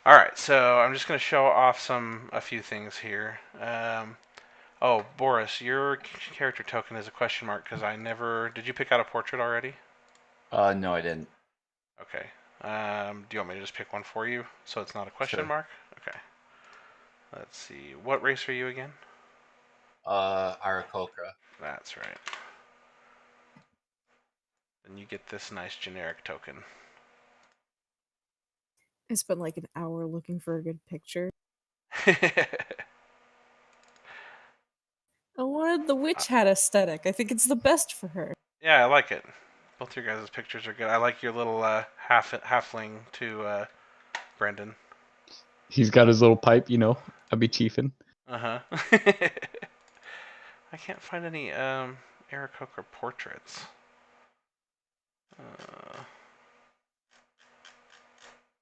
Alright, so I'm just going to show off a few things here. Oh, Boris, your character token is a question mark because I never. Did you pick out a portrait already? No, I didn't. Okay. Do you want me to just pick one for you so it's not a question Sure. mark? Okay. Let's see. What race are you again? Aarakocra. That's right. Then you get this nice generic token. I spent like an hour looking for a good picture. I wanted the witch hat aesthetic. I think it's the best for her. Yeah, I like it. Both your guys' pictures are good. I like your little halfling too, Brendan. He's got his little pipe, I'll be chiefing. Uh huh. I can't find any Aarakocra portraits.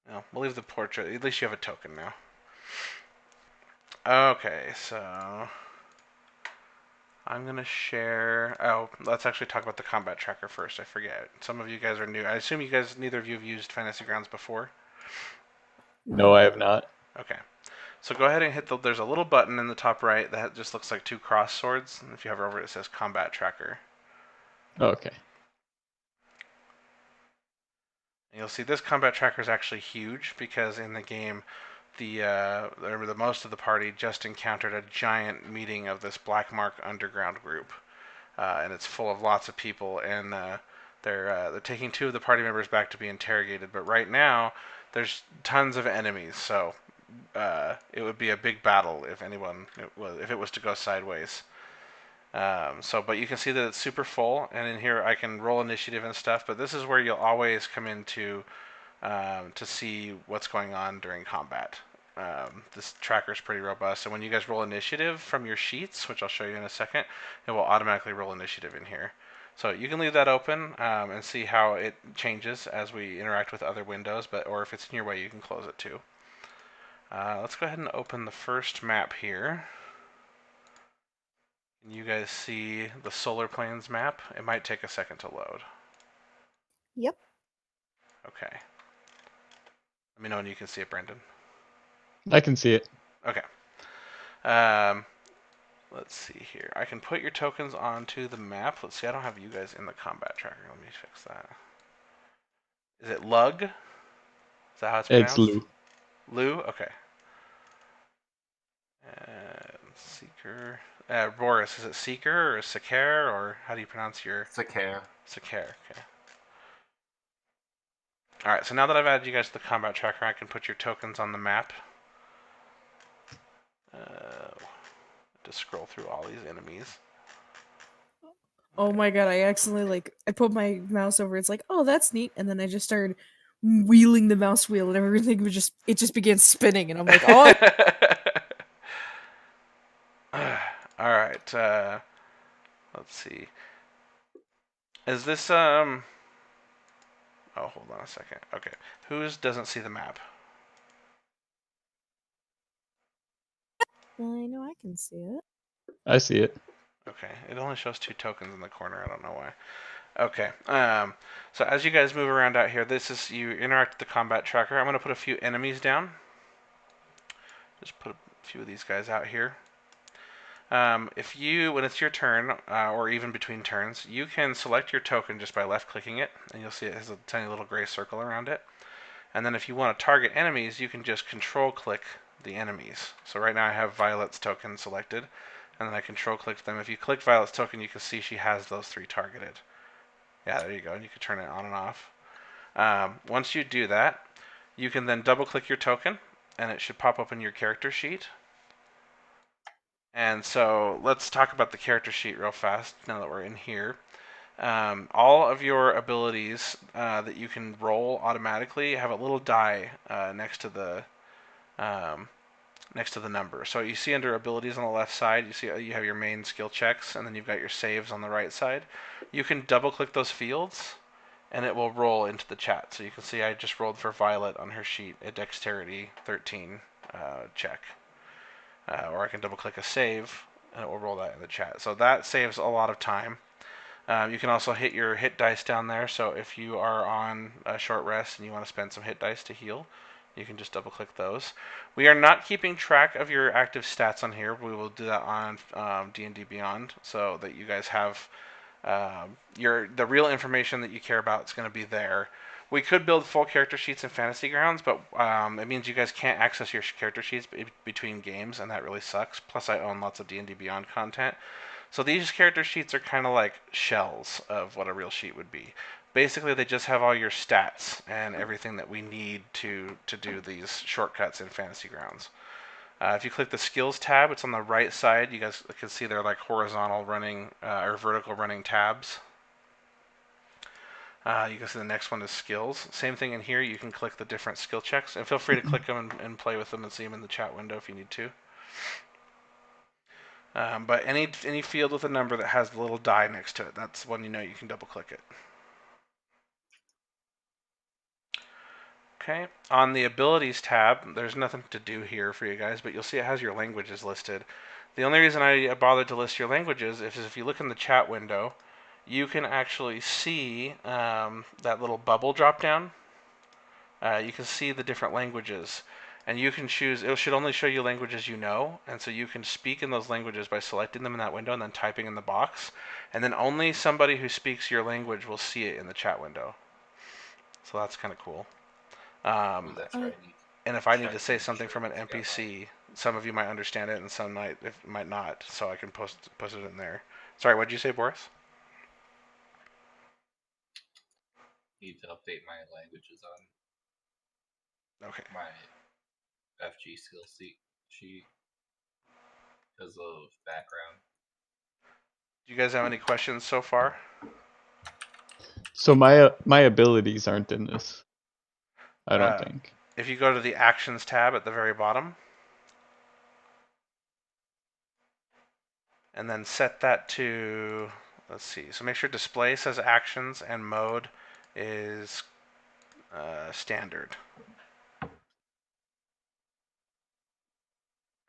No, we'll leave the portrait. At least you have a token now. Okay, so I'm gonna share. Oh, let's actually talk about the combat tracker first. I forget. Some of you guys are new. I assume neither of you have used Fantasy Grounds before. No, I have not. Okay, so go ahead and hit the. There's a little button in the top right that just looks like two cross swords. And if you hover over it, it says Combat Tracker. Okay. And you'll see this combat tracker is actually huge because in the game, the most of the party just encountered a giant meeting of this Black Mark underground group, and it's full of lots of people, and they're taking two of the party members back to be interrogated. But right now, there's tons of enemies, so it would be a big battle if if it was to go sideways. But you can see that it's super full, and in here I can roll initiative and stuff. But this is where you'll always come into to see what's going on during combat. This tracker is pretty robust, so when you guys roll initiative from your sheets, which I'll show you in a second, it will automatically roll initiative in here. So you can leave that open and see how it changes as we interact with other windows, or if it's in your way, you can close it too. Let's go ahead and open the first map here. Can you guys see the solar plains map? It might take a second to load. Yep. Okay. Let me know when you can see it, Brendan. I can see it. Okay. Um, let's see here. I can put your tokens onto the map. Let's see. I don't have you guys in the combat tracker. Let me fix that. Is it Lug? Is that how it's It's pronounced? Lou. Lou? Okay. Seeker. Boris, is it Seeker or Seker, or how do you pronounce your... Sakare. Seker, okay. Alright, so now that I've added you guys to the combat tracker, I can put your tokens on the map. To scroll through all these enemies. Oh my god, I accidentally I put my mouse over, it's like, oh that's neat, and then I just started wheeling the mouse wheel and everything it just began spinning and I'm like, oh Alright, let's see. Is this, oh, hold on a second. Okay. Whose doesn't see the map? I know I can see it. I see it. Okay. It only shows two tokens in the corner. I don't know why. Okay. So as you guys move around out here, you interact with the combat tracker. I'm going to put a few enemies down. Just put a few of these guys out here. When it's your turn, or even between turns, you can select your token just by left-clicking it, and you'll see it has a tiny little gray circle around it. And then if you want to target enemies, you can just control-click the enemies. So right now I have Violet's token selected, and then I control-click them. If you click Violet's token, you can see she has those three targeted. Yeah, there you go. And you can turn it on and off. Once you do that, you can then double-click your token, and it should pop up in your character sheet. And so let's talk about the character sheet real fast now that we're in here. All of your abilities that you can roll automatically have a little die next to the number. So you see under abilities on the left side, you have your main skill checks, and then you've got your saves on the right side. You can double click those fields, and it will roll into the chat. So you can see I just rolled for Violet on her sheet a dexterity 13 check. Or I can double click a save, and it will roll that in the chat. So that saves a lot of time. You can also hit your hit dice down there. So if you are on a short rest and you want to spend some hit dice to heal, You can just double click those. We are not keeping track of your active stats on here. We will do that on D&D Beyond, so that you guys have the real information that you care about is going to be there. We could build full character sheets in Fantasy Grounds, but it means you guys can't access your character sheets between games, and that really sucks. Plus, I own lots of D&D Beyond content. So these character sheets are kind of like shells of what a real sheet would be. Basically, they just have all your stats and everything that we need to do these shortcuts in Fantasy Grounds. If you click the skills tab, it's on the right side. You guys can see they're like horizontal running or vertical running tabs. You can see the next one is skills. Same thing in here. You can click the different skill checks, and feel free to click them and play with them and see them in the chat window if you need to. But any field with a number that has the little die next to it, that's when you know you can double click it. Okay, on the abilities tab, there's nothing to do here for you guys, but you'll see it has your languages listed. The only reason I bothered to list your languages is if you look in the chat window, you can actually see that little bubble drop down. You can see the different languages, and you can choose. It should only show you languages you know, and so you can speak in those languages by selecting them in that window and then typing in the box, and then only somebody who speaks your language will see it in the chat window. So that's kind of cool. That's right. And if I need to say something from an NPC, some of you might understand it and some might not. So I can post it in there. Sorry, what did you say, Boris? Need to update my languages on my FG skill sheet because of background. Do you guys have any questions so far? So my abilities aren't in this. I don't think. If you go to the Actions tab at the very bottom, and then set that to, let's see, so make sure display says Actions and mode is standard.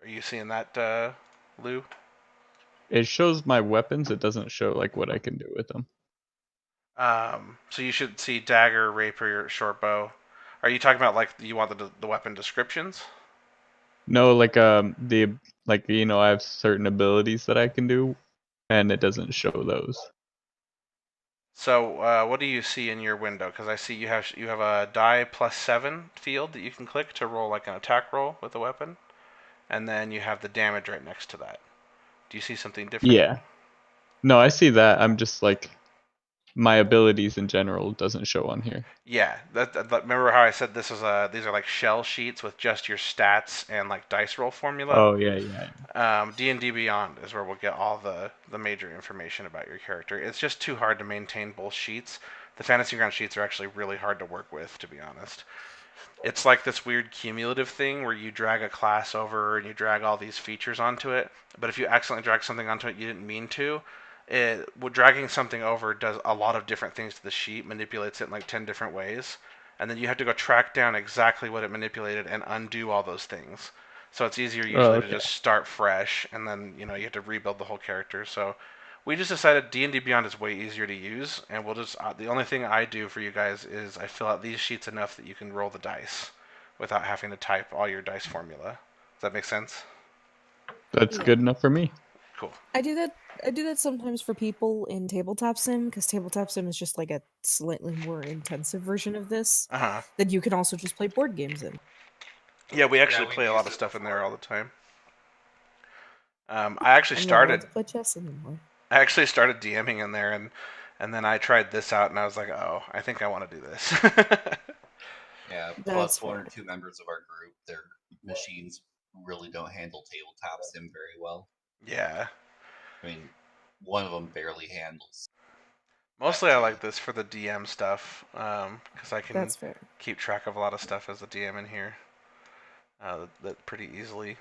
Are you seeing that, Lou? It shows my weapons. It doesn't show like what I can do with them. So you should see dagger, rapier, short bow. Are you talking about like you want the weapon descriptions? No, like I have certain abilities that I can do, and it doesn't show those. So what do you see in your window? Because I see you have a die +7 field that you can click to roll like an attack roll with a weapon, and then you have the damage right next to that. Do you see something different? Yeah. No, I see that. I'm just like my abilities in general doesn't show on here. Yeah, remember how I said these are like shell sheets with just your stats and like dice roll formula? Oh yeah. D&D Beyond is where we'll get all the major information about your character. It's just too hard to maintain both sheets. The Fantasy Ground sheets are actually really hard to work with, to be honest. It's like this weird cumulative thing where you drag a class over and you drag all these features onto it, but if you accidentally drag something onto it you didn't mean to, dragging something over does a lot of different things to the sheet, manipulates it in like 10 different ways, and then you have to go track down exactly what it manipulated and undo all those things. So it's easier usually to just start fresh, and then you have to rebuild the whole character. So we just decided D&D Beyond is way easier to use, and we'll just the only thing I do for you guys is I fill out these sheets enough that you can roll the dice without having to type all your dice formula. Does that make sense? That's good enough for me. Cool. I do that sometimes for people in tabletop sim, because tabletop sim is just like a slightly more intensive version of this that you can also just play board games in. Yeah, we actually play a lot of stuff in there all the time. I actually started to play chess anymore. I actually started DMing in there, and then I tried this out, and I was like, oh, I think I want to do this. Yeah, plus one or two members of our group, their machines really don't handle tabletop sim very well. Yeah. I mean, one of them barely handles. Mostly I like this for the DM stuff, because I can keep track of a lot of stuff as a DM in here that pretty easily.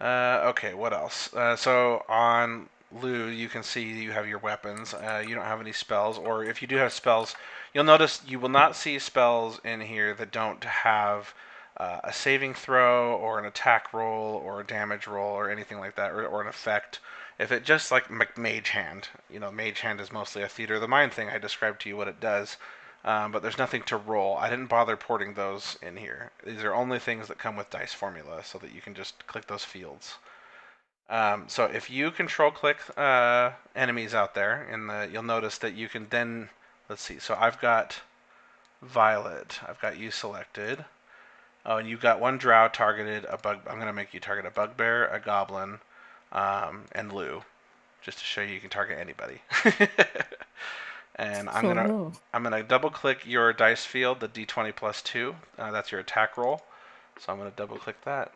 Okay, what else? So on Lou, you can see you have your weapons. You don't have any spells, or if you do have spells, you'll notice you will not see spells in here that don't have a saving throw or an attack roll or a damage roll or anything like that, or an effect. If it just like Mage Hand, Mage Hand is mostly a theater of the mind thing. I described to you what it does. but there's nothing to roll. I didn't bother porting those in here. These are only things that come with dice formula, so that you can just click those fields. So if you control click enemies out there, you'll notice that you can then, let's see. So I've got Violet. I've got you selected. Oh, and you've got one drow targeted. I'm gonna make you target a bugbear, a goblin, and Lou, just to show you can target anybody. And I'm gonna double click your dice field, the D20 plus 2. That's your attack roll. So I'm gonna double click that.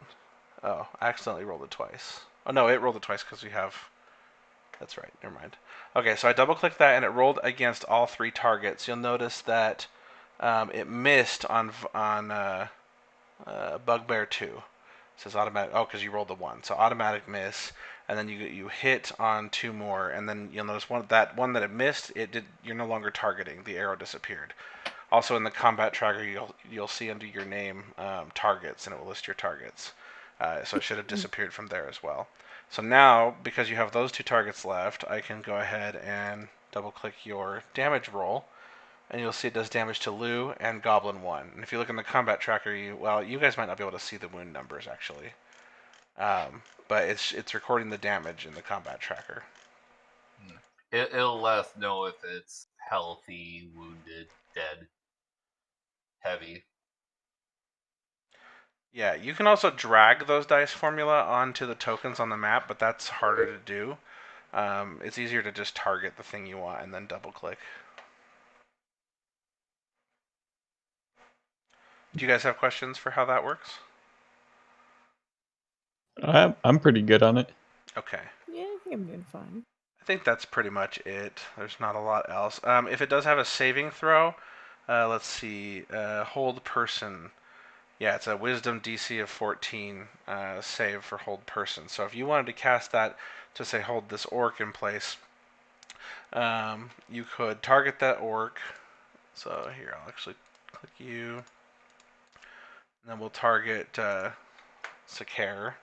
Oh, I accidentally rolled it twice. Oh no, it rolled it twice because we have. That's right. Never mind. Okay, so I double clicked that and it rolled against all 3 targets. You'll notice that it missed on Bugbear 2. It says automatic. Oh, because you rolled the 1, so automatic miss. And then you hit on 2 more, and then you'll notice one that it missed. You're no longer targeting. The arrow disappeared. Also in the combat tracker, you'll see under your name targets, and it will list your targets. So it should have disappeared from there as well. So now, because you have those 2 targets left, I can go ahead and double click your damage roll, and you'll see it does damage to Lou and Goblin 1. And if you look in the combat tracker, you guys might not be able to see the wound numbers actually. But it's recording the damage in the combat tracker. It'll let us know if it's healthy, wounded, dead, heavy. Yeah, you can also drag those dice formula onto the tokens on the map, but that's harder to do. It's easier to just target the thing you want and then double click. Do you guys have questions for how that works? I'm pretty good on it. Okay. Yeah, I think I'm doing fine. I think that's pretty much it. There's not a lot else. If it does have a saving throw, let's see. Hold person. Yeah, it's a wisdom DC of 14 save for hold person. So if you wanted to cast that to say hold this orc in place, you could target that orc. So here, I'll actually click you. And then we'll target Sakare.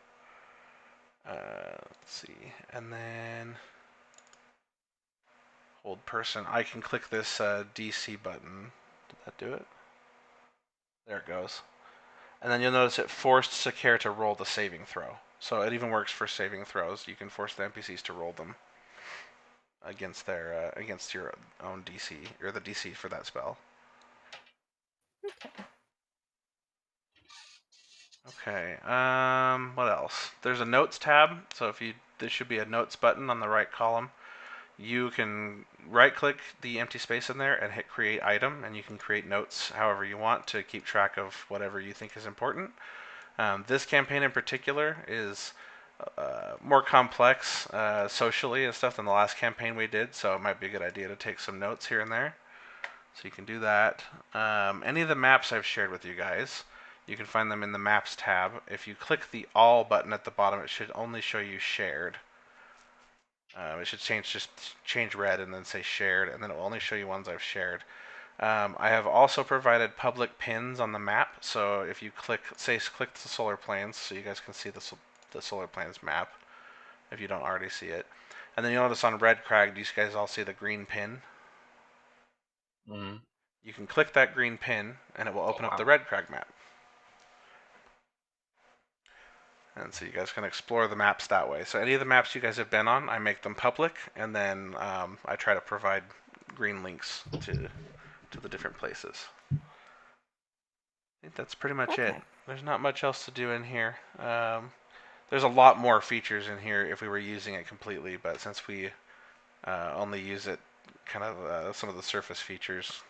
Let's see. And then hold person. I can click this DC button. Did that do it? There it goes. And then you'll notice it forced Sakare to roll the saving throw. So it even works for saving throws. You can force the NPCs to roll them against against your own DC, or the DC for that spell. Okay. What else? There's a notes tab. So there should be a notes button on the right column. You can right-click the empty space in there and hit create item, and you can create notes however you want to keep track of whatever you think is important. This campaign in particular is more complex socially and stuff than the last campaign we did, so it might be a good idea to take some notes here and there. So you can do that. Any of the maps I've shared with you guys, you can find them in the Maps tab. If you click the All button at the bottom, it should only show you shared. It should change red and then say shared, and then it will only show you ones I've shared. I have also provided public pins on the map, so if you click the solar plains, so you guys can see the solar plains map, if you don't already see it. And then you'll notice on Red Crag, do you guys all see the green pin? Mm-hmm. You can click that green pin, and it will open up the Red Crag map. And so you guys can explore the maps that way. So any of the maps you guys have been on, I make them public, and then I try to provide green links to the different places. I think that's pretty much it. There's not much else to do in here. There's a lot more features in here if we were using it completely, but since we only use it kind of some of the surface features,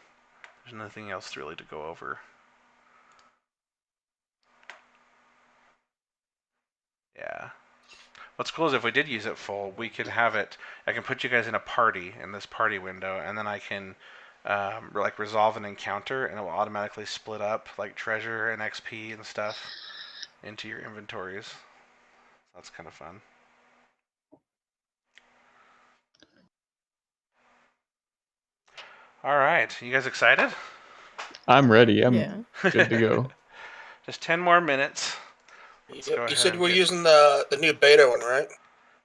there's nothing else really to go over. Yeah. What's cool is if we did use it full, we could have it. I can put you guys in a party in this party window, and then I can like resolve an encounter, and it will automatically split up like treasure and XP and stuff into your inventories. That's kind of fun. All right, you guys excited? I'm ready. I'm good to go. Just 10 more minutes. You said we're using the new beta one, right?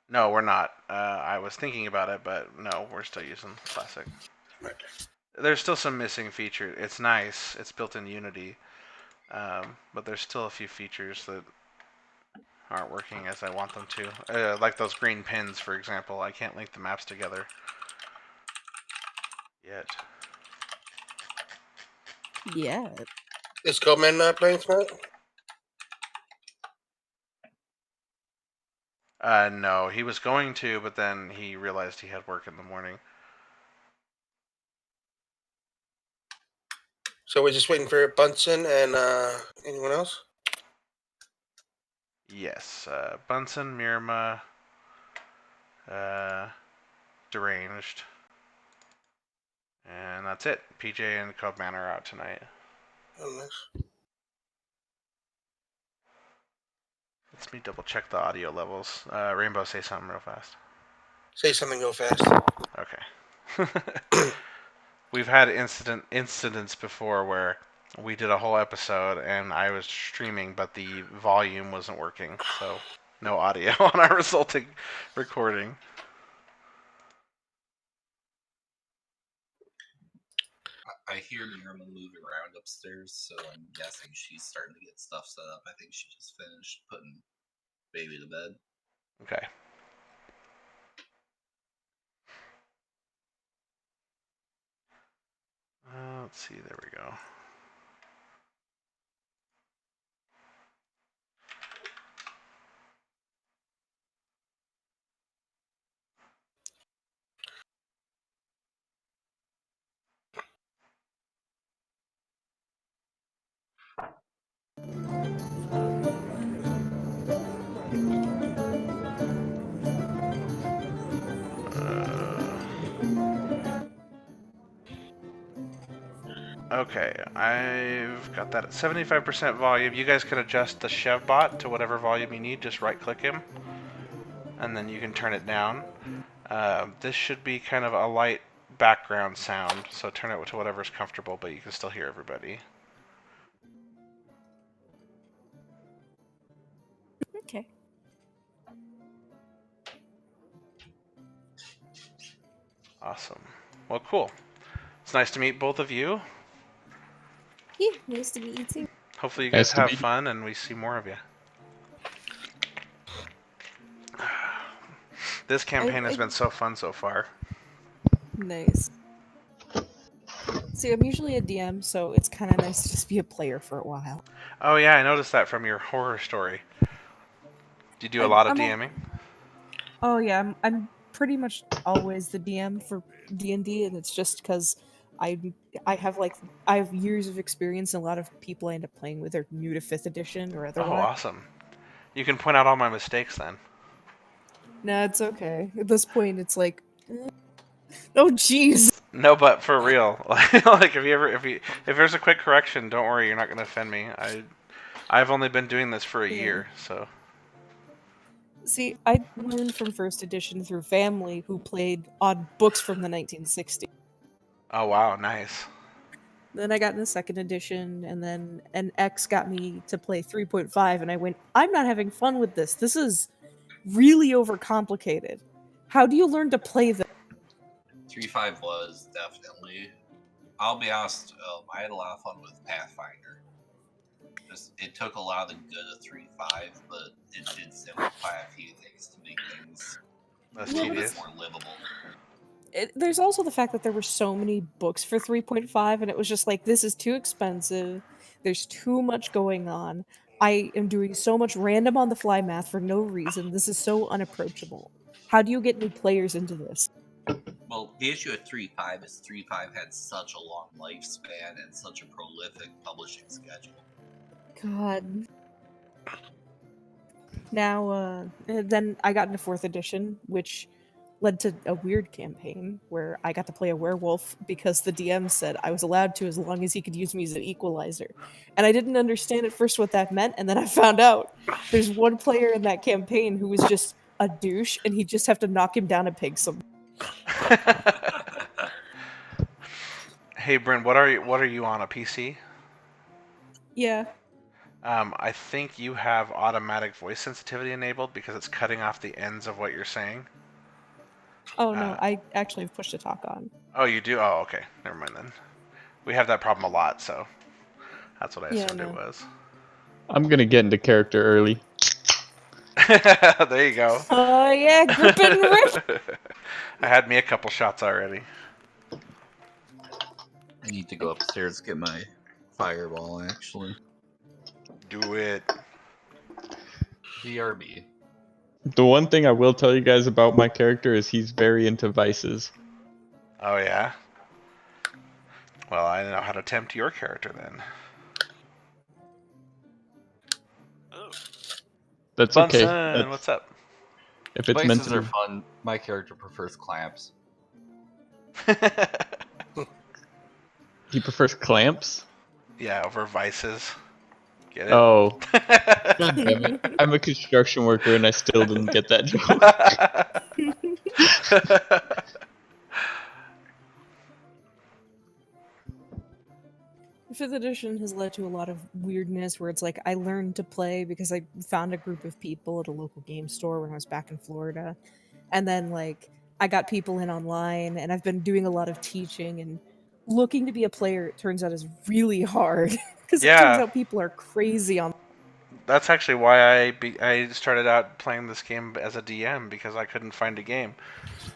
No, we're not. I was thinking about it, but no, we're still using classic. Right. There's still some missing features. It's nice. It's built in Unity, but there's still a few features that aren't working as I want them to. Like those green pins, for example. I can't link the maps together yet. Yeah. Is Coleman not playing tonight? No, he was going to, but then he realized he had work in the morning. So we're just waiting for Bunsen and anyone else? Yes, Bunsen, Mirma, Deranged, and that's it. PJ and Cubman are out tonight. Oh, nice. Let's me double check the audio levels. Rainbow, say something real fast. Say something real fast. Okay. We've had incidents before where we did a whole episode and I was streaming, but the volume wasn't working, so no audio on our resulting recording. I hear Nirma moving around upstairs, so I'm guessing she's starting to get stuff set up. I think she just finished putting baby to bed. Okay. Let's see, there we go. Okay, I've got that at 75% volume. You guys can adjust the Chevbot to whatever volume you need. Just right-click him, and then you can turn it down. This should be kind of a light background sound, so turn it to whatever's comfortable, but you can still hear everybody. Okay. Awesome. Well, cool. It's nice to meet both of you. Yeah, nice to meet you too. Hopefully you Nice guys to have meet you. fun and we see more of you. This campaign has been so fun so far. Nice. See, I'm usually a DM, so it's kind of nice to just be a player for a while. Oh yeah, I noticed that from your horror story. Do you do a lot of DMing? Oh yeah, I'm pretty much always the DM for D&D, and it's just because I have years of experience, and a lot of people I end up playing with are new to 5th edition or Oh, otherwise. awesome. You can point out all my mistakes then. Nah, it's okay. At this point, it's like, oh jeez. No, but for real, like if there's a quick correction, don't worry, you're not gonna offend me. I've only been doing this for a year, so. See, I learned from 1st edition through family who played on books from the 1960s. Oh wow, nice. Then I got into 2nd edition, and then an ex got me to play 3.5, and I went, I'm not having fun with this. This is really overcomplicated. How do you learn to play this? 3.5 was definitely. I'll be honest, I had a lot of fun with Pathfinder. It took a lot of the good of 3.5, but it did simplify a few things to make things Less a little bit tedious. more livable. There's also the fact that there were so many books for 3.5, and it was just like, this is too expensive. There's too much going on. I am doing so much random on the fly math for no reason. This is so unapproachable. How do you get new players into this? Well, the issue with 3.5 is 3.5 had such a long lifespan and such a prolific publishing schedule. God. Now, then I got into 4th edition, which led to a weird campaign where I got to play a werewolf because the DM said I was allowed to as long as he could use me as an equalizer. And I didn't understand at first what that meant, and then I found out there's one player in that campaign who was just a douche, and he'd just have to knock him down a pig some. Hey Bryn, what are you on, a PC? Yeah. I think you have automatic voice sensitivity enabled because it's cutting off the ends of what you're saying. Oh no, I actually have push to talk on. Oh, you do? Oh, okay. Never mind then. We have that problem a lot, so that's what I assumed it was. I'm gonna get into character early. There you go. Oh yeah, grip and rip. I had me a couple shots already. I need to go upstairs to get my fireball, actually. Do it. BRB. The one thing I will tell you guys about my character is he's very into vices. Oh, yeah? Well, I know how to tempt your character then. Oh. That's Bunsen, okay. That's, what's up? if it's meant Vices to are be. fun. My character prefers clamps. He prefers clamps? Yeah, over vices. Get it? Oh. God damn it. I'm a construction worker and I still didn't get that joke. 5th edition has led to a lot of weirdness where it's like I learned to play because I found a group of people at a local game store when I was back in Florida. And then like I got people in online and I've been doing a lot of teaching, and looking to be a player, it turns out, is really hard because it turns Yeah. out people are crazy on. That's actually why I started out playing this game as a DM, because I couldn't find a game.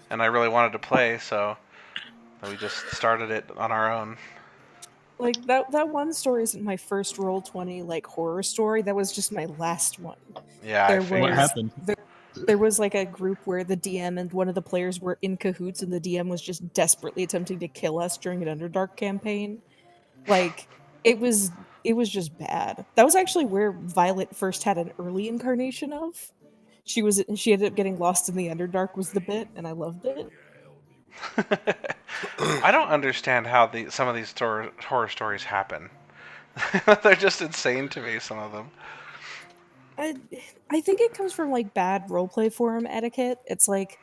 And I really wanted to play, so we just started it on our own. Like that one story isn't my first Roll20 like horror story. That was just my last one. Yeah, There I figured. What happened? There was like a group where the DM and one of the players were in cahoots, and the DM was just desperately attempting to kill us during an Underdark campaign. Like it was just bad. That was actually where Violet first had an early incarnation of. She ended up getting lost in the Underdark was the bit, and I loved it. I don't understand how some of these horror stories happen. They're just insane to me, some of them. I think it comes from like bad roleplay forum etiquette. It's like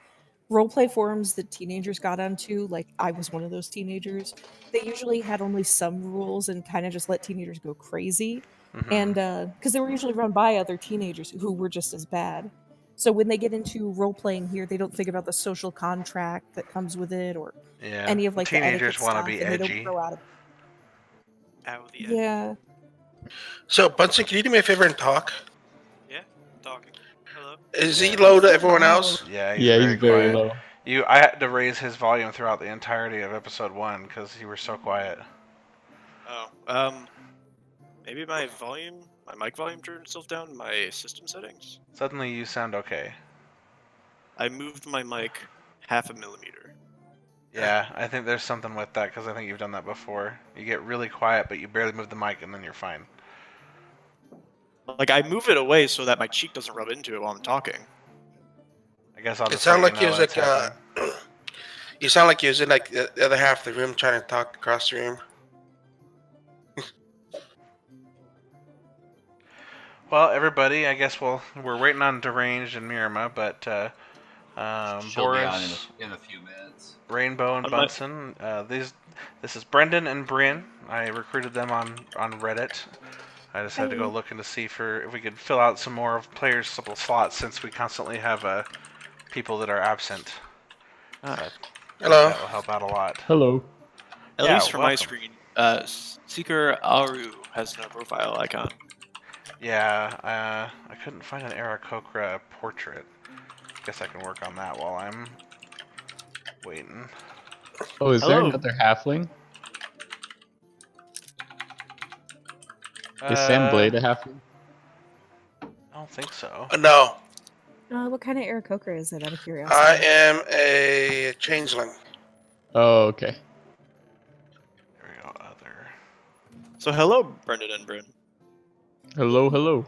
roleplay forums that teenagers got onto, like I was one of those teenagers. They usually had only some rules and kind of just let teenagers go crazy. Mm-hmm. And because they were usually run by other teenagers who were just as bad. So when they get into role playing here, they don't think about the social contract that comes with it, or any of like the teenagers etiquette want to stuff, be and they edgy. don't grow out of it. Ow, the Yeah. So, Bunsen, can you do me a favor and talk? Yeah, talking. Hello. Is he low to everyone else? Yeah, he's Yeah, very quiet. low. I had to raise his volume throughout the entirety of episode 1 because you were so quiet. Oh, maybe my mic volume turned itself down in my system settings. Suddenly you sound okay. I moved my mic 0.5 millimeter. Yeah, I think there's something with that because I think you've done that before. You get really quiet, but you barely move the mic, and then you're fine. Like I move it away so that my cheek doesn't rub into it while I'm talking. I guess I'll It just sounded let like you you know was it's like happening. you sound like you was in like the other half of the room trying to talk across the room. Well, everybody, I guess we're waiting on Deranged and Mirama, but She'll be on Boris, in a few minutes. Rainbow, and Bunsen. This is Brendan and Bryn. I recruited them on Reddit. I decided to go looking to see if we could fill out some more of players' slots, since we constantly have people that are absent. Hello. That will help out a lot. Hello. At Yeah, least for my welcome. screen, Seeker Aru has no profile icon. Yeah, I couldn't find an Aarakocra portrait. Guess I can work on that while I'm waiting. Oh, is there Hello. another halfling? Is Sam Blade a halfling? I don't think so. No, What kind of Aarakocra is it, out of curiosity? I am a changeling. Oh, okay. There we go, other. So hello, Brendan and Bryn. Hello, hello.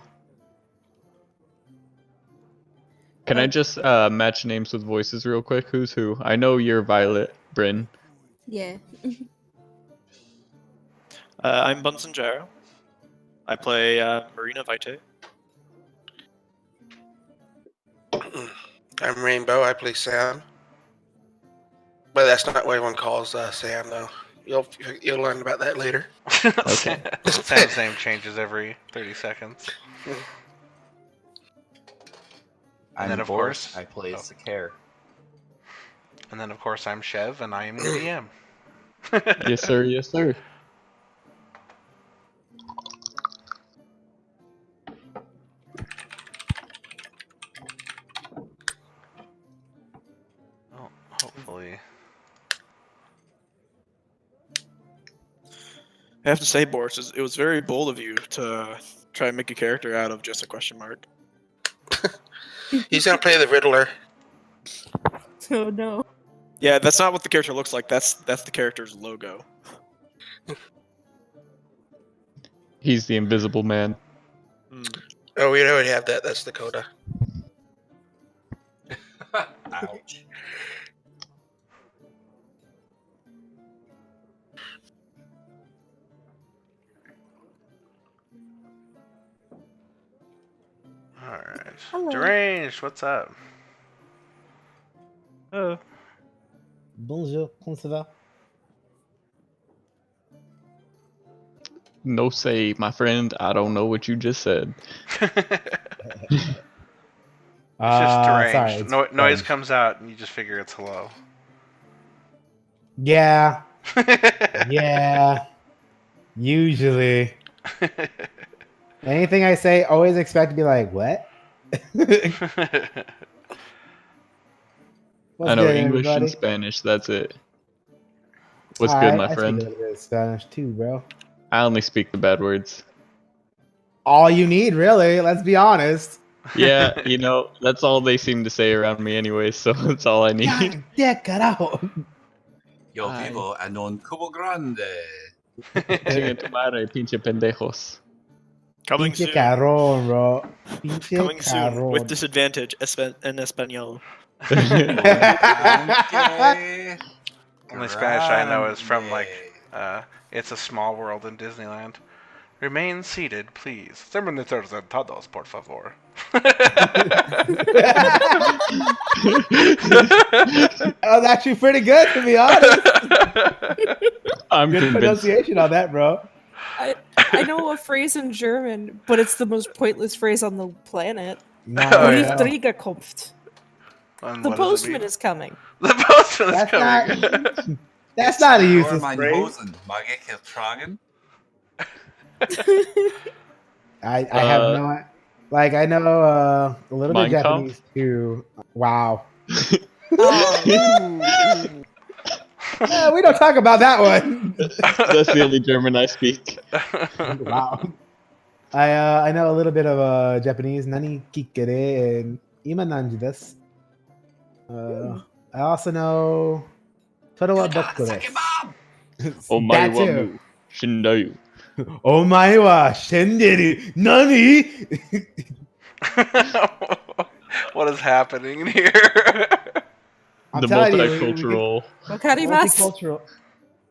Can I just match names with voices real quick? Who's who? I know you're Violet, Bryn. Yeah. I'm Bunsen Jarrow. I play Marina Vitae. I'm Rainbow. I play Sam. But that's not what everyone calls Sam, though. You'll learn about that later. Okay. Sam's name changes every 30 seconds. And I'm then, of Boris. course- I play oh. Sakare. And then, of course, I'm Chev, and I am the DM. Yes, sir. Yes, sir. Well, hopefully. I have to say, Boris, it was very bold of you to try and make a character out of just a question mark. He's gonna play the Riddler. Oh no. Yeah, that's not what the character looks like. That's the character's logo. He's the Invisible Man. Oh, we already have that. That's Dakota. Ouch. Alright. Hello. Deranged, what's up? Oh. Bonjour, comment ça va? No say, my friend. I don't know what you just said. It's just deranged. Sorry, it's Noise French. comes out, and you just figure it's hello. Yeah, yeah. Usually, anything I say, always expect to be like, "What?" What's I know good, English everybody? and Spanish. That's it. What's All good, right, my I speak a friend? little bit of Spanish too, bro. I only speak the bad words. All you need, really. Let's be honest. Yeah, you know, that's all they seem to say around me anyway, so that's all I need. God, yeah, carajo. Yo Ay. vivo en un cubo grande. Chinga tu madre, pinche pendejos. Coming Pinche soon. carrón, bro. Pinche Coming soon with carón. disadvantage en español. Grande. Only Spanish I know is from, Grande. It's a Small World in Disneyland. Remain seated, please. Sermonitos sentados, por favor. That was actually pretty good, to be honest. I'm Good convinced. pronunciation on that, bro. I know a phrase in German, but it's the most pointless phrase on the planet. No, Oh, Brief yeah. Trägerkunft. And The what does it postman mean? is coming. The postman is That's coming. That's not a Door useless mein phrase. Hosen. Mag ich es tragen? I have no, like, I know a little bit Mein Kampf? Japanese too. Wow. We don't talk about that one. That's the only German I speak. Wow. I know a little bit of Japanese. Nani kikere and ima nanji desu. I also know Toro wa God, dokko it's a kebab! desu. Omae That wa too. mu shindayu. Omae wa shinderu. Nani? What is happening here? I'm The telling you, multicultural. Wakarimasu. multicultural.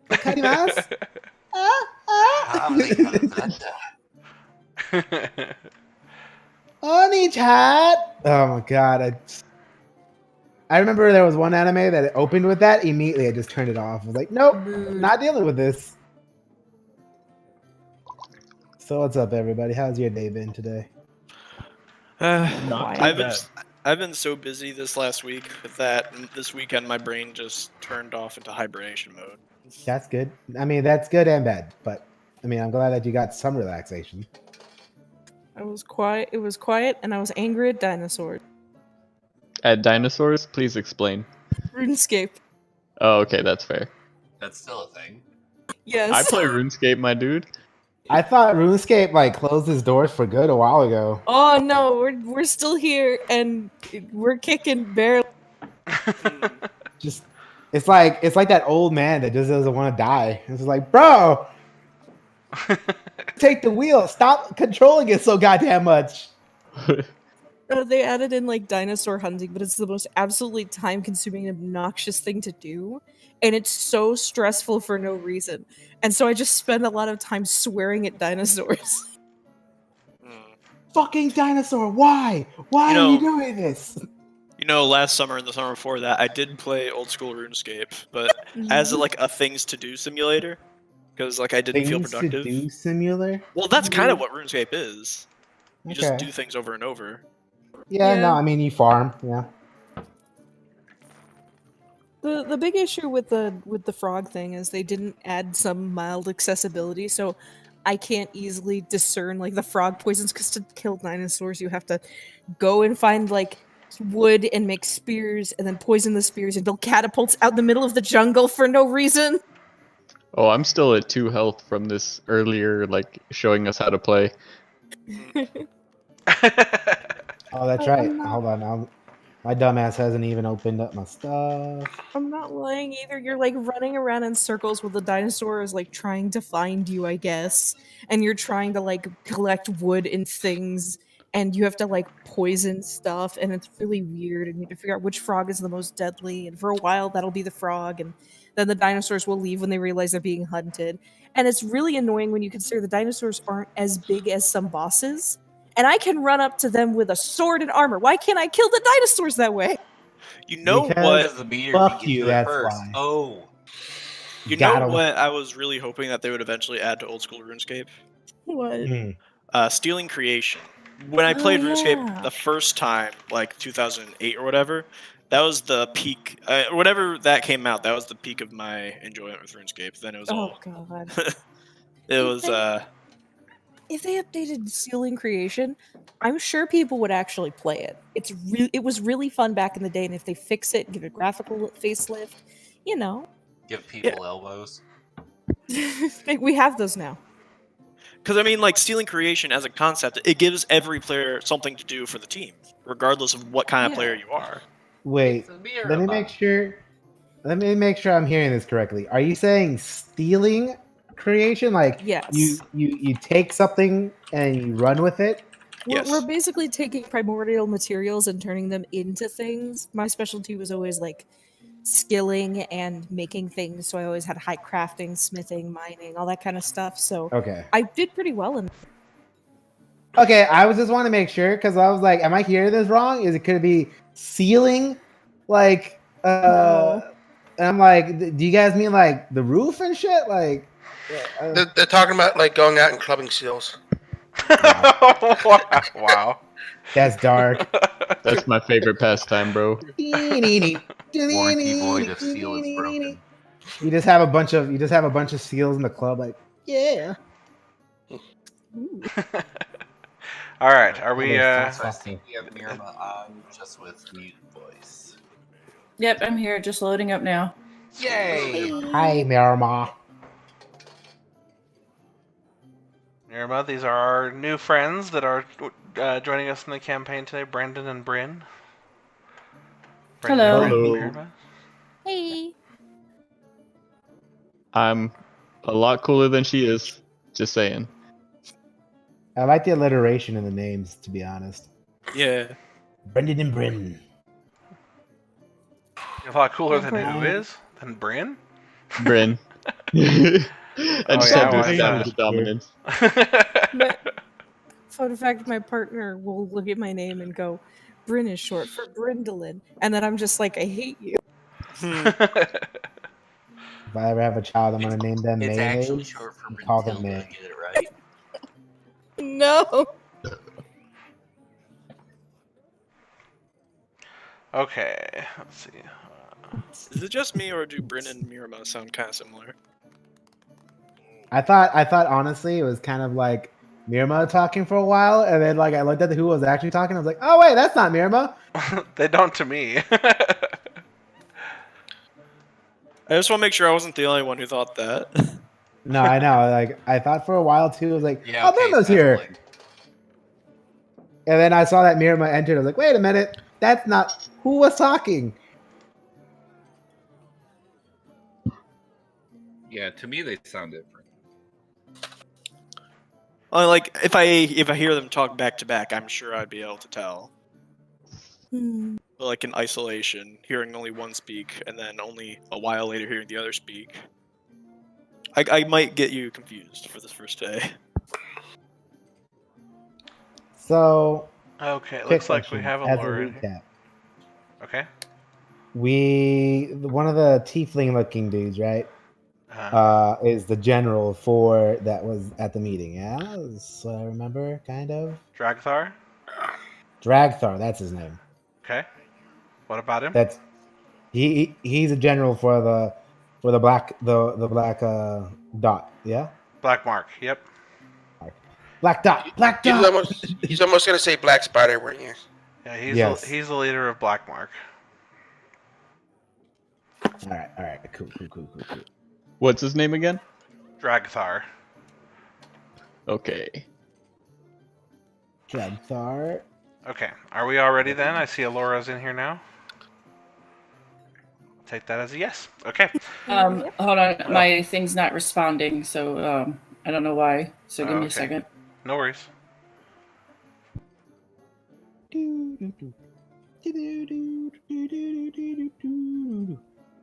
Wakarimasu? Oni-chan! Oh my god. I remember there was one anime that it opened with that. Immediately, I just turned it off. I was like, nope, not dealing with this. So what's up, everybody? How's your day been today? Not I've too been bad. I've been so busy this last week that this weekend my brain just turned off into hibernation mode. That's good. I mean, that's good and bad. But, I mean, I'm glad that you got some relaxation. I was quiet. It was quiet, and I was angry at dinosaurs. At dinosaurs, please explain. RuneScape. Oh, okay, that's fair. That's still a thing. Yes. I play RuneScape, my dude. I thought RuneScape, like, closed its doors for good a while ago. Oh no, we're still here, and we're kicking barely. Just, it's like that old man that just doesn't want to die. It's just like, bro, take the wheel. Stop controlling it so goddamn much. They added in like dinosaur hunting, but it's the most absolutely time-consuming, obnoxious thing to do, and it's so stressful for no reason. And so I just spend a lot of time swearing at dinosaurs. Fucking dinosaur! Why? Why You are you know- doing this? You know, last summer and the summer before that, I did play old school RuneScape, but as like a things to do simulator, because like I didn't feel Things to productive. do simulator. Well, that's kind of what RuneScape is. You just Okay. do things over and over. Yeah, Yeah. no, I mean you farm. Yeah. The big issue with the frog thing is they didn't add some mild accessibility, so I can't easily discern like the frog poisons because to kill dinosaurs you have to go and find like wood and make spears and then poison the spears and build catapults out in the middle of the jungle for no reason. Oh, I'm still at 2 health from this earlier, like showing us how to play. Oh, that's I'm right. not- Hold on. My dumbass hasn't even opened up my stuff. I'm not lying either. You're like running around in circles while the dinosaur is like trying to find you, I guess. And you're trying to like collect wood and things, and you have to like poison stuff, and it's really weird. And you have to figure out which frog is the most deadly. And for a while, that'll be the frog, and then the dinosaurs will leave when they realize they're being hunted. And it's really annoying when you consider the dinosaurs aren't as big as some bosses. And I can run up to them with a sword and armor. Why can't I kill the dinosaurs that way? You know Because- what? Because the meteor Fuck can get you, to it that's first. why. Oh, You Got know 'em. what? I was really hoping that they would eventually add to old school RuneScape. What? Stealing creation. When I Oh, played RuneScape yeah. the first time, like 2008 or whatever, that was the peak. Whatever that came out, that was the peak of my enjoyment with RuneScape. Then it was Oh all. god. It was. If they updated Sealing Creation, I'm sure people would actually play it. It was really fun back in the day, and if they fix it, give it a graphical facelift, you know, give people elbows. we have those now. Because I mean, like stealing creation as a concept, it gives every player something to do for the team, regardless of what kind of Yeah. player you are. Wait, It's a mirror let me box. make sure. Let me make sure I'm hearing this correctly. Are you saying stealing creation? Like Yes. you take something and you run with it? We're Yes. basically taking primordial materials and turning them into things. My specialty was always like skilling and making things, so I always had high crafting, smithing, mining, all that kind of stuff. So Okay. I did pretty well in. Okay, I was just want to make sure because I was like, am I hearing this wrong? Could it be sealing? Like No. and I'm like, do you guys mean like the roof and shit? Like They're talking about like going out and clubbing seals. Wow. that's dark. That's my favorite pastime, bro. Warranty void if seal is broken. You just have a bunch of seals in the club, like, yeah. Ooh. All right, are we? So I think we have Mirma on just with mute voice. Yep, I'm here, just loading up now. Yay! Hi, Miramar. Irma, these are our new friends that are joining us in the campaign today, Brandon and Bryn. Hello. Bryn, Hello. Irma. Hey. I'm a lot cooler than she is. Just saying. I like the alliteration in the names, to be honest. Yeah. Brendan and Bryn. You're a lot cooler than Bryn. who is? Than Bryn? Bryn. I just yeah, have I to was, establish dominance. Fun fact, my partner will look at my name and go, Bryn is short for Brindolin. And then I'm just like, I hate you. If I ever have a child, I'm gonna name them It's Mayonnaise. actually short for and call them Brintilda. May. Get it right. No. Okay, let's see. Is it just me, or do Bryn and Mirama sound kind of similar? I thought honestly it was kind of like Mirma talking for a while, and then like I looked at who was actually talking. I was like, oh wait, that's not Mirma. They don't to me. I just want to make sure I wasn't the only one who thought that. No, I know. Like I thought for a while too. I was like, Yeah, oh, okay, Mirma's here. definitely. And then I saw that Mirma entered. I was like, wait a minute, that's not who was talking. Yeah, to me they sound different. Like if I hear them talk back to back, I'm sure I'd be able to tell. Hmm. But like in isolation, hearing only one speak, and then only a while later hearing the other speak, I might get you confused for this first day. So Okay, it quick looks like we question, have a as lore in here. recap. Okay. One of the tiefling looking dudes, right? Is the general for that was at the meeting. Yeah, that's what I remember, kind of. Dragthar? Dragthar, that's his name. Okay. What about him? That's He's a general for the black dot. Yeah, Black Mark. Yep. black dot, black He's dot. almost gonna say Black Spider, weren't you? Yeah, Yes. he's the leader of Black Mark. All right, cool. What's his name again? Dragthar. Okay. Dragthar. Okay, are we all ready then? I see Alora's in here now. Take that as a yes. Okay. Hold on, my thing's not responding, so I don't know why. So give me a Okay. second. No worries.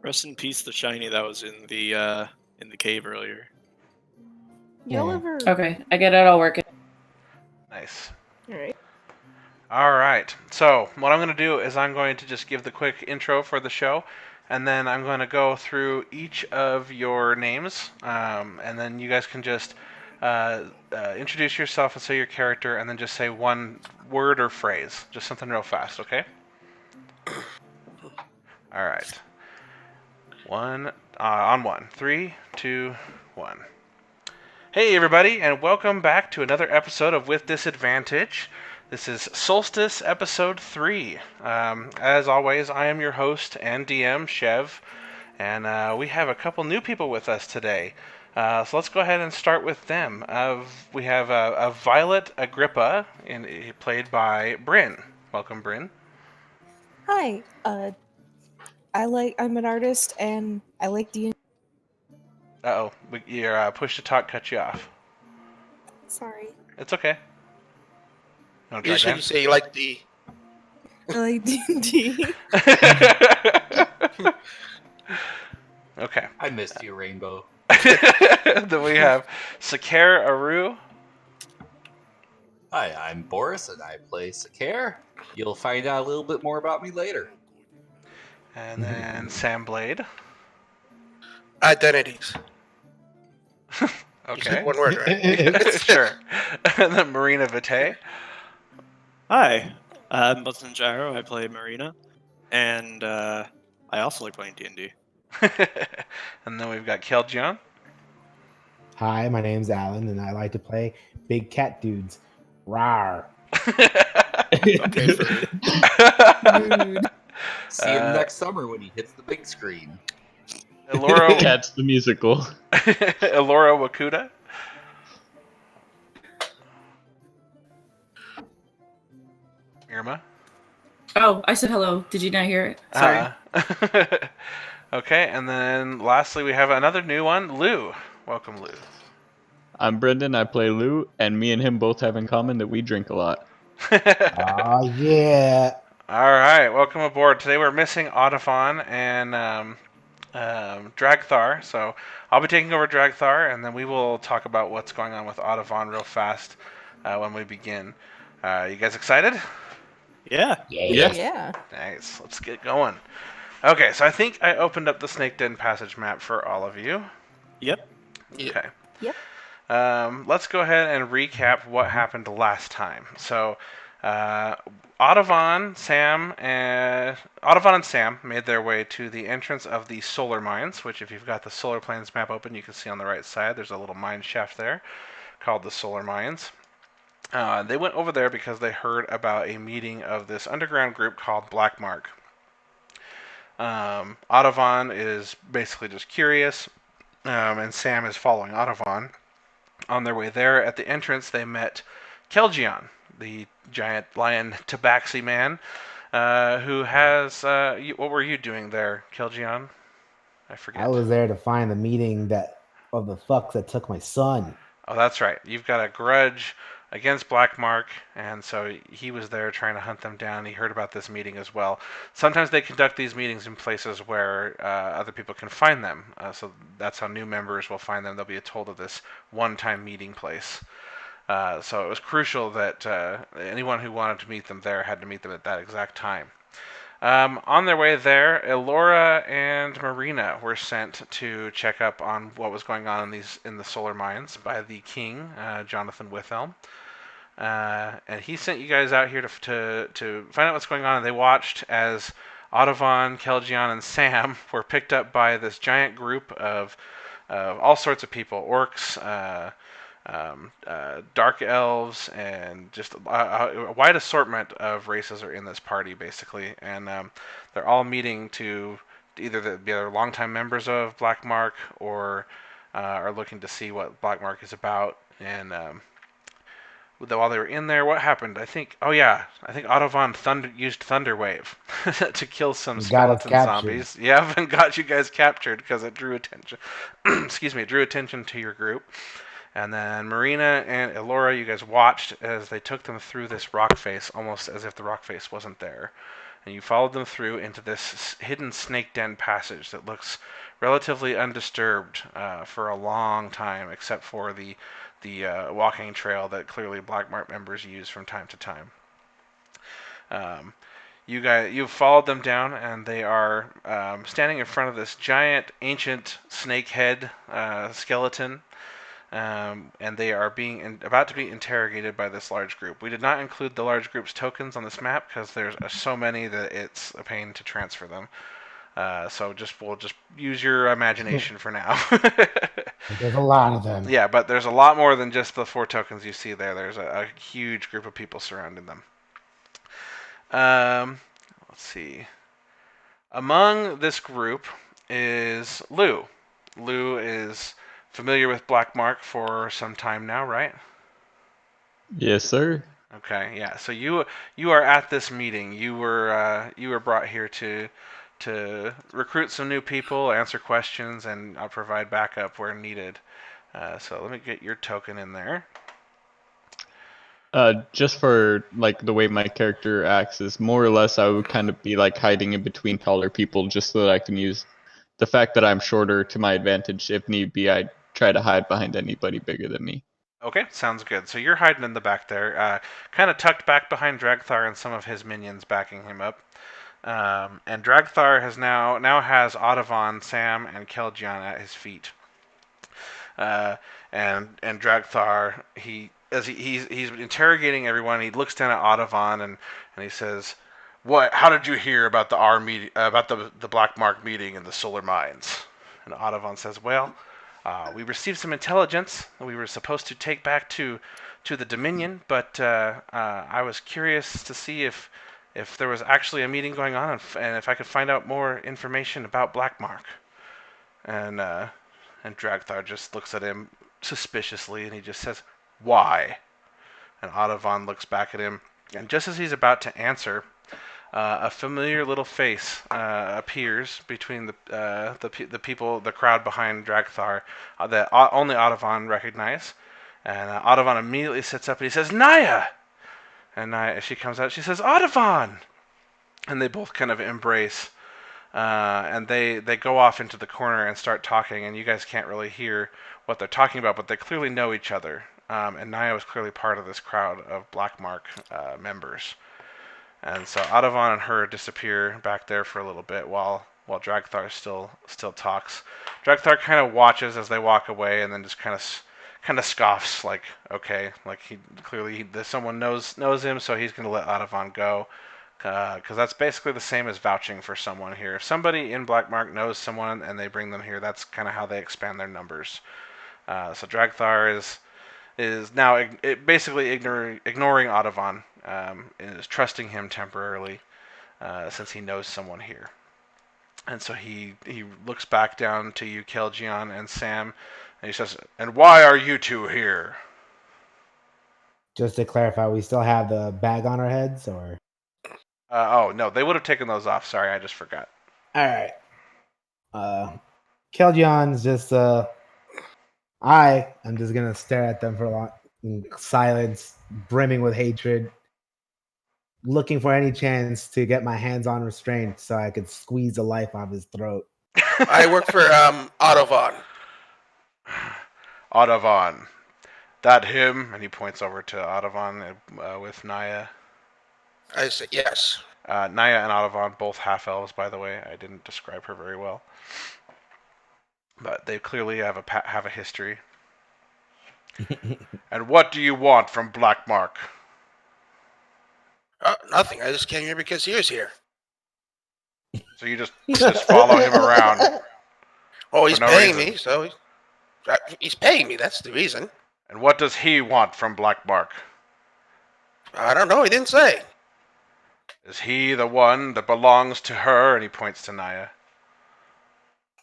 Rest in peace, the shiny that was in the cave earlier. Y'all Yeah. ever? Okay, I get it all working. Nice. All right. All right. So what I'm going to do is I'm going to just give the quick intro for the show, and then I'm going to go through each of your names, and then you guys can just introduce yourself and say your character, and then just say one word or phrase, just something real fast, okay? All right. On one. 3, 2, 1. Hey everybody, and welcome back to another episode of With Disadvantage. This is Solstice episode 3. As always, I am your host and DM, Chev, and we have a couple new people with us today. So let's go ahead and start with them. We have Violet Agrippa, played by Bryn. Welcome, Bryn. Hi. I'm an artist and I like D&D. Uh-oh, your push to talk cut you off. Sorry. It's okay. You want to You try said you like the. I like D&D. again? Okay. I missed you, Rainbow. Then we have Sakar Aru. Hi, I'm Boris, and I play Sakar. You'll find out a little bit more about me later. And then Sam Blade. Identities. You Okay. said one word, right? Sure. And then Marina Vitae. Hi, I'm Button Gyro. I play Marina, and I also like playing D&D. And then we've got Keljion. Hi, my name's Alan, and I like to play big cat dudes. Rawr. Okay, furry. Rude. See him next summer when he hits the big screen. Elora, Cats the musical. Elora Wakuda. Irma. Oh, I said hello. Did you not hear it? Sorry. Okay, and then lastly we have another new one, Lou. Welcome, Lou. I'm Brendan. I play Lou, and me and him both have in common that we drink a lot. Oh yeah. All right, welcome aboard. Today we're missing Audafon and Dragthar, so I'll be taking over Dragthar, and then we will talk about what's going on with Audafon real fast when we begin. You guys excited? Yeah. Yeah. Nice. Let's get going. Okay, so I think I opened up the Snake Den Passage map for all of you. Yep. Okay. Yep. Let's go ahead and recap what happened last time. So, Audavon and Sam made their way to the entrance of the solar mines, which if you've got the solar planes map open, you can see on the right side, there's a little mine shaft there called the solar mines. They went over there because they heard about a meeting of this underground group called Black Mark. Audavon is basically just curious, and Sam is following Audavon. On their way there, at the entrance, they met Keljion, the giant lion tabaxi man, who has... what were you doing there, Keljion? I forget. I was there to find the meeting of the fucks that took my son. Oh, that's right. You've got a grudge against Black Mark, and so he was there trying to hunt them down. He heard about this meeting as well. Sometimes they conduct these meetings in places where other people can find them. So that's how new members will find them. They'll be told of this one-time meeting place. So it was crucial that anyone who wanted to meet them there had to meet them at that exact time. On their way there, Elora and Marina were sent to check up on what was going on in the solar mines by the king, Jonathan Withelm. And he sent you guys out here to find out what's going on. And they watched as Audavon, Kelgion, and Sam were picked up by this giant group of all sorts of people, orcs, dark elves, and just a wide assortment of races are in this party, basically. And they're all meeting to either be longtime members of Black Mark or are looking to see what Black Mark is about. And while they were in there, what happened? I think Audavon used Thunder Wave to kill some Got us skeleton captured. zombies. Yeah, and got you guys captured because it drew attention. Excuse me, drew attention to your group. And then Marina and Elora, you guys watched as they took them through this rock face, almost as if the rock face wasn't there. And you followed them through into this hidden snake den passage that looks relatively undisturbed for a long time, except for the walking trail that clearly Black Mark members use from time to time. You've followed them down, and they are standing in front of this giant ancient snake head skeleton. And they are about to be interrogated by this large group. We did not include the large group's tokens on this map because there's so many that it's a pain to transfer them. So we'll just use your imagination for now. There's a lot of them. Yeah, but there's a lot more than just the 4 tokens you see there. There's a huge group of people surrounding them. Let's see. Among this group is Lou. Lou is familiar with Black Mark for some time now, right? Yes, sir. Okay, yeah. So you are at this meeting. You were brought here to recruit some new people, answer questions, and provide backup where needed. So let me get your token in there. Just for like the way my character acts is more or less I would kind of be like hiding in between taller people just so that I can use the fact that I'm shorter to my advantage. If need be, I try to hide behind anybody bigger than me. Okay, sounds good. So you're hiding in the back there, kind of tucked back behind Dragthar and some of his minions backing him up. And Dragthar now has Audavon, Sam, and Kelgion at his feet. And Dragthar, he's interrogating everyone. He looks down at Audavon and he says, "What? How did you hear about the Black Mark meeting in the Solar Mines?" And Audavon says, "Well, we received some intelligence that we were supposed to take back to the Dominion, but I was curious to see if there was actually a meeting going on and if I could find out more information about Black Mark." And Dragthar just looks at him suspiciously and he just says, "Why?" And Audavon looks back at him, and just as he's about to answer, a familiar little face appears between the people, the crowd behind Dragthar, that only Audavon recognizes. And Audavon immediately sits up and he says, "Naya!" And she comes out. She says, "Audavon!" And they both kind of embrace. And they go off into the corner and start talking. And you guys can't really hear what they're talking about, but they clearly know each other. And Naya was clearly part of this crowd of Black Mark members. And so Audavon and her disappear back there for a little bit while Dragthar still talks. Dragthar kind of watches as they walk away and then just kind of scoffs, like, okay, like someone knows him, so he's going to let Audavon go. Because that's basically the same as vouching for someone here. If somebody in Black Mark knows someone and they bring them here, that's kind of how they expand their numbers. So Dragthar is now basically ignoring Audavon, and is trusting him temporarily since he knows someone here. And so he looks back down to you, Kelgion and Sam, and he says, "And why are you two here?" Just to clarify, we still have the bag on our heads, or? Oh, no, they would have taken those off. Sorry, I just forgot. All right. Kelgion's just I'm just gonna stare at them for a long in silence, brimming with hatred, looking for any chance to get my hands on restraint so I could squeeze the life out of his throat. I work for Audavon. Audavon. That him? And he points over to Audavon with Naya. I say yes. Naya and Audavon, both half-elves, by the way. I didn't describe her very well. But they clearly have a history. And what do you want from Black Mark? Nothing. I just came here because he was here. So you just follow him around Oh, for he's no paying reason. me, so he's paying me. That's the reason. And what does he want from Black Mark? I don't know. He didn't say. Is he the one that belongs to her? And he points to Naya.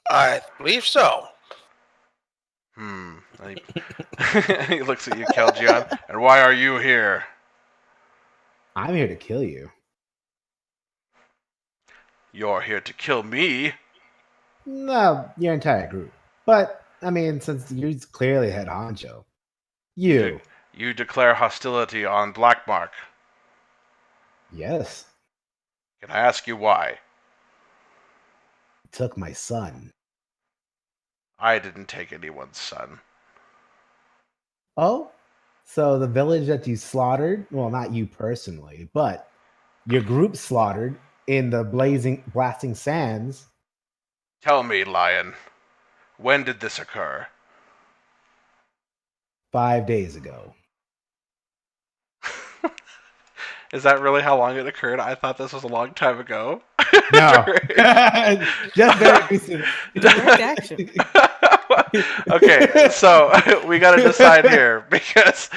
I believe so. And he looks at you, Kelgion. And why are you here? I'm here to kill you. You're here to kill me. No, your entire group. But I mean, since you're clearly head honcho, you. You declare hostility on Black Mark. Yes, Can I ask you why? took my son. I didn't take anyone's son. Oh, so the village that you slaughtered, well, not you personally, but your group slaughtered in the blasting sands. Tell me, Lion, when did this occur? 5 days ago. Is that really how long it occurred? I thought this was a long time ago. No, just very recent. Direct action. Okay, so we got to decide here because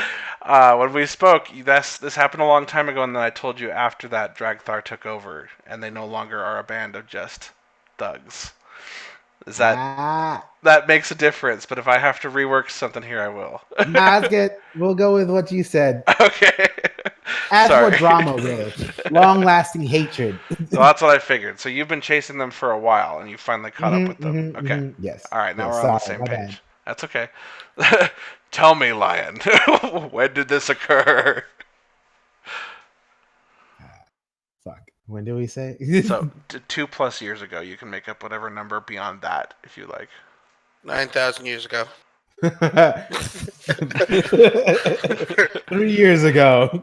when we spoke, this happened a long time ago, and then I told you after that Dragthar took over, and they no longer are a band of just thugs. Is that makes a difference? But if I have to rework something here, I will. Nah, it's good. We'll go with what you said. Okay. Add more Sorry. drama, really. Long-lasting hatred. So that's what I figured. So you've been chasing them for a while, and you finally caught up with them. Okay. Yes. All right. Now Yes, we're on the sorry, same my page. bad. That's okay. Tell me, Lion, when did this occur? Fuck. When did we say? So 2+ years ago. You can make up whatever number beyond that if you like. 9,000 years ago. 3 years ago.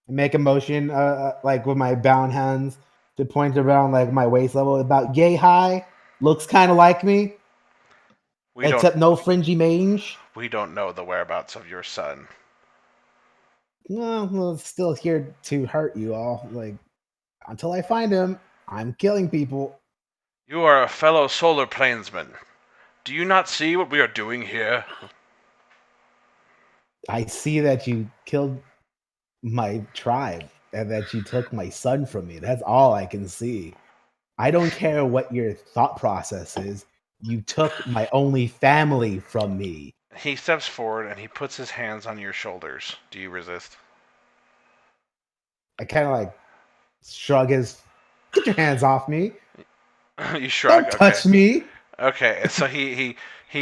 Make a motion, like with my bound hands, to point around like my waist level, about yay high. Looks kind of like me, except no fringy mange. We don't know the whereabouts of your son. No, well, it's still here to hurt you all. Like until I find him, I'm killing people. You are a fellow solar plainsman. Do you not see what we are doing here? I see that you killed my tribe and that you took my son from me. That's all I can see. I don't care what your thought process is. You took my only family from me. He steps forward and he puts his hands on your shoulders. Do you resist? I kind of like shrug his. Get your hands off me! You shrug. Don't touch me! Okay, so he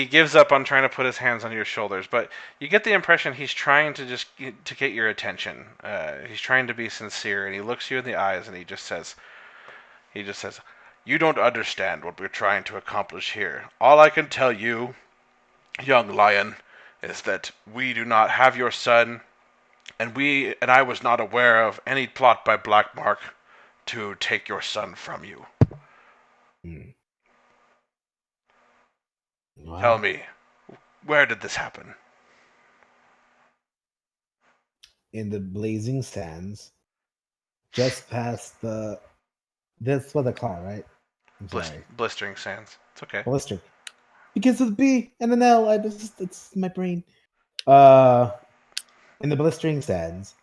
gives up on trying to put his hands on your shoulders, but you get the impression he's trying to just to get your attention. He's trying to be sincere, and he looks you in the eyes, and he just says, "You don't understand what we're trying to accomplish here. All I can tell you, young lion, is that we do not have your son, and I was not aware of any plot by Black Mark to take your son from you. Wow. Tell me, where did this happen?" In the blazing sands, just past the. That's what they call it, right? I'm sorry. Blistering sands. It's okay. Blister. Because of the B and an L, it's my brain. In the blistering sands,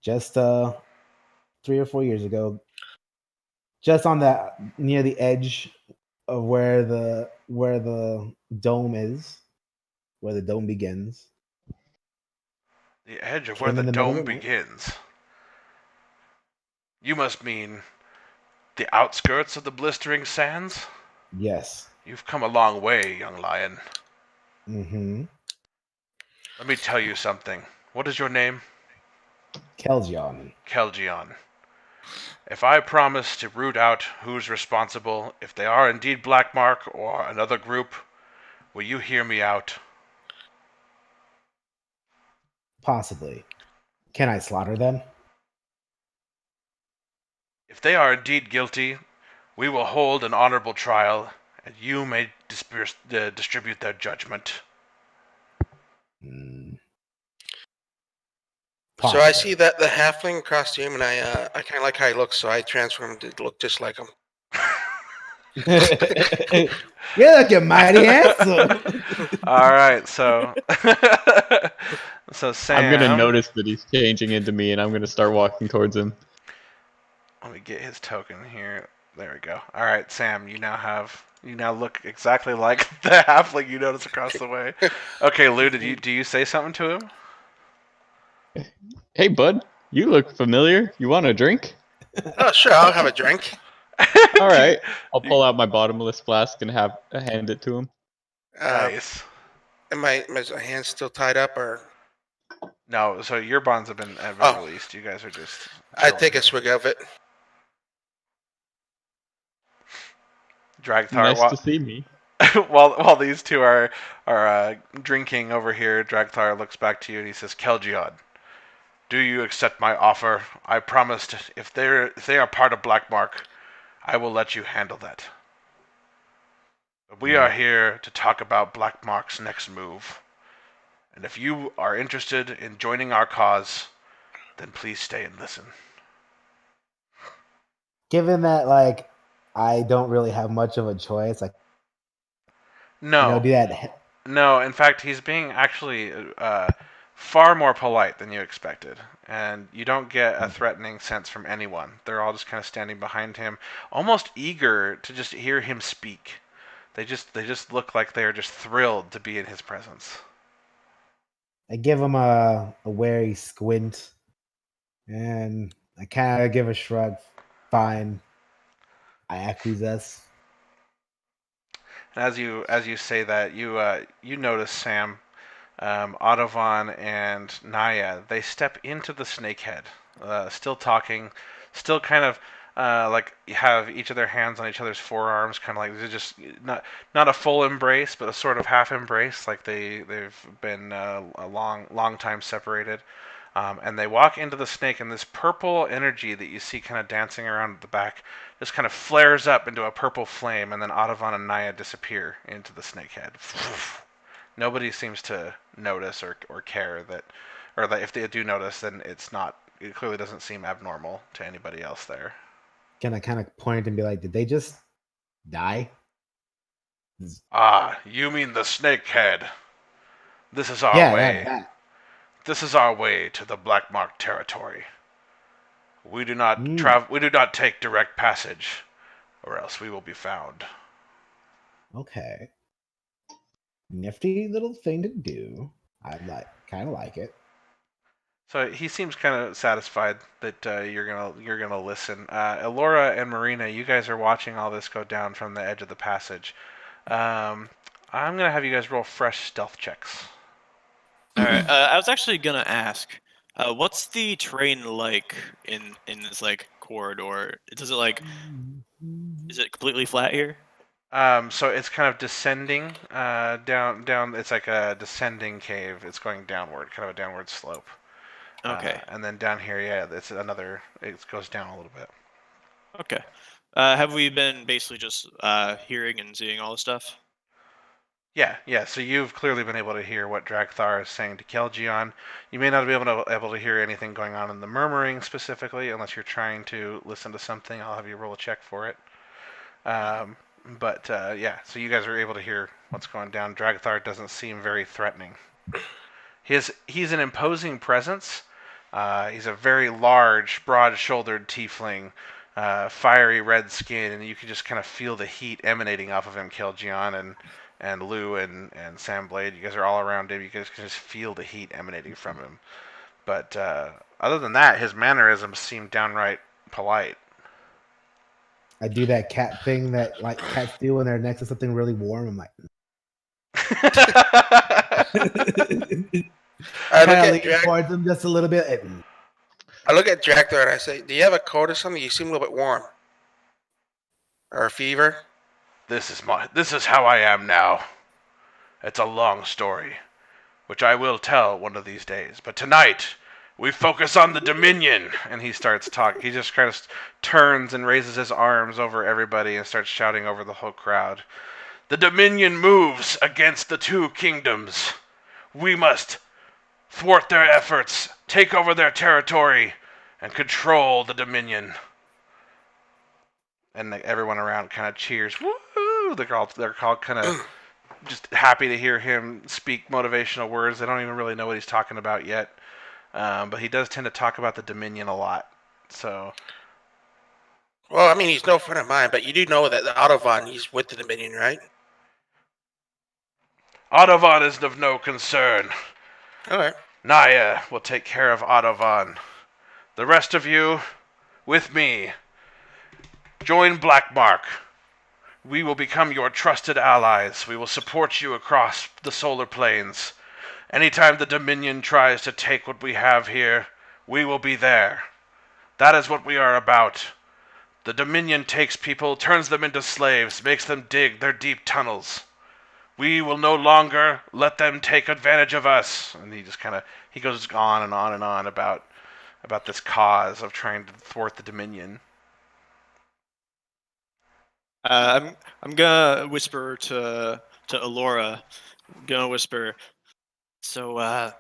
just 3 or 4 years ago, just on that near the edge of where the dome is, where the dome begins. The edge of where the dome begins. You must mean the outskirts of the blistering sands? Yes. You've come a long way, young lion. Mm-hmm. Let me tell you something. What is your name? Kelgion. Kelgion. If I promise to root out who's responsible, if they are indeed Black Mark or another group, will you hear me out? Possibly. Can I slaughter them? If they are indeed guilty, we will hold an honorable trial, and you may distribute their judgment. So I see that the halfling costume, and I kind of like how he looks, so I transform him to look just like him. You're looking mighty handsome. All right, so so I'm gonna Sam, notice that he's changing into me, and I'm gonna start walking towards him. let me get his token here. There we go. All right, Sam, you now look exactly like the halfling you noticed across the way. Okay, Lou, do you say something to him? Hey, bud, you look familiar. You want a drink? Oh, sure, I'll have a drink. All right. I'll pull out my bottomless flask and hand it to him. Nice. Am my hands still tied up, or? No, so your bonds have been released. You guys are just. I take a swig of it. Dragthar, Nice to see me. while these two are drinking over here, Dragthar looks back to you and he says, "Kelgiod, do you accept my offer? I promised if they are part of Blackmark, I will let you handle that. But we are here to talk about Blackmark's next move. And if you are interested in joining our cause, then please stay and listen." Given that, like, I don't really have much of a choice, like, No, do that. no. In fact, he's being actually far more polite than you expected, and you don't get a threatening sense from anyone. They're all just kind of standing behind him, almost eager to just hear him speak. They just look like they are just thrilled to be in his presence. I give him a wary squint, and I kind of give a shrug. Fine, I acquiesce. And as you say that, you notice Sam, Audovon, and Naya. They step into the snakehead, still talking, still kind of like have each of their hands on each other's forearms, kind of like they're just not a full embrace, but a sort of half embrace, like they've been a long time separated. And they walk into the snake, and this purple energy that you see kind of dancing around at the back just kind of flares up into a purple flame, and then Audovon and Naya disappear into the snakehead. Nobody seems to notice or care that, or that if they do notice, then it clearly doesn't seem abnormal to anybody else there. Can I kind of point and be like, did they just die? Ah, you mean the snakehead. This is our Yeah, way. that. This is our way to the Blackmark territory. We do not We do not take direct passage, or else we will be found. Okay. Nifty little thing to do. I kind of like it. So he seems kind of satisfied that you're gonna listen. Elora and Marina, you guys are watching all this go down from the edge of the passage. I'm gonna have you guys roll fresh stealth checks. All right. I was actually gonna ask, what's the terrain like in this like corridor? Does it like, is it completely flat here? So it's kind of descending down. It's like a descending cave. It's going downward, kind of a downward slope. Okay. And then down here, yeah, it's another. It goes down a little bit. Okay. Have we been basically just hearing and seeing all this stuff? Yeah. So you've clearly been able to hear what Dragthar is saying to Kelgion. You may not be able to hear anything going on in the murmuring specifically, unless you're trying to listen to something. I'll have you roll a check for it. But yeah, so you guys are able to hear what's going down. Dragthar doesn't seem very threatening. He's an imposing presence. He's a very large, broad-shouldered tiefling, fiery red skin, and you can just kind of feel the heat emanating off of him. Kelgion and Lou and Sam Blade, you guys are all around him. You guys can just feel the heat emanating from him. But other than that, his mannerisms seem downright polite. I do that cat thing that like cats do when they're next to something really warm. I'm like, I look kind of at lean towards them just a little bit. I look at Dracthar and I say, "Do you have a cold or something? You seem a little bit warm, or a fever." This is how I am now. It's a long story, which I will tell one of these days. But tonight, we focus on the Dominion. And he starts talking. He just kind of turns and raises his arms over everybody and starts shouting over the whole crowd. The Dominion moves against the two kingdoms. We must thwart their efforts, take over their territory, and control the Dominion. And everyone around kind of cheers. Woo! They're all kind of just happy to hear him speak motivational words. They don't even really know what he's talking about yet. But he does tend to talk about the Dominion a lot. So, Well, I mean, he's no friend of mine, but you do know that the Autobahn, he's with the Dominion, right? Autobahn is of no concern. All right. Naya will take care of Autobahn. The rest of you, with me, join Blackmark. We will become your trusted allies. We will support you across the solar planes. Anytime the Dominion tries to take what we have here, we will be there. That is what we are about. The Dominion takes people, turns them into slaves, makes them dig their deep tunnels. We will no longer let them take advantage of us. And he goes on and on and on about this cause of trying to thwart the Dominion. I'm gonna whisper to Alora. I'm gonna whisper. So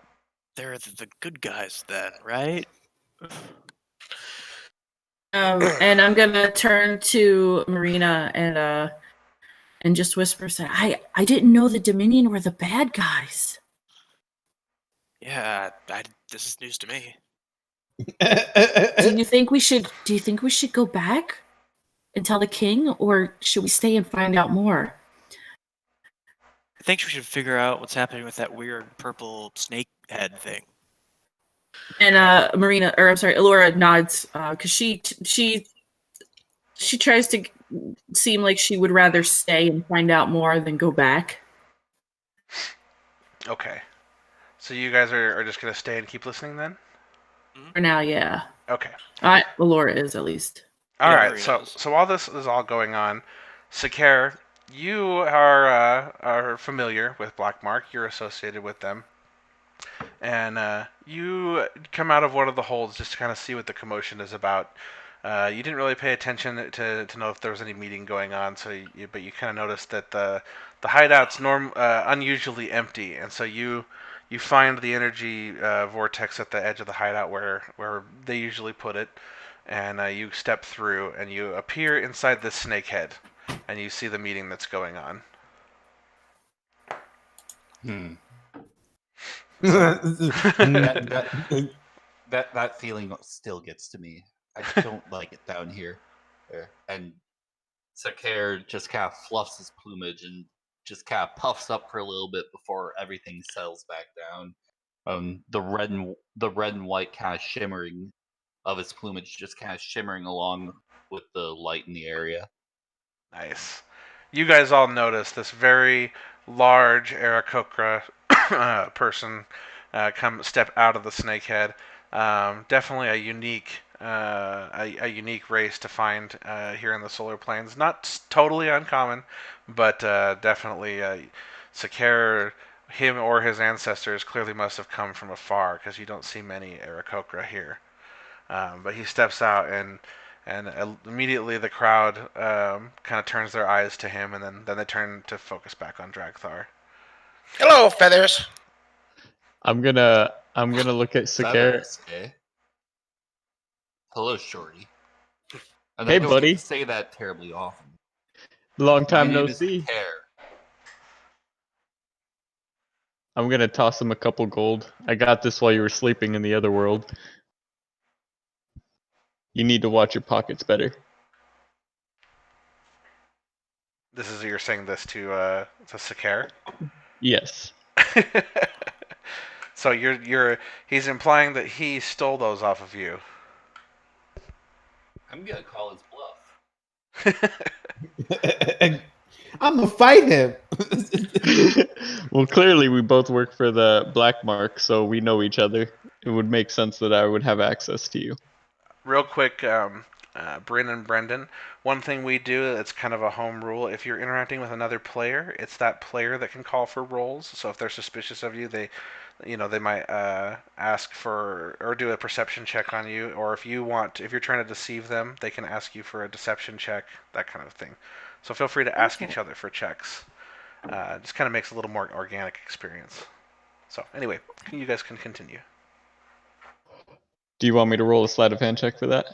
they're the good guys then, right? And I'm gonna turn to Marina and just whisper, say, I didn't know the Dominion were the bad guys. Yeah, this is news to me. Do you think we should go back and tell the king, or should we stay and find out more? I think we should figure out what's happening with that weird purple snake head thing. And Alora nods because she tries to seem like she would rather stay and find out more than go back. Okay. So you guys are just going to stay and keep listening then? For now, yeah. Okay. Alora is at least. All Yeah, right. Marina is. So while this is all going on, Sakar, you are familiar with Blackmark. You're associated with them. And you come out of one of the holds just to kind of see what the commotion is about. You didn't really pay attention to know if there was any meeting going on, but you kind of noticed that the hideout's unusually empty, and so you find the energy vortex at the edge of the hideout where they usually put it, and you step through and you appear inside the snakehead, and you see the meeting that's going on. That feeling still gets to me. I don't like it down here. And Sakar just kind of fluffs his plumage and just kind of puffs up for a little bit before everything settles back down. The red and white kind of shimmering of his plumage just kind of shimmering along with the light in the area. Nice. You guys all notice this very large Aarakocra person step out of the snakehead. Definitely a unique race to find here in the solar plains. Not totally uncommon, but definitely Sakar, him or his ancestors clearly must have come from afar because you don't see many Aarakocra here. But he steps out and immediately the crowd kind of turns their eyes to him, and then they turn to focus back on Dragthar. Hello, Feathers. I'm gonna look at Sakar. Feathers, eh? Hello, Shorty. And Hey, I don't buddy. get to say that terribly often. Long time My no name is see. Sakar. I'm gonna toss him a couple gold. I got this while you were sleeping in the other world. You need to watch your pockets better. You're saying this to Sakar? Yes. So he's implying that he stole those off of you. I'm gonna call his bluff. I'm gonna fight him. Well, clearly we both work for the Black Mark, so we know each other. It would make sense that I would have access to you. Real quick, Bryn and Brendan, one thing we do that's kind of a home rule, if you're interacting with another player, it's that player that can call for rolls. So if they're suspicious of you, they might ask for or do a perception check on you, or if you're trying to deceive them, they can ask you for a deception check, that kind of thing. So feel free to ask each other for checks. Just kind of makes a little more organic experience. So anyway, you guys can continue. Do you want me to roll a sleight of hand check for that?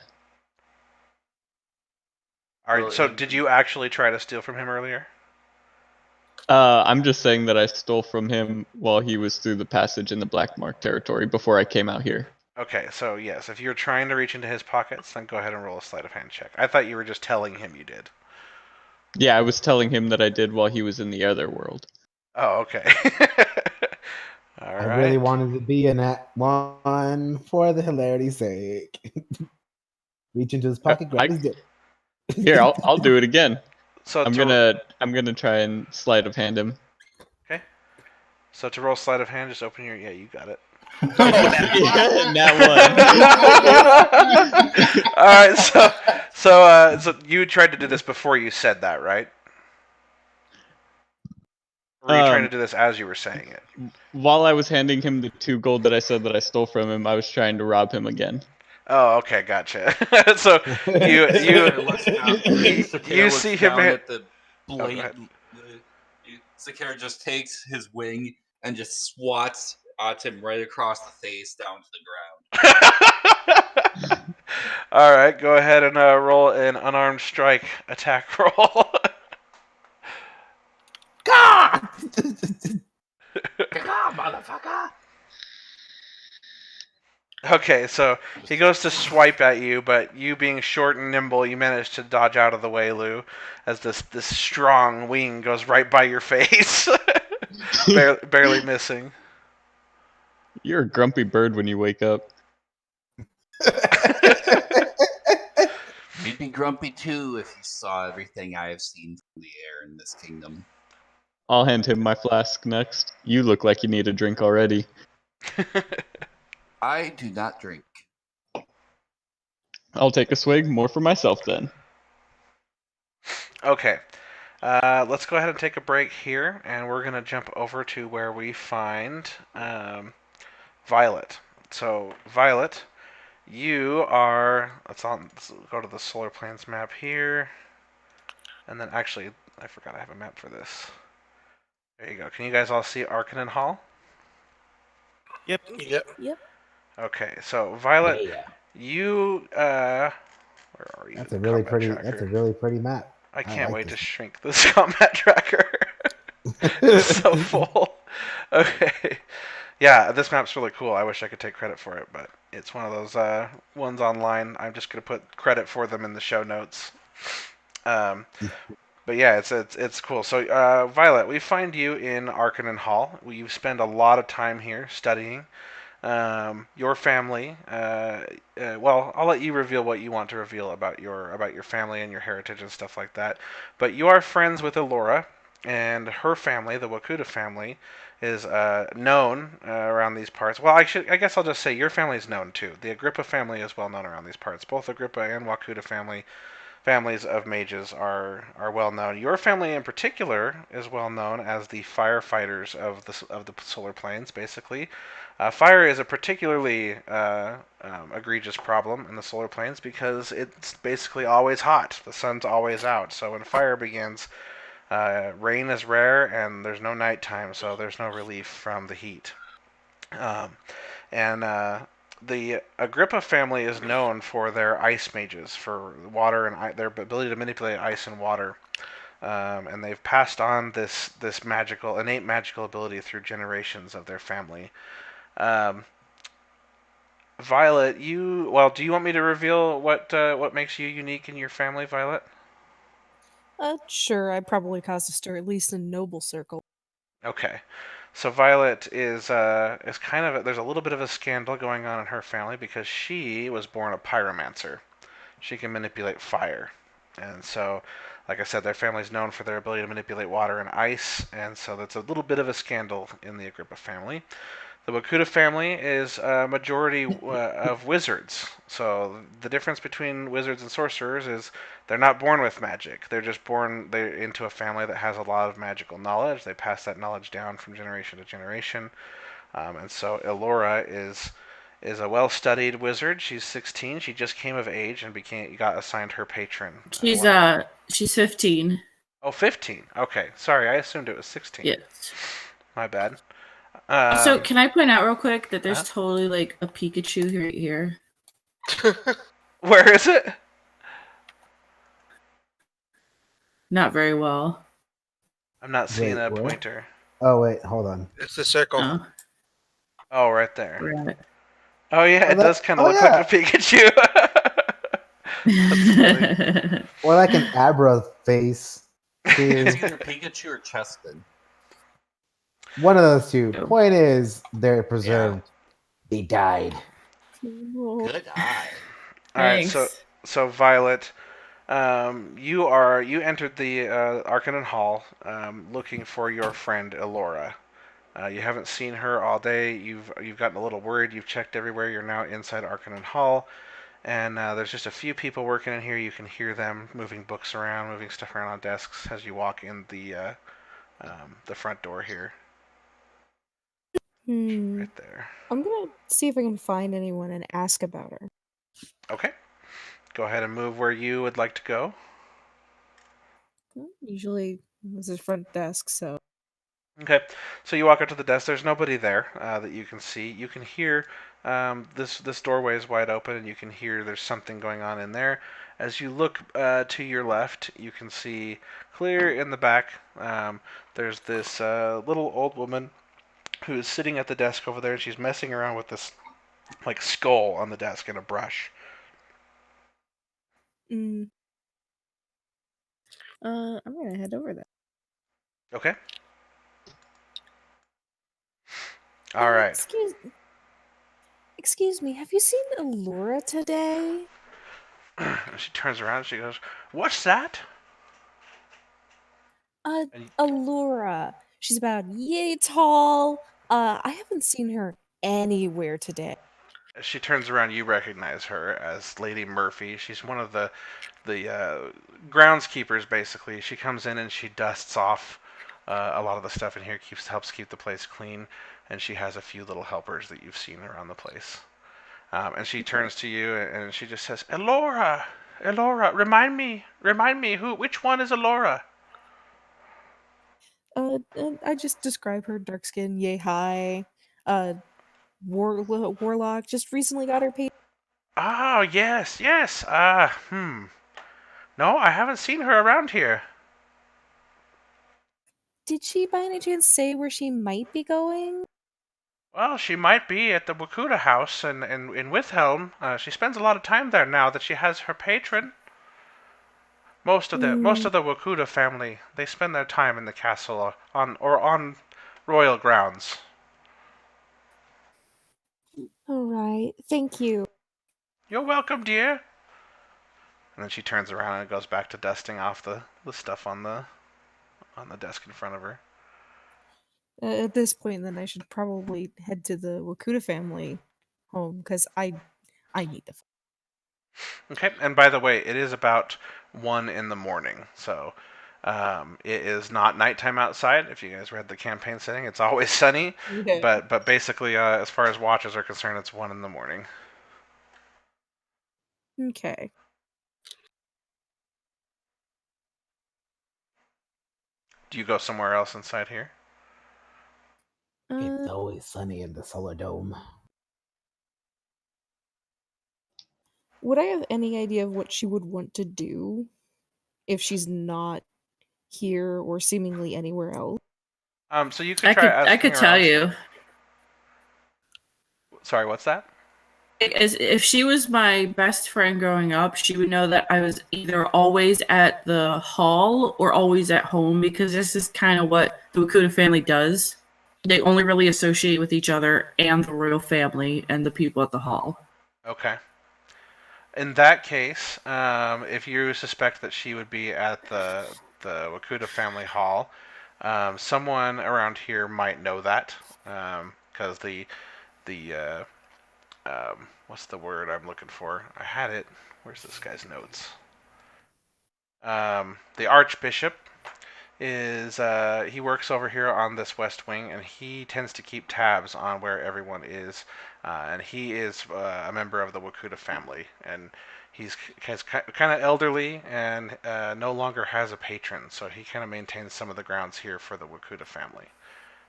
All right. Well, So did you actually try to steal from him earlier? I'm just saying that I stole from him while he was through the passage in the Black Mark territory before I came out here. Okay. So yes, if you're trying to reach into his pockets, then go ahead and roll a sleight of hand check. I thought you were just telling him you did. Yeah, I was telling him that I did while he was in the other world. Oh, okay. All I right. really wanted to be in that one for the hilarity's sake. Reach into his pocket, grab his dick. Here, I'll do it again. So I'm gonna try and sleight of hand him. Okay. So to roll sleight of hand, just open your. Yeah, you got it. That one. All right. So you tried to do this before you said that, right? Or were you trying to do this as you were saying it? While I was handing him the 2 gold that I said that I stole from him, I was trying to rob him again. Oh, okay, gotcha. So you see him at the go ahead. blatant. Sakara just takes his wing and just swats at him right across the face down to the ground. All right, go ahead and roll an unarmed strike attack roll. God! Motherfucker! Okay, so he goes to swipe at you, but you being short and nimble, you manage to dodge out of the way, Lou, as this strong wing goes right by your face, barely missing. You're a grumpy bird when you wake up. You'd be grumpy too if you saw everything I have seen from the air in this kingdom. I'll hand him my flask next. You look like you need a drink already. I do not drink. I'll take a swig, more for myself then. Okay. Let's go ahead and take a break here, and we're going to jump over to where we find Violet. So, Violet, you are... Let's go to the Solar Plains map here. And then, actually, I forgot I have a map for this. There you go. Can you guys all see Arcanon Hall? Yep. Okay, so, Violet, Yeah. you... where are you? That's a really Combat pretty. tracker. That's a really pretty map. I can't like wait to this. shrink this combat tracker. It's so full. Okay. Yeah, this map's really cool. I wish I could take credit for it, but it's one of those ones online. I'm just gonna put credit for them in the show notes. But yeah, it's cool. So Violet, we find you in Arcanon Hall. You spend a lot of time here studying. Your family. Well, I'll let you reveal what you want to reveal about your family and your heritage and stuff like that. But you are friends with Elora, and her family, the Wakuda family, is known around these parts. Well, I guess I'll just say your family is known too. The Agrippa family is well known around these parts. Both Agrippa and Wakuda families of mages are well known. Your family in particular is well known as the firefighters of the Solar Plains, basically. Fire is a particularly egregious problem in the Solar Plains because it's basically always hot. The sun's always out. So when fire begins, rain is rare and there's no nighttime, so there's no relief from the heat. The Agrippa family is known for their ice mages, for water and their ability to manipulate ice and water. And they've passed on this innate magical ability through generations of their family. Violet, do you want me to reveal what makes you unique in your family, Violet? Sure. I probably caused a stir, at least in noble circle. Okay. So Violet is kind of there's a little bit of a scandal going on in her family because she was born a pyromancer. She can manipulate fire. And so, like I said, their family's known for their ability to manipulate water and ice, and so that's a little bit of a scandal in the Agrippa family. The Wakuda family is a majority of wizards. So the difference between wizards and sorcerers is they're not born with magic. They're just born into a family that has a lot of magical knowledge. They pass that knowledge down from generation to generation. And so Elora is a well-studied wizard. She's 16. She just came of age and got assigned her patron. She's 15. Oh, 15. Okay. Sorry, I assumed it was 16. Yes. My bad. So can I point out real quick that there's uh, totally like a Pikachu right here? where is it? Not very well. I'm not seeing Wait, a where? pointer. Oh wait, hold on. It's the circle. Oh, Oh, right there. right. Oh yeah, Oh, it does kind of look like a Pikachu. That's funny. Or like an Abra face. It's Too. either Pikachu or Chespin. One of those two. Yep. Point is, they're preserved. They died. Good eye. All right, so Thanks. Violet, you entered the Arcanine Hall looking for your friend Elora. You haven't seen her all day. You've gotten a little worried. You've checked everywhere. You're now inside Arcanine Hall, and there's just a few people working in here. You can hear them moving books around, moving stuff around on desks as you walk in the front door here, Hmm. right there. I'm gonna see if I can find anyone and ask about her. Okay, go ahead and move where you would like to go. Usually, this is front desk, so. Okay, so you walk up to the desk. There's nobody there that you can see. You can hear this doorway is wide open, and you can hear there's something going on in there. As you look to your left, you can see clear in the back. There's this little old woman who is sitting at the desk over there, and she's messing around with this like skull on the desk and a brush. Mm. I'm gonna head over there. Okay. All right. Excuse me. Have you seen Allura today? She turns around and she goes, "What's that?" And Allura. She's about yay tall. I haven't seen her anywhere today. as she turns around, you recognize her as Lady Murphy. She's one of the groundskeepers, basically. She comes in and she dusts off a lot of the stuff in here, helps keep the place clean, and she has a few little helpers that you've seen around the place. And she turns to you and she just says, "Elora, Elora, remind me, which one is Elora?" I just describe her dark skin, yay high. Uh, warlock. Just recently got her paid. Oh, yes, yes. No, I haven't seen her around here. Did she by any chance say where she might be going? Well, she might be at the Wakuda house in Withelm. She spends a lot of time there now that she has her patron. Most of the Wakuda family, they spend their time in the castle on royal grounds. All right. Thank you. You're welcome, dear. And then she turns around and goes back to dusting off the stuff on the desk in front of her. At this point, then I should probably head to the Wakuda family home because I need to. Okay, and by the way, it is about 1 in the morning, so it is not nighttime outside. If you guys read the campaign setting, it's always sunny, Yeah. but basically, as far as watches are concerned, it's 1 in the morning. Okay. Do you go somewhere else inside here? It's always sunny in the Solar Dome. Would I have any idea of what she would want to do if she's not here or seemingly anywhere else? So you could try asking I could her tell else. you. Sorry, what's that? As if she was my best friend growing up, she would know that I was either always at the hall or always at home because this is kind of what the Wakuda family does. They only really associate with each other and the royal family and the people at the hall. Okay. In that case, if you suspect that she would be at the Wakuda family hall, someone around here might know that, because the what's the word I'm looking for? I had it. Where's this guy's notes? The Archbishop is he works over here on this west wing, and he tends to keep tabs on where everyone is, and he is a member of the Wakuda family, and he's kind of elderly and no longer has a patron, so he kind of maintains some of the grounds here for the Wakuda family.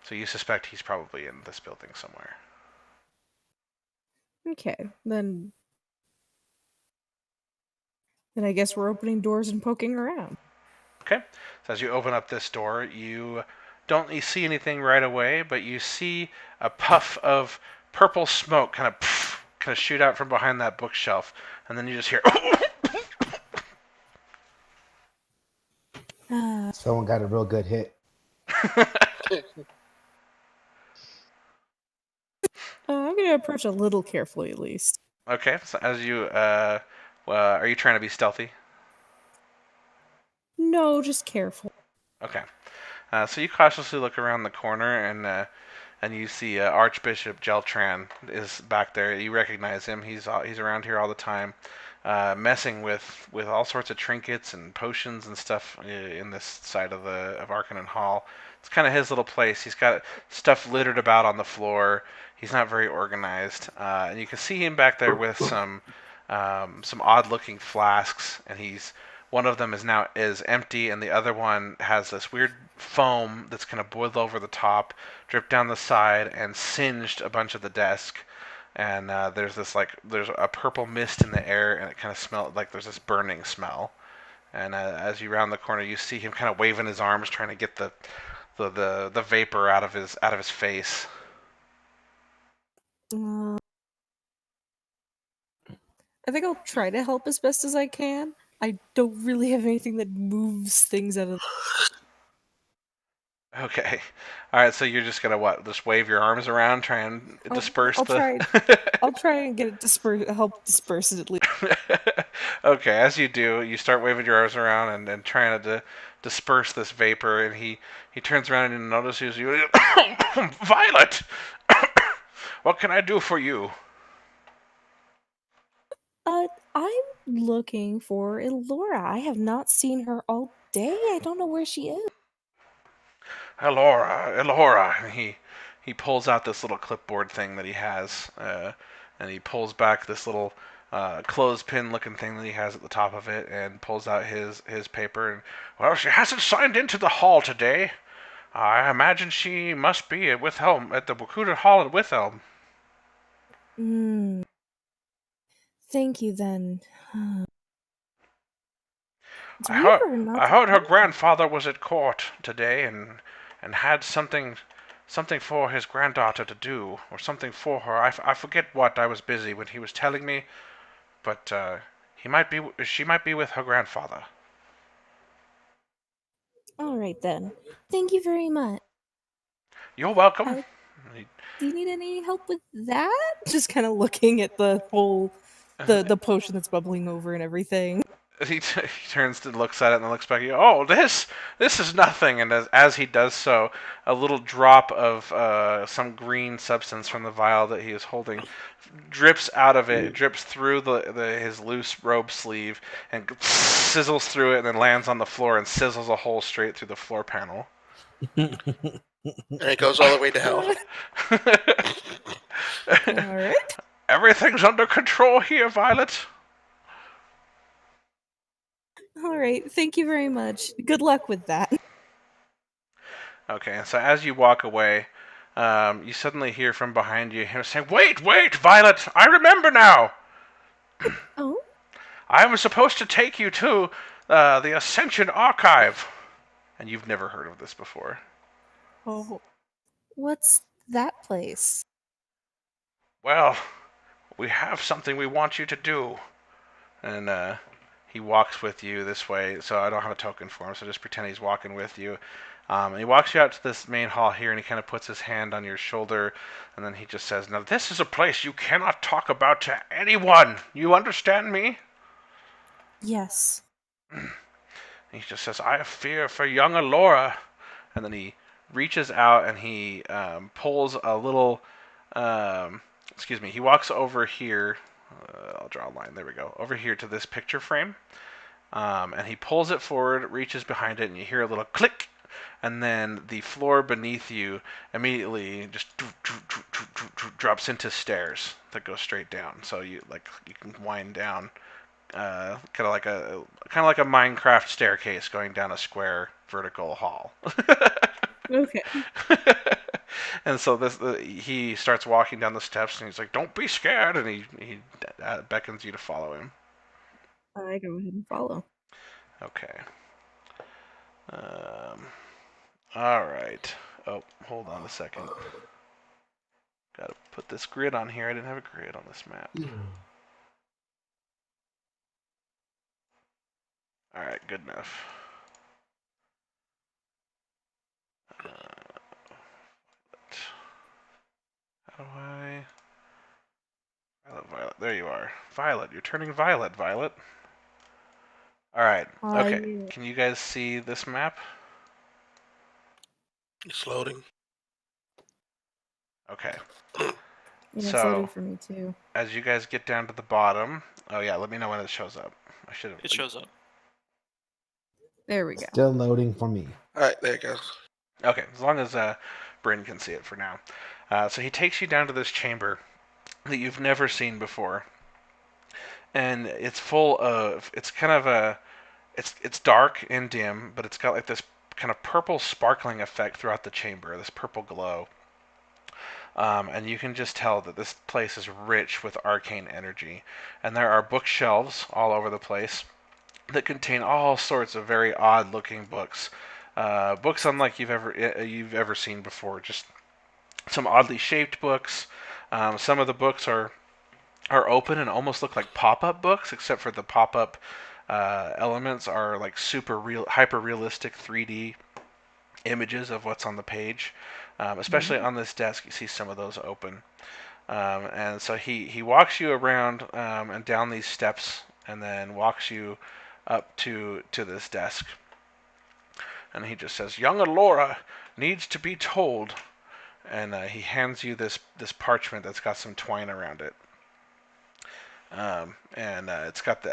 So you suspect he's probably in this building somewhere. Okay, then I guess we're opening doors and poking around. Okay. So as you open up this door, you don't see anything right away, but you see a puff of purple smoke kind of shoot out from behind that bookshelf, and then you just hear. Someone got a real good hit. I'm gonna approach a little carefully at least. Okay. So as you are you trying to be stealthy? No, just careful. Okay. So you cautiously look around the corner, and you see Archbishop Geltran is back there. You recognize him. He's around here all the time, messing with all sorts of trinkets and potions and stuff in this side of Arcanum Hall. It's kind of his little place. He's got stuff littered about on the floor. He's not very organized, and you can see him back there with some odd-looking flasks, and one of them is empty, and the other one has this weird foam that's kind of boiled over the top, dripped down the side, and singed a bunch of the desk. And there's a purple mist in the air, and it kind of smells like there's this burning smell. And as you round the corner, you see him kind of waving his arms, trying to get the vapor out of his face. I think I'll try to help as best as I can. I don't really have anything that moves things out of. Okay. All right. So you're just gonna what? Just wave your arms around, try and disperse I'll the. I'll try and get it help disperse it at least. Okay. As you do, you start waving your arms around and trying to disperse this vapor, and he turns around and notices you. Violet, what can I do for you? I'm looking for Elora. I have not seen her all day. I don't know where she is. Elora. And he pulls out this little clipboard thing that he has, and he pulls back this little clothespin looking thing that he has at the top of it, and pulls out his paper. And well, she hasn't signed into the hall today. I imagine she must be at Withelm, at the Wakuta Hall at Withelm. Thank you then. I heard her grandfather was at court today and had something for his granddaughter to do, or something for her. I forget what. I was busy when he was telling me, but she might be with her grandfather. All right then. Thank you very much. You're welcome. Do you need any help with that? Just kind of looking at the whole the potion that's bubbling over and everything. He turns and looks at it and looks back at you. Oh, this is nothing. And as he does so, a little drop of some green substance from the vial that he is holding drips out of it. It drips through his loose robe sleeve and sizzles through it, and then lands on the floor and sizzles a hole straight through the floor panel. And it goes all the way to hell. All right. Everything's under control here, Violet. All right. Thank you very much. Good luck with that. Okay, so as you walk away, you suddenly hear from behind you him saying, Wait, Violet! I remember now! Oh? I was supposed to take you to the Ascension Archive. And you've never heard of this before. Oh. What's that place? Well, we have something we want you to do. And he walks with you this way, so I don't have a token for him, so just pretend he's walking with you. And he walks you out to this main hall here, and he kind of puts his hand on your shoulder, and then he just says, Now, this is a place you cannot talk about to anyone. You understand me? Yes. He just says, I have fear for young Elora. And then he reaches out and he pulls a little, he walks over here. I'll draw a line. There we go. Over here to this picture frame. And he pulls it forward, reaches behind it, and you hear a little click. And then the floor beneath you immediately just drops into stairs that go straight down. So you can wind down, kind of like a Minecraft staircase going down a square vertical hall. Okay. And so he starts walking down the steps, and he's like, "Don't be scared," and he beckons you to follow him. I go ahead and follow. Okay. Um, all right. Oh, hold on a second. Gotta put this grid on here. I didn't have a grid on this map. All right, good enough. How do I? Violet, Violet. There you are. Violet. You're turning violet, Violet. All right. Okay. Yeah. Can you guys see this map? It's loading. Okay. Yeah, it's So- loading for me too. As you guys get down to the bottom. Oh yeah. Let me know when it shows up. I should have. It shows up. There we go. Still loading for me. All right, there it goes. Okay. As long as Bryn can see it for now. So he takes you down to this chamber that you've never seen before, and it's full of. It's kind of a. It's dark and dim, but it's got like this kind of purple sparkling effect throughout the chamber. This purple glow. And you can just tell that this place is rich with arcane energy. And there are bookshelves all over the place that contain all sorts of very odd-looking books. Books unlike you've ever seen before. Just some oddly shaped books. Some of the books are open and almost look like pop-up books, except for the pop-up elements are like super real, hyper-realistic 3D images of what's on the page. Especially on this desk, you see some of those open. And so he walks you around and down these steps, and then walks you up to this desk. And he just says, "Young Alora needs to be told." And he hands you this parchment that's got some twine around it. And it's got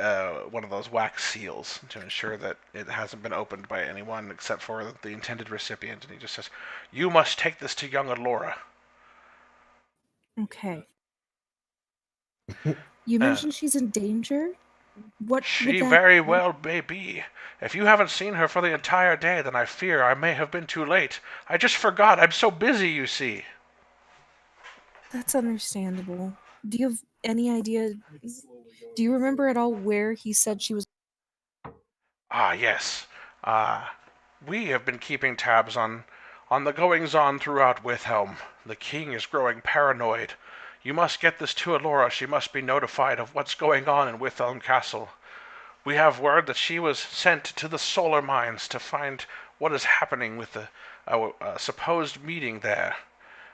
one of those wax seals to ensure that it hasn't been opened by anyone except for the intended recipient. And he just says, "You must take this to young Alora." Okay. You mentioned she's in danger? What would She that very well may be. If you haven't seen her for the entire day, then I fear I may have been too late. I just forgot. I'm so busy, you see. That's understandable. Do you have any idea? Do you remember at all where he said she was? Ah, yes. We have been keeping tabs on the goings-on throughout Withelm. The king is growing paranoid. You must get this to Alora. She must be notified of what's going on in Withelm Castle. We have word that she was sent to the solar mines to find what is happening with the supposed meeting there.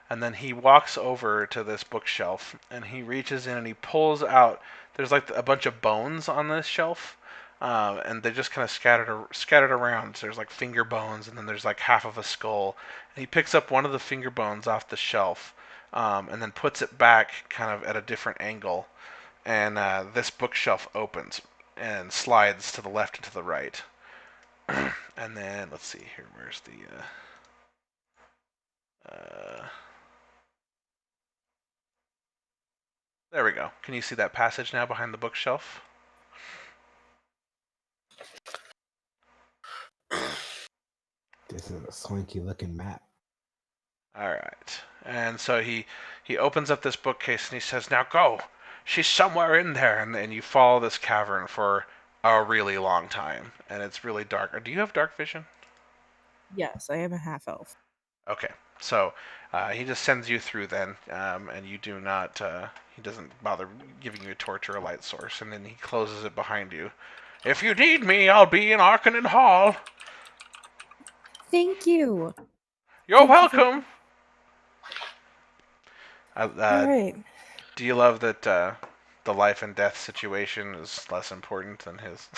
And then he walks over to this bookshelf, and he reaches in and he pulls out. There's like a bunch of bones on this shelf, and they're just kind of scattered around. So there's like finger bones, and then there's like half of a skull. And he picks up one of the finger bones off the shelf, and then puts it back kind of at a different angle. And this bookshelf opens and slides to the left and to the right. And then let's see here. Where's the there we go. Can you see that passage now behind the bookshelf? This is a swanky looking map. All right. And so he opens up this bookcase and he says, "Now go. She's somewhere in there." And you follow this cavern for a really long time, and it's really dark. Do you have dark vision? Yes, I am a half elf. Okay. So he just sends you through then, and you do not. He doesn't bother giving you a torch or a light source, and then he closes it behind you. "If you need me, I'll be in Arcanen Hall." Thank you. You're Thank you welcome. All right. Do you love that the life and death situation is less important than his?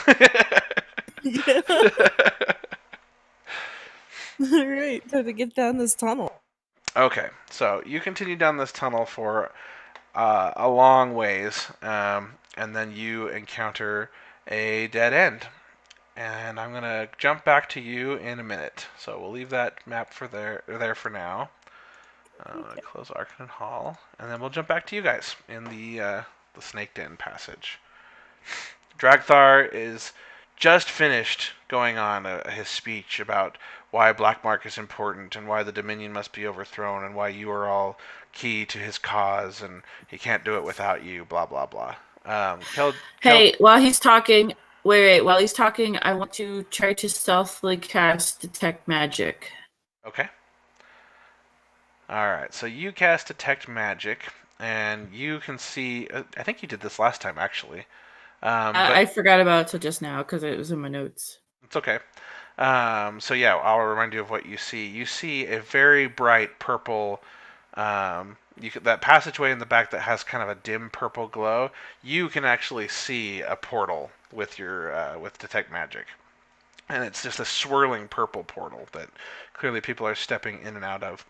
Yeah. All right, time to get down this tunnel. Okay, so you continue down this tunnel for a long ways, and then you encounter a dead end. And I'm gonna jump back to you in a minute. So we'll leave that map for there for now. Close Arcanen Hall, and then we'll jump back to you guys in the Snake Den passage. Dragthar is just finished going on his speech about why Black Mark is important and why the Dominion must be overthrown and why you are all key to his cause and he can't do it without you. Blah blah blah. Hey, while he's talking, wait. While he's talking, I want to try to stealthily cast Detect Magic. Okay. All right. So you cast Detect Magic, and you can see. I think you did this last time, actually. But I forgot about it till just now because it was in my notes. it's okay. So yeah, I'll remind you of what you see. You see a very bright purple. That passageway in the back that has kind of a dim purple glow. You can actually see a portal with your with Detect Magic, and it's just a swirling purple portal that clearly people are stepping in and out of.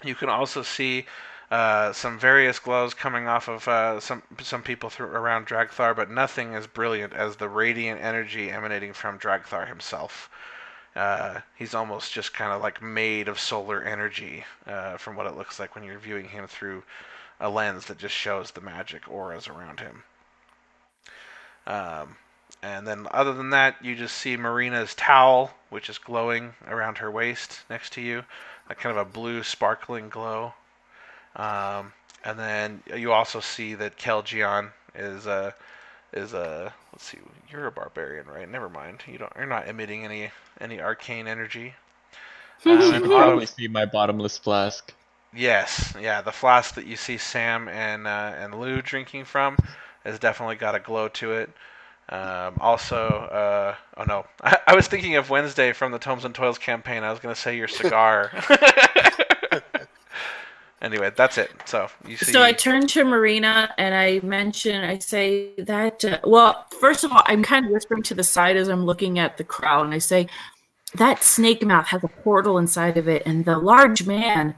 You can also see some various glows coming off of some people around Dragthar, but nothing as brilliant as the radiant energy emanating from Dragthar himself. He's almost just kind of like made of solar energy from what it looks like when you're viewing him through a lens that just shows the magic auras around him. And then other than that, you just see Marina's towel, which is glowing around her waist next to you, like kind of a blue sparkling glow. And then you also see that Kelgion is let's see, you're a barbarian, right? Never mind. You're not emitting any arcane energy. You should probably see my bottomless flask. Yes, yeah, the flask that you see Sam and Lou drinking from has definitely got a glow to it. Also, oh no, I was thinking of Wednesday from the Tomes and Toils campaign. I was gonna say your cigar. Anyway, that's it. So you see. So I turn to Marina and I say that, well, first of all, I'm kind of whispering to the side as I'm looking at the crowd, and I say, that snake mouth has a portal inside of it, and the large man,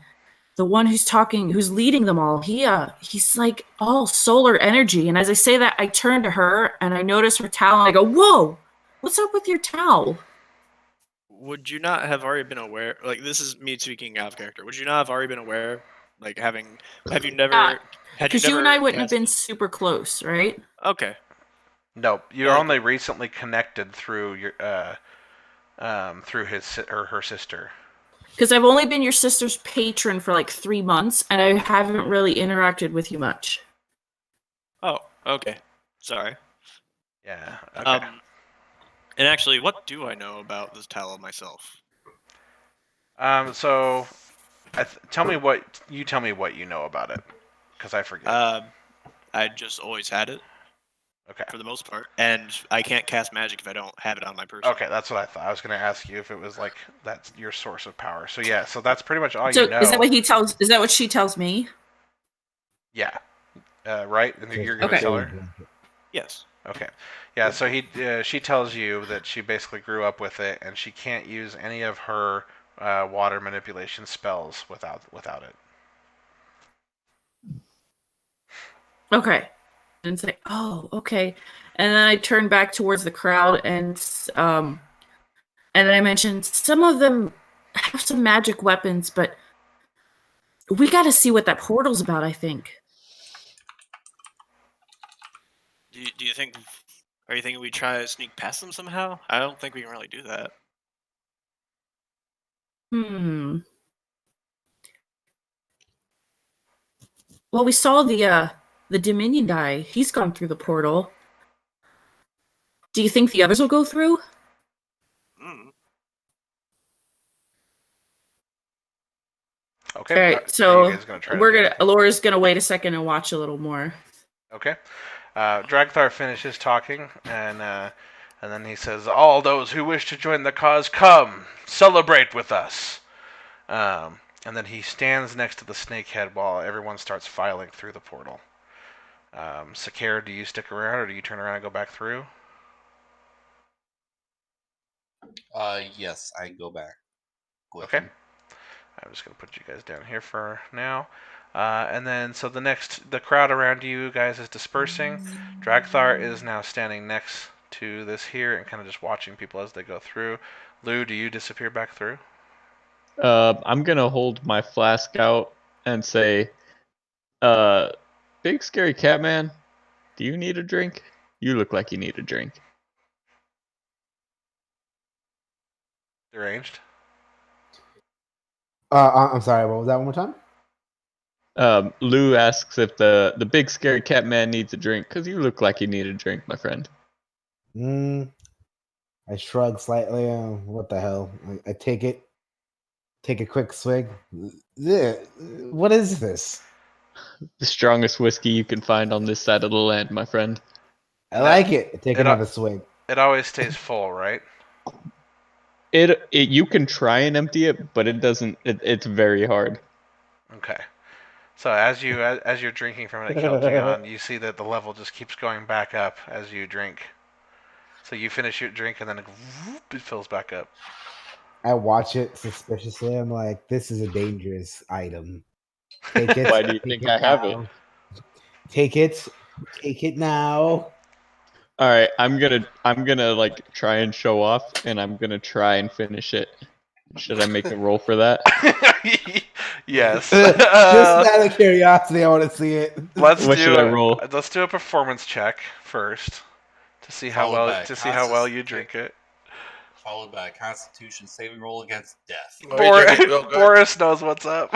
the one who's talking, who's leading them all, he's like all solar energy. And as I say that, I turn to her and I notice her towel, and I go, whoa, what's up with your towel? Would you not have already been aware? Like, this is me speaking out of character. Would you not have already been aware? Like, have you never? Because you and I wouldn't have been super close, right? Okay. No, you're only recently connected through your through his or her sister. Because I've only been your sister's patron for like 3 months, and I haven't really interacted with you much. Oh, okay. Sorry. Yeah. Okay. And actually, what do I know about this towel myself? So, tell me what you know about it, because I forget. I just always had it. Okay. For the most part, and I can't cast magic if I don't have it on my person. Okay, that's what I thought. I was going to ask you if it was like that's your source of power. So yeah, so that's pretty much all you know. Is that what he tells? Is that what she tells me? Yeah. Right. And you're going to tell her. Yes. Okay. Yeah. So she tells you that she basically grew up with it, and she can't use any of her water manipulation spells without it. Okay. And say, oh, okay. And then I turn back towards the crowd, and then I mentioned some of them have some magic weapons, but we got to see what that portal's about, I think. Do you think? Are you thinking we try to sneak past them somehow? I don't think we can really do that. Well, we saw the Dominion guy. He's gone through the portal. Do you think the others will go through? Okay. All right. So Alora's gonna wait a second and watch a little more. Okay. Dragthar finishes talking, and then he says, "All those who wish to join the cause, come celebrate with us." And then he stands next to the snakehead while everyone starts filing through the portal. Sakara, do you stick around, or do you turn around and go back through? Yes, I go back. Okay. I'm just gonna put you guys down here for now. And then, so the crowd around you guys is dispersing. Dragthar is now standing next to this here and kind of just watching people as they go through. Lou, do you disappear back through? I'm gonna hold my flask out and say, Big Scary Catman, do you need a drink? You look like you need a drink. Deranged. I'm sorry. What was that one more time? Lou asks if the big scary cat man needs a drink because you look like you need a drink, my friend. I shrug slightly. What the hell? I take it. Take a quick swig. What is this? The strongest whiskey you can find on this side of the land, my friend. I like it. I take another swig. It always stays full, right? It you can try and empty it, but it doesn't. It's very hard. Okay. So as you're drinking from it at Kelgion, you see that the level just keeps going back up as you drink. So you finish your drink and then it fills back up. I watch it suspiciously. I'm like, this is a dangerous item. Take it. Why do you think I have it? Take it. Take it now. All right, I'm gonna like try and show off, and I'm gonna try and finish it. Should I make a roll for that? Yes. Just out of curiosity, I want to see it. What should I roll? Let's do a performance check first to see how well you drink it. Followed by a Constitution saving roll against death. Boris knows what's up.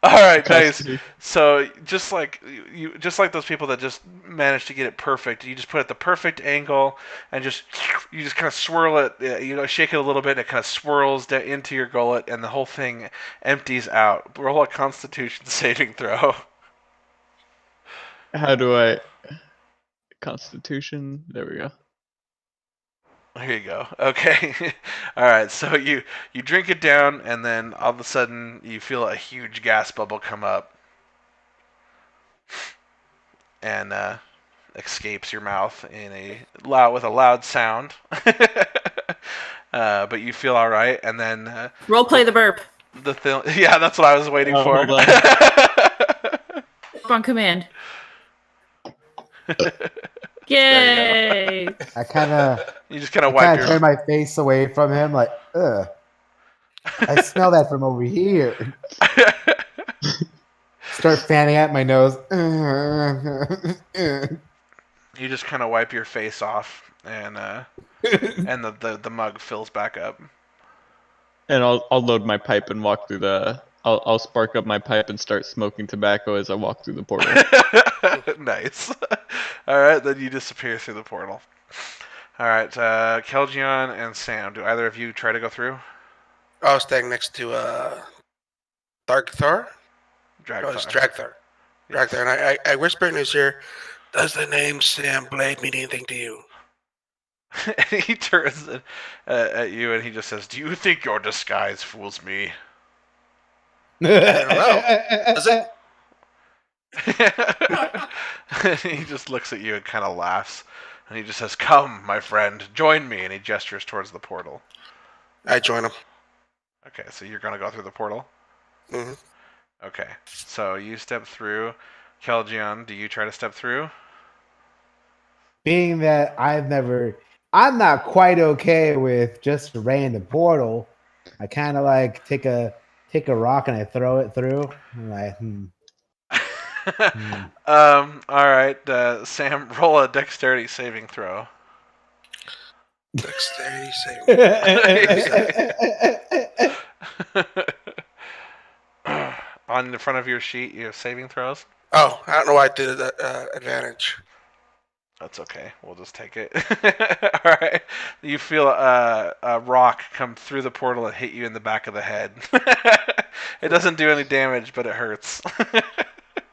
All right, nice. So just like those people that just managed to get it perfect, you just put it at the perfect angle and you just kind of swirl it, shake it a little bit, and it kind of swirls into your gullet, and the whole thing empties out. Roll a Constitution saving throw. How do I? Constitution. There we go. There you go. Okay. All right. So you drink it down, and then all of a sudden you feel a huge gas bubble come up and escapes your mouth with a loud sound. But you feel all right, and then Role play the burp. Yeah, that's what I was waiting for. Hold on command. Yay! You just kind of wipe your. Turn my face away from him, like, ugh. I smell that from over here. Start fanning at my nose. You just kind of wipe your face off, and the mug fills back up. And I'll load my pipe and walk through the. I'll spark up my pipe and start smoking tobacco as I walk through the portal. Nice. All right, then you disappear through the portal. All right, Kelgion and Sam, do either of you try to go through? I was standing next to Dragthar. Dragthar. Dragthar, and I whisper in his ear, "Does the name Sam Blade mean anything to you?" And he turns at you and he just says, "Do you think your disguise fools me?" I don't know. Does it? He just looks at you and kind of laughs. And he just says, "Come, my friend, join me." And he gestures towards the portal. I join him. Okay, so you're going to go through the portal? Mm-hmm. Okay, so you step through. Kelgion, do you try to step through? Being that I'm not quite okay with just a random portal. I kind of like take a rock and I throw it through. I'm like, All right, Sam, roll a dexterity saving throw. Dexterity saving. On the front of your sheet, you have saving throws? Oh, I don't know why I did that advantage. That's okay. We'll just take it. All right. You feel a rock come through the portal and hit you in the back of the head. It doesn't do any damage, but it hurts.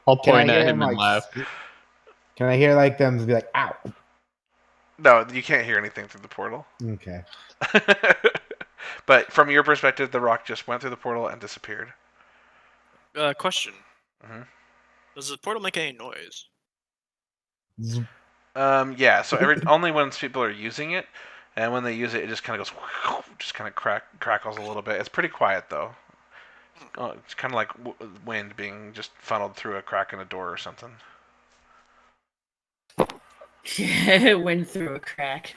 I'll point at him and laugh. Can I hear like them be like, "Ow"? No, you can't hear anything through the portal. Okay. But from your perspective, the rock just went through the portal and disappeared. Question. Mm-hmm. Does the portal make any noise? Yeah. So only when people are using it, and when they use it, it just kind of goes, just kind of crackles a little bit. It's pretty quiet though. It's kind of like wind being just funneled through a crack in a door or something. It went through a crack.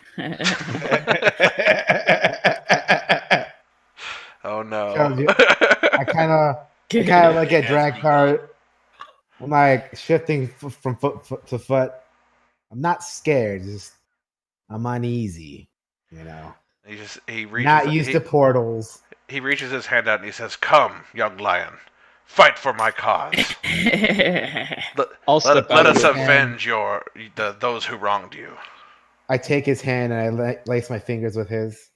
Oh no! I kind of like at Dragcart. I'm like shifting from foot to foot. I'm not scared. Just I'm uneasy. You know. He reaches Not used to portals. he reaches his hand out and he says, "Come, young lion, fight for my cause. I'll step Let out of us the avenge those who wronged you." I take his hand and I lace my fingers with his.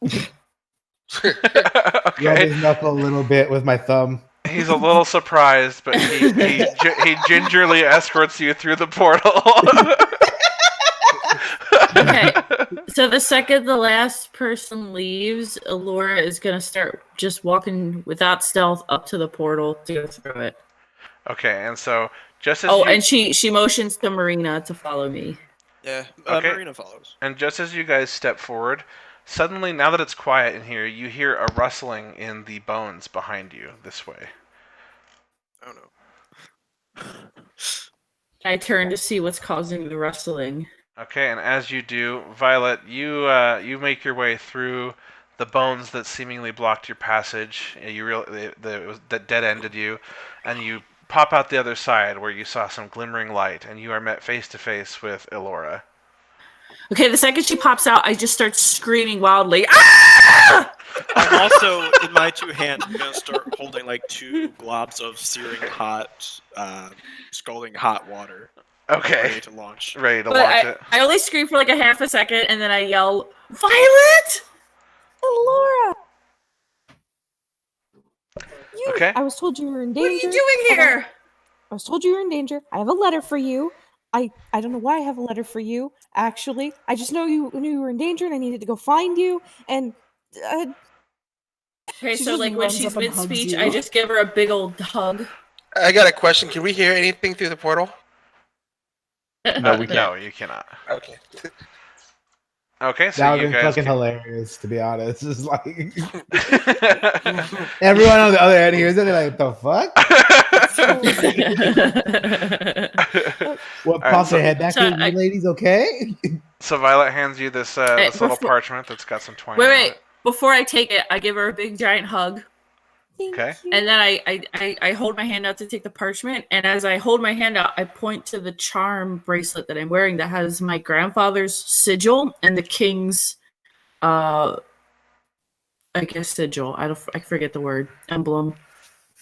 Rub Okay. his knuckle a little bit with my thumb. He's a little surprised, but he gingerly escorts you through the portal. Okay. So the second the last person leaves, Alora is gonna start just walking without stealth up to the portal to go through it. Okay, and so just as and she motions to Marina to follow me. Yeah, Okay. Marina follows. And just as you guys step forward, suddenly, now that it's quiet in here, you hear a rustling in the bones behind you this way. Oh no. I turn to see what's causing the rustling. Okay, and as you do, Violet, you make your way through the bones that seemingly blocked your passage. That dead-ended you, and you pop out the other side where you saw some glimmering light, and you are met face to face with Elora. Okay, the second she pops out, I just start screaming wildly. Ah! I'm also, in my two hands, I'm going to start holding like 2 globs of searing hot, scalding hot water. Okay. Ready to launch. Ready to launch it. I only scream for like a half a second, and then I yell, Violet! Laura! Okay. I was told you were in danger. What are you doing here? I was told you were in danger. I have a letter for you. I don't know why I have a letter for you, actually. I just knew you were in danger and I needed to go find you. And Okay, she so just like when runs she's up and hugs mid-speech, you. I just give her a big old hug. I got a question. Can we hear anything through the portal? No, we can't. No, you cannot. Okay. Okay, so That would you have been guys fucking can... hilarious, to be honest. It's like everyone on the other end hears it, they're like, "The fuck?" What Alright, pops so- their head back? so You ladies okay? So Violet hands you this this little before- parchment that's got some twine. Wait, on wait. it. Before I take it, I give her a big giant hug. Thank Okay. you. And then I hold my hand out to take the parchment, and as I hold my hand out, I point to the charm bracelet that I'm wearing that has my grandfather's sigil and the king's, I guess sigil. I forget the word. Emblem.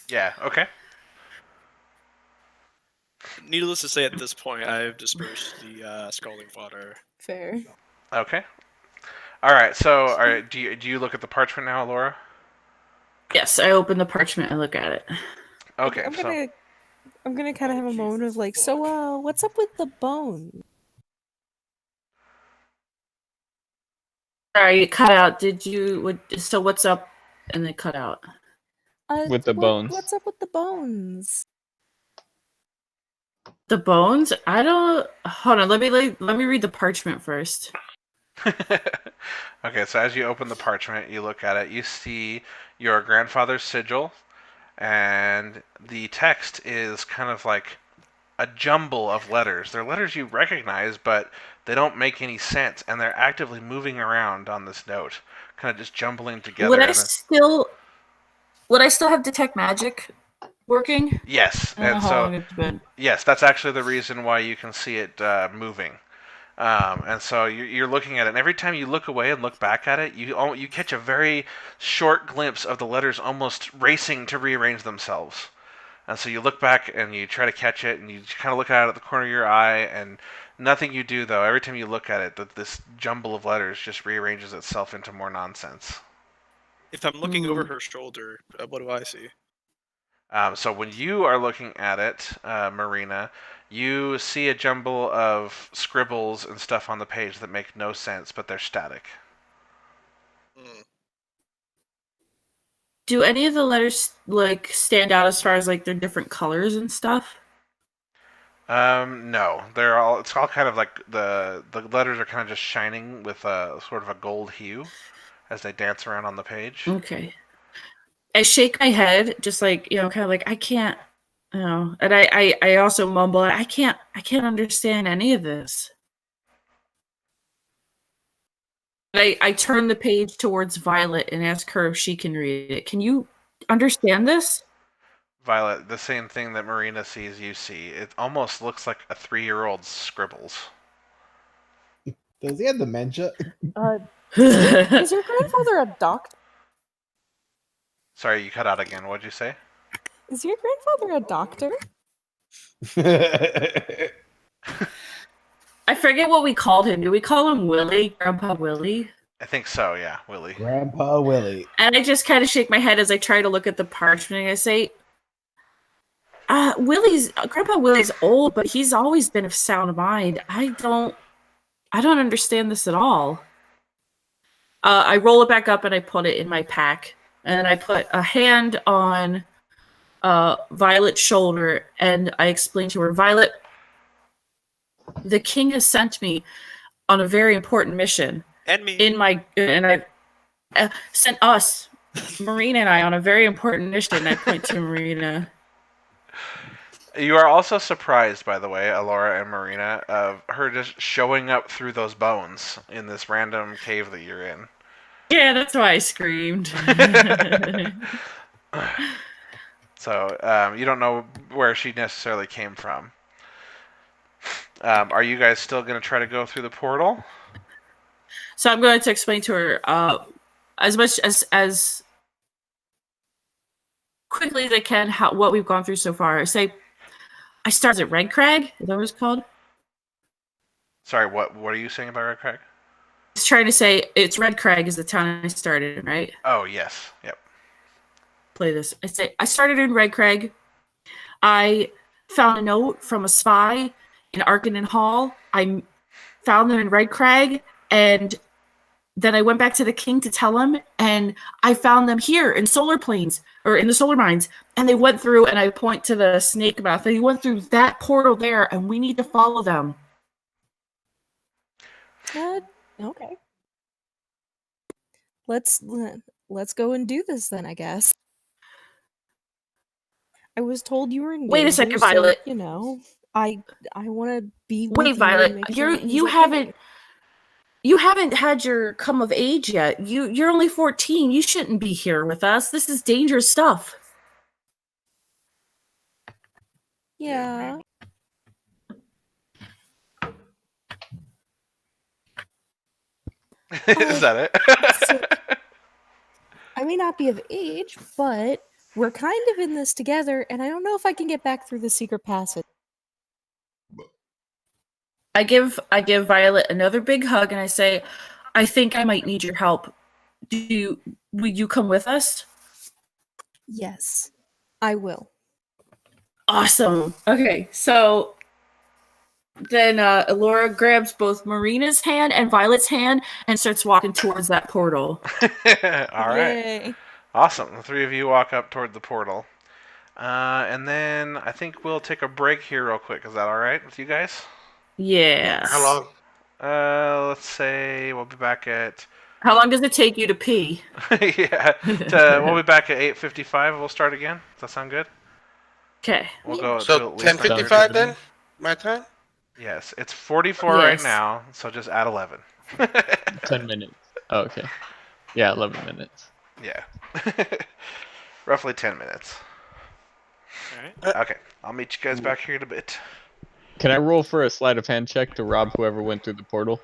Yeah. Okay. Needless to say, at this point, I've dispersed the scalding fodder. Fair. Okay. All right. So, all right. Do you look at the parchment now, Laura? Yes, I open the parchment and look at it. Okay. I'm gonna kind of have a moment of like, so what's up with the bone? Sorry, it cut out. So what's up? And it cut out. With the bones. What's up with the bones? The bones? I don't. Hold on. Let me read the parchment first. Okay. So as you open the parchment, you look at it. You see your grandfather's sigil, and the text is kind of like a jumble of letters. They're letters you recognize, but they don't make any sense, and they're actively moving around on this note, kind of just jumbling together. Would I still have detect magic working? Yes, I don't know and how so long it's been. yes, that's actually the reason why you can see it moving. And so you're looking at it, and every time you look away and look back at it, you catch a very short glimpse of the letters almost racing to rearrange themselves. And so you look back and you try to catch it, and you kind of look at it at the corner of your eye, and nothing you do, though. Every time you look at it, this jumble of letters just rearranges itself into more nonsense. If I'm looking over her shoulder, what do I see? So when you are looking at it, Marina, you see a jumble of scribbles and stuff on the page that make no sense, but they're static. Do any of the letters like stand out as far as like their different colors and stuff? No, they're all. It's all kind of like the letters are kind of just shining with a sort of a gold hue as they dance around on the page. Okay. I shake my head, just like kind of like I can't, and I also mumble, I can't understand any of this. I turn the page towards Violet and ask her if she can read it. Can you understand this? Violet, the same thing that Marina sees, you see. It almost looks like a 3-year-old's scribbles. Does he have dementia? Is your grandfather a doctor? Sorry, you cut out again. What'd you say? Is your grandfather a doctor? I forget what we called him. Do we call him Willie? Grandpa Willie? I think so, yeah, Willie. Grandpa Willie. And I just kind of shake my head as I try to look at the parchment and I say, Grandpa Willie's old, but he's always been of sound mind. I don't understand this at all. I roll it back up and I put it in my pack. And then I put a hand on Violet's shoulder and I explain to her, Violet, the king has sent me on a very important mission. And me. And I sent us, Marina and I, on a very important mission. I point to Marina. You are also surprised, by the way, Alora and Marina, of her just showing up through those bones in this random cave that you're in. Yeah, that's why I screamed. So, you don't know where she necessarily came from. Are you guys still going to try to go through the portal? So I'm going to explain to her as much as quickly as I can what we've gone through so far. I started at Red Crag. Is that what it's called? Sorry, what are you saying about Red Crag? I was trying to say it's Red Crag is the town I started in, right? Oh, yes. Yep. Play this. I started in Red Crag. I found a note from a spy in Arkanen Hall. I found them in Red Crag, and then I went back to the king to tell him, and I found them here in Solar Plains, or in the Solar Mines, and they went through, and I point to the snake mouth, and they went through that portal there, and we need to follow them. Okay. Let's go and do this then, I guess. I was told you were in Wait a danger, second, so, Violet. you know, I want to be with Wait, you and Violet, make sure you he's okay. haven't had your come of age yet. You're only 14. You shouldn't be here with us. This is dangerous stuff. Yeah. Is that it? So, I may not be of age, but we're kind of in this together, and I don't know if I can get back through the secret passage. I give Violet another big hug and I say, I think I might need your help. Will you come with us? Yes, I will. Awesome. Okay, so then Laura grabs both Marina's hand and Violet's hand and starts walking towards that portal. All right. Yay. Awesome. The three of you walk up toward the portal. And then I think we'll take a break here real quick. Is that all right with you guys? Yes. How long? Let's say we'll be back at... How long does it take you to pee? Yeah. We'll be back at 8:55. We'll start again. Does that sound good? Okay. We'll go So at least 10:55 then? My time? Yes. It's 44 right Yes. now, so just add 11. 10 minutes. Oh, okay. Yeah, 11 minutes. Yeah. Roughly 10 minutes. Alright. Okay. I'll meet you guys back here in a bit. Can I roll for a sleight of hand check to rob whoever went through the portal?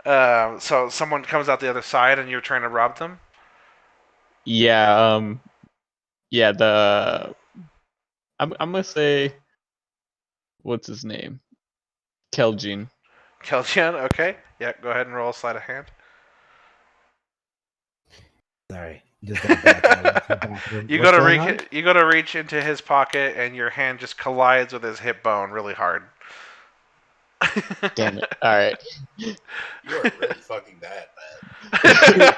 So someone comes out the other side and you're trying to rob them? Yeah, I'm gonna say, what's his name? Kelgin. Keljian, okay. Yeah, go ahead and roll a sleight of hand. Sorry. Just got back. You What's go to going on? you go to reach into his pocket and your hand just collides with his hip bone really hard. Damn it. Alright. You are really fucking bad, man.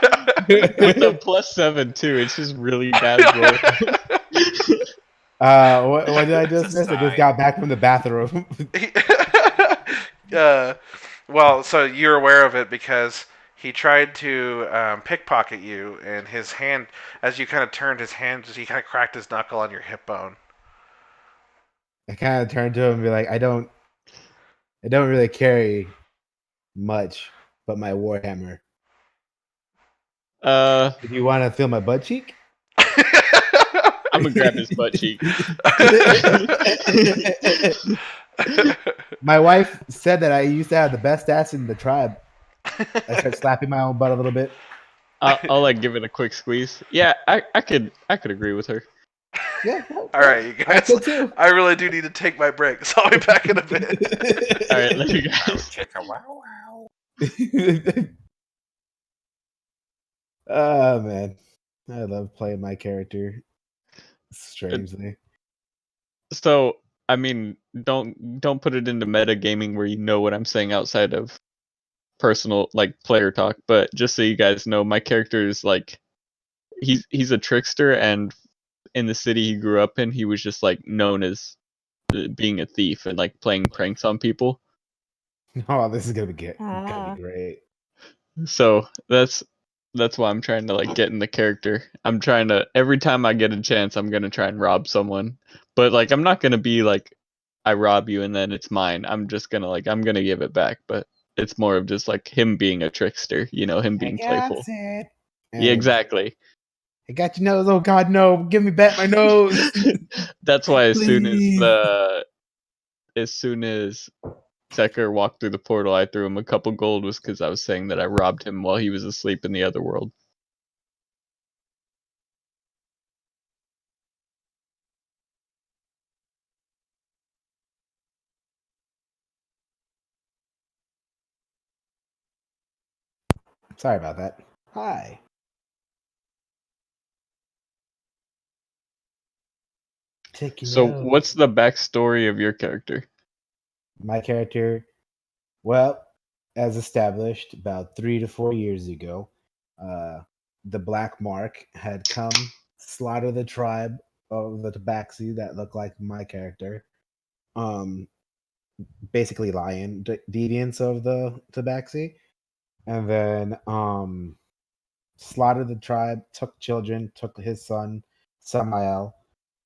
With the +7 too, it's just really bad roll. What did I just miss? I just got back from the bathroom. Well, so you're aware of it because he tried to pickpocket you, and his hand, as you kind of turned his hand, he kind of cracked his knuckle on your hip bone. I kind of turned to him and be like, I don't really carry much but my warhammer. If you want to feel my butt cheek? I'm gonna grab his butt cheek. My wife said that I used to have the best ass in the tribe. I start slapping my own butt a little bit. I'll like give it a quick squeeze. Yeah, I could agree with her. Yeah. All right, you I guys. could too. I really do need to take my break, so I'll be back in a bit. All right, later, Wow, guys. check a wow wow. Oh man, I love playing my character. Strangely, So I mean, don't put it into meta gaming where you know what I'm saying outside of personal like player talk. But just so you guys know, my character is like he's a trickster, and in the city he grew up in, he was just like known as being a thief and like playing pranks on people. oh, this is gonna Ah. be great. So that's why I'm trying to like get in the character. I'm trying to every time I get a chance, I'm gonna try and rob someone. But like I'm not gonna be like I rob you and then it's mine. I'm just gonna like I'm gonna give it back. But it's more of just like him being a trickster, you know, him I being got playful. it. Yeah, And exactly. I got your nose. Oh God, no! Give me back my nose, That's why please. as soon as Secker walked through the portal, I threw him a couple gold was because I was saying that I robbed him while he was asleep in the other world. Sorry about that. Hi. Taking So notes. what's the backstory of your character? My character, well, as established about 3 to 4 years ago, the Black Mark had come, slaughter the tribe of the Tabaxi that looked like my character. Um, basically lion deviants of the Tabaxi, and then slaughtered the tribe, took children, took his son Samael,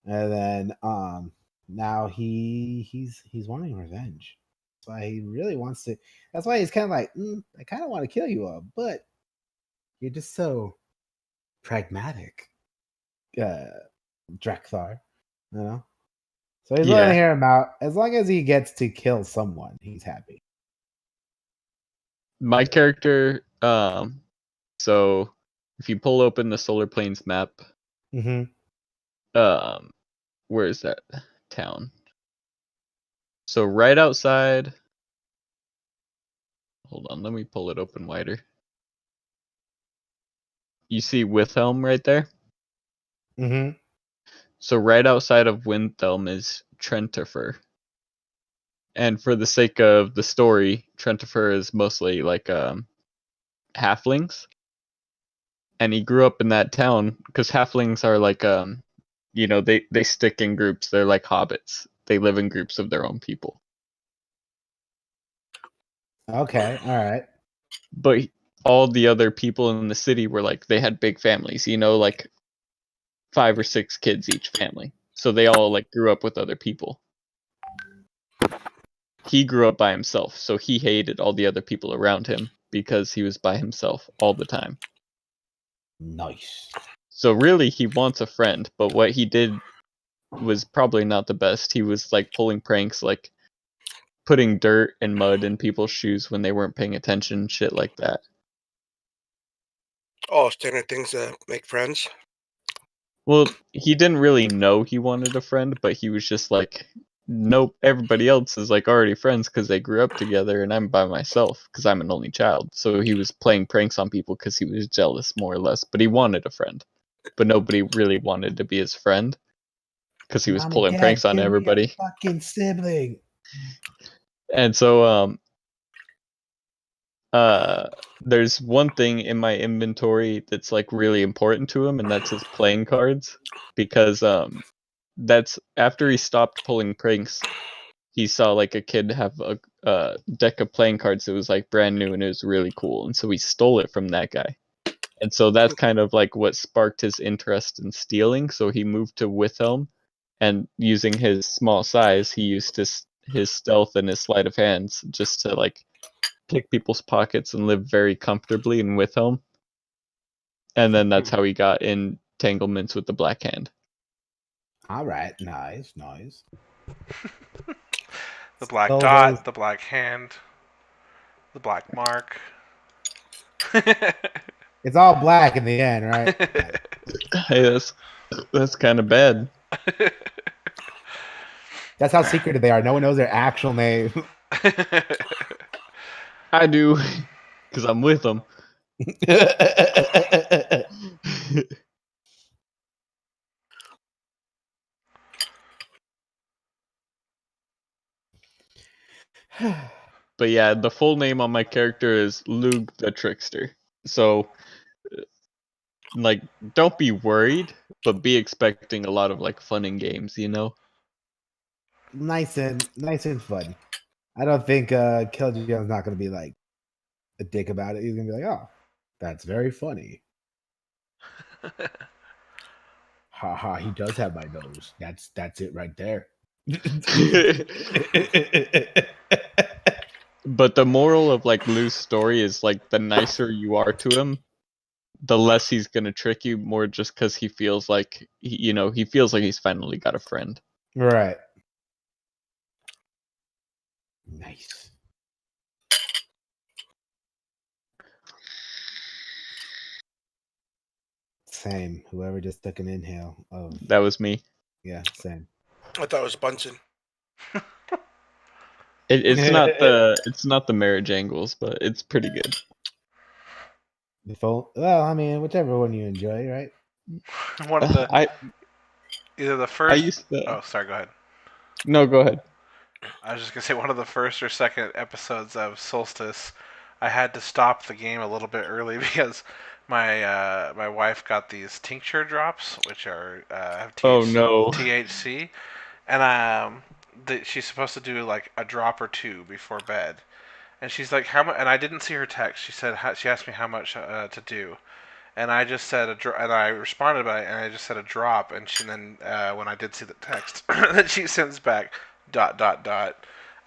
and then now he's wanting revenge. That's why he really wants to. That's why he's kind of like, I kind of want to kill you all, but you're just so pragmatic, Drekthar. You know. So he's willing to Yeah, hear him out. As long as he gets to kill someone, he's happy. my character. So if you pull open the Solar Plains map, Mm-hmm. um, where is that town? So right outside. Hold on, let me pull it open wider. You see Withelm right there? Mm-hmm. So right outside of Withelm is Trentifer. And for the sake of the story, Trentifer is mostly like halflings. And he grew up in that town because halflings are like you know, they stick in groups. They're like hobbits. They live in groups of their own people. Okay. All right. But all the other people in the city were like they had big families, you know, like 5 or 6 kids each family. So they all like grew up with other people. He grew up by himself, so he hated all the other people around him because he was by himself all the time. Nice. So really he wants a friend, but what he did was probably not the best. He was like pulling pranks, like putting dirt and mud in people's shoes when they weren't paying attention, shit like that. Oh, standard things to make friends. Well, he didn't really know he wanted a friend, but he was just like, nope, everybody else is like already friends because they grew up together, and I'm by myself because I'm an only child. So he was playing pranks on people because he was jealous, more or less. But he wanted a friend, but nobody really wanted to be his friend because he was Mom and pulling Dad, pranks on give me a everybody. fucking sibling. And so, there's one thing in my inventory that's like really important to him, and that's his playing cards, because that's after he stopped pulling pranks, he saw like a kid have a deck of playing cards that was like brand new and it was really cool, and so he stole it from that guy. And so that's kind of like what sparked his interest in stealing. So he moved to Withelm, and using his small size, he used his stealth and his sleight of hands just to like pick people's pockets and live very comfortably in Withelm. And then that's how he got entanglements with the Black Hand. All right. Nice. Nice. The black So dot, there's the black hand, the black mark. It's all black in the end, right? Hey, that's kind of bad. That's how secretive they are. No one knows their actual name. I do, because I'm with them. But yeah, the full name on my character is Luke the Trickster. So, like, don't be worried, but be expecting a lot of like fun and games, you know? nice and fun. I don't think Killjoy's not gonna be like a dick about it. He's gonna be like, "Oh, that's very funny." Ha ha! He does have my nose. That's it right there. But the moral of like Lou's story is like the nicer you are to him, the less he's gonna trick you. More just because he feels like he feels like he's finally got a friend. Right. Nice. Same. Whoever just took an inhale of That was me. same. I thought it was Bunsen. It's not the marriage angles, but it's pretty good. Well, I mean, whichever one you enjoy, right? One of the I either the first. used to. Oh, sorry. Go ahead. No, go ahead. I was just gonna say one of the first or second episodes of Solstice, I had to stop the game a little bit early because my wife got these tincture drops, which are have Oh no. THC, and she's supposed to do like a drop or two before bed, and she's like, how much? And I didn't see her text. She asked me how much to do, and I just said and I responded by it, and I just said a drop, and then when I did see the text, then she sends back ... and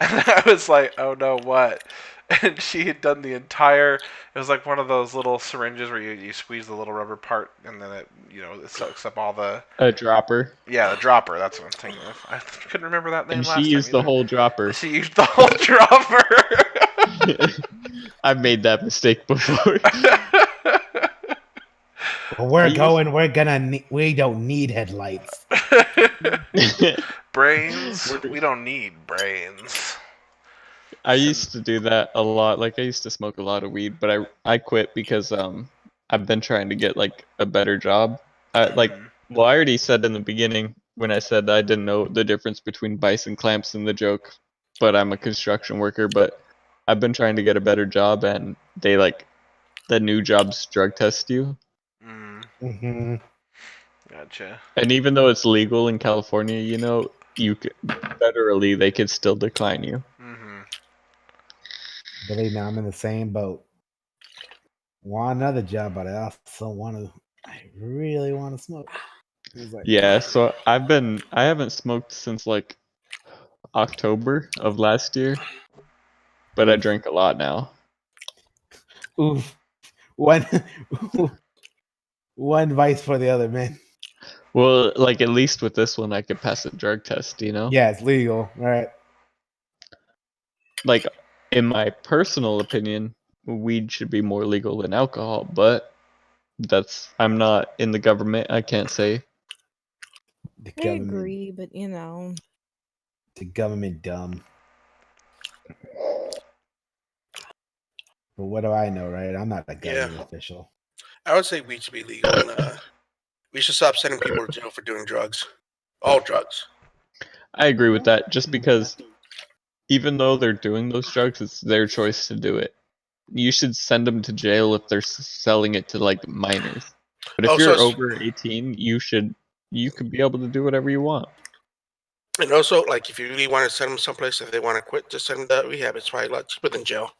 I was like, oh no, what? And she had done the entire. It was like one of those little syringes where you squeeze the little rubber part, and then it soaks up all the. A dropper. Yeah, the dropper. That's what I'm thinking of. I couldn't remember that name And she last time used the either. whole dropper. She used the whole dropper. I've made that mistake before. Well, we're gonna. We don't need headlights. Brains. We don't need brains. I used to do that a lot. Like I used to smoke a lot of weed, but I quit because I've been trying to get like a better job. I already said in the beginning when I said I didn't know the difference between bison clamps and the joke, but I'm a construction worker. But I've been trying to get a better job, and they the new jobs drug test you. Mm-hmm. Gotcha. And even though it's legal in California, federally they could still decline you. Mm-hmm. Believe me, I'm in the same boat. Want another job, but I also I really want to smoke. Yeah, so I haven't smoked since like October of last year, but I drink a lot now. Oof. One vice for the other, man. Well, like at least with this one, I could pass a drug test, you know? Yeah, it's legal, right? Like, in my personal opinion, weed should be more legal than alcohol, but I'm not in the government, I can't say. I agree, but the government dumb. But what do I know, right? I'm not a government official. I would say weed should be legal, and we should stop sending people to jail for doing drugs. All drugs. I agree with that, just because even though they're doing those drugs, it's their choice to do it. You should send them to jail if they're selling it to like minors. But if you're over 18, you could be able to do whatever you want. And also, like, if you really want to send them someplace, if they want to quit, just send them to rehab. It's probably a lot cheaper than jail.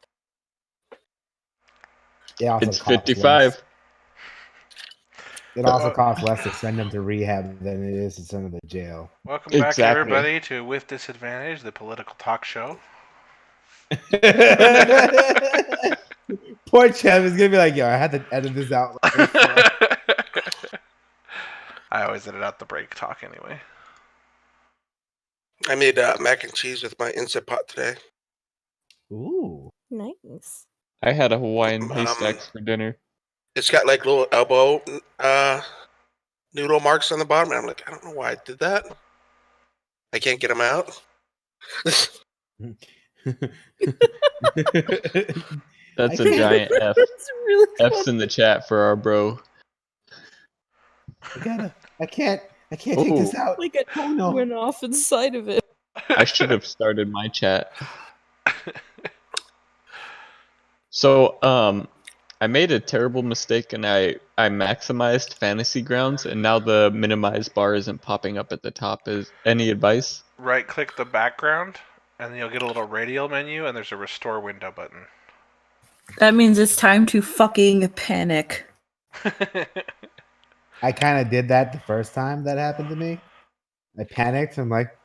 Yeah, it's 55. It also costs less to send them to rehab than it is to send them to jail. Welcome back, everybody, to With Disadvantage, the political talk show. Poor Chev is gonna be like, yo, I had to edit this out. I always edit out the break talk anyway. I made mac and cheese with my Instant Pot today. Ooh, nice. I had a Hawaiian haystacks for dinner. It's got like little elbow noodle marks on the bottom. And I'm like, I don't know why I did that. I can't get them out. That's I a can't- giant F. That's really F's funny. in the chat for our bro. I can't take this Ooh. out. Like a Oh no. went off inside of it. I should have started my chat. So, I made a terrible mistake and I maximized Fantasy Grounds and now the minimize bar isn't popping up at the top. Is any advice? Right click the background, and then you'll get a little radial menu, and there's a restore window button. That means it's time to fucking panic. I kind of did that the first time that happened to me. I panicked. I'm like,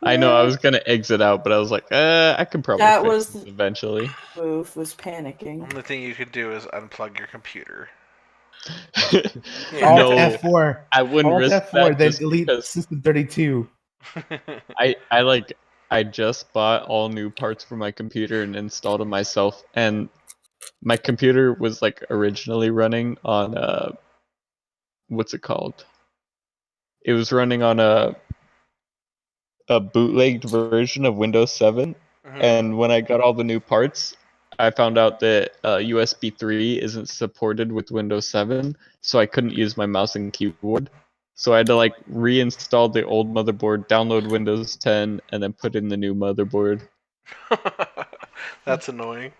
I know I was gonna exit out, but I was like, I can probably That fix was this eventually. Move was panicking. Only thing you could do is unplug your computer. Alt No, F4. I wouldn't Alt risk F4. that Then just delete because System 32. I just bought all new parts for my computer and installed them myself, and my computer was like originally running on what's it called? It was running on a bootlegged version of Windows 7, and when I got all the new parts, I found out that USB 3 isn't supported with Windows 7, so I couldn't use my mouse and keyboard. So I had to like reinstall the old motherboard, download Windows 10, and then put in the new motherboard. That's annoying.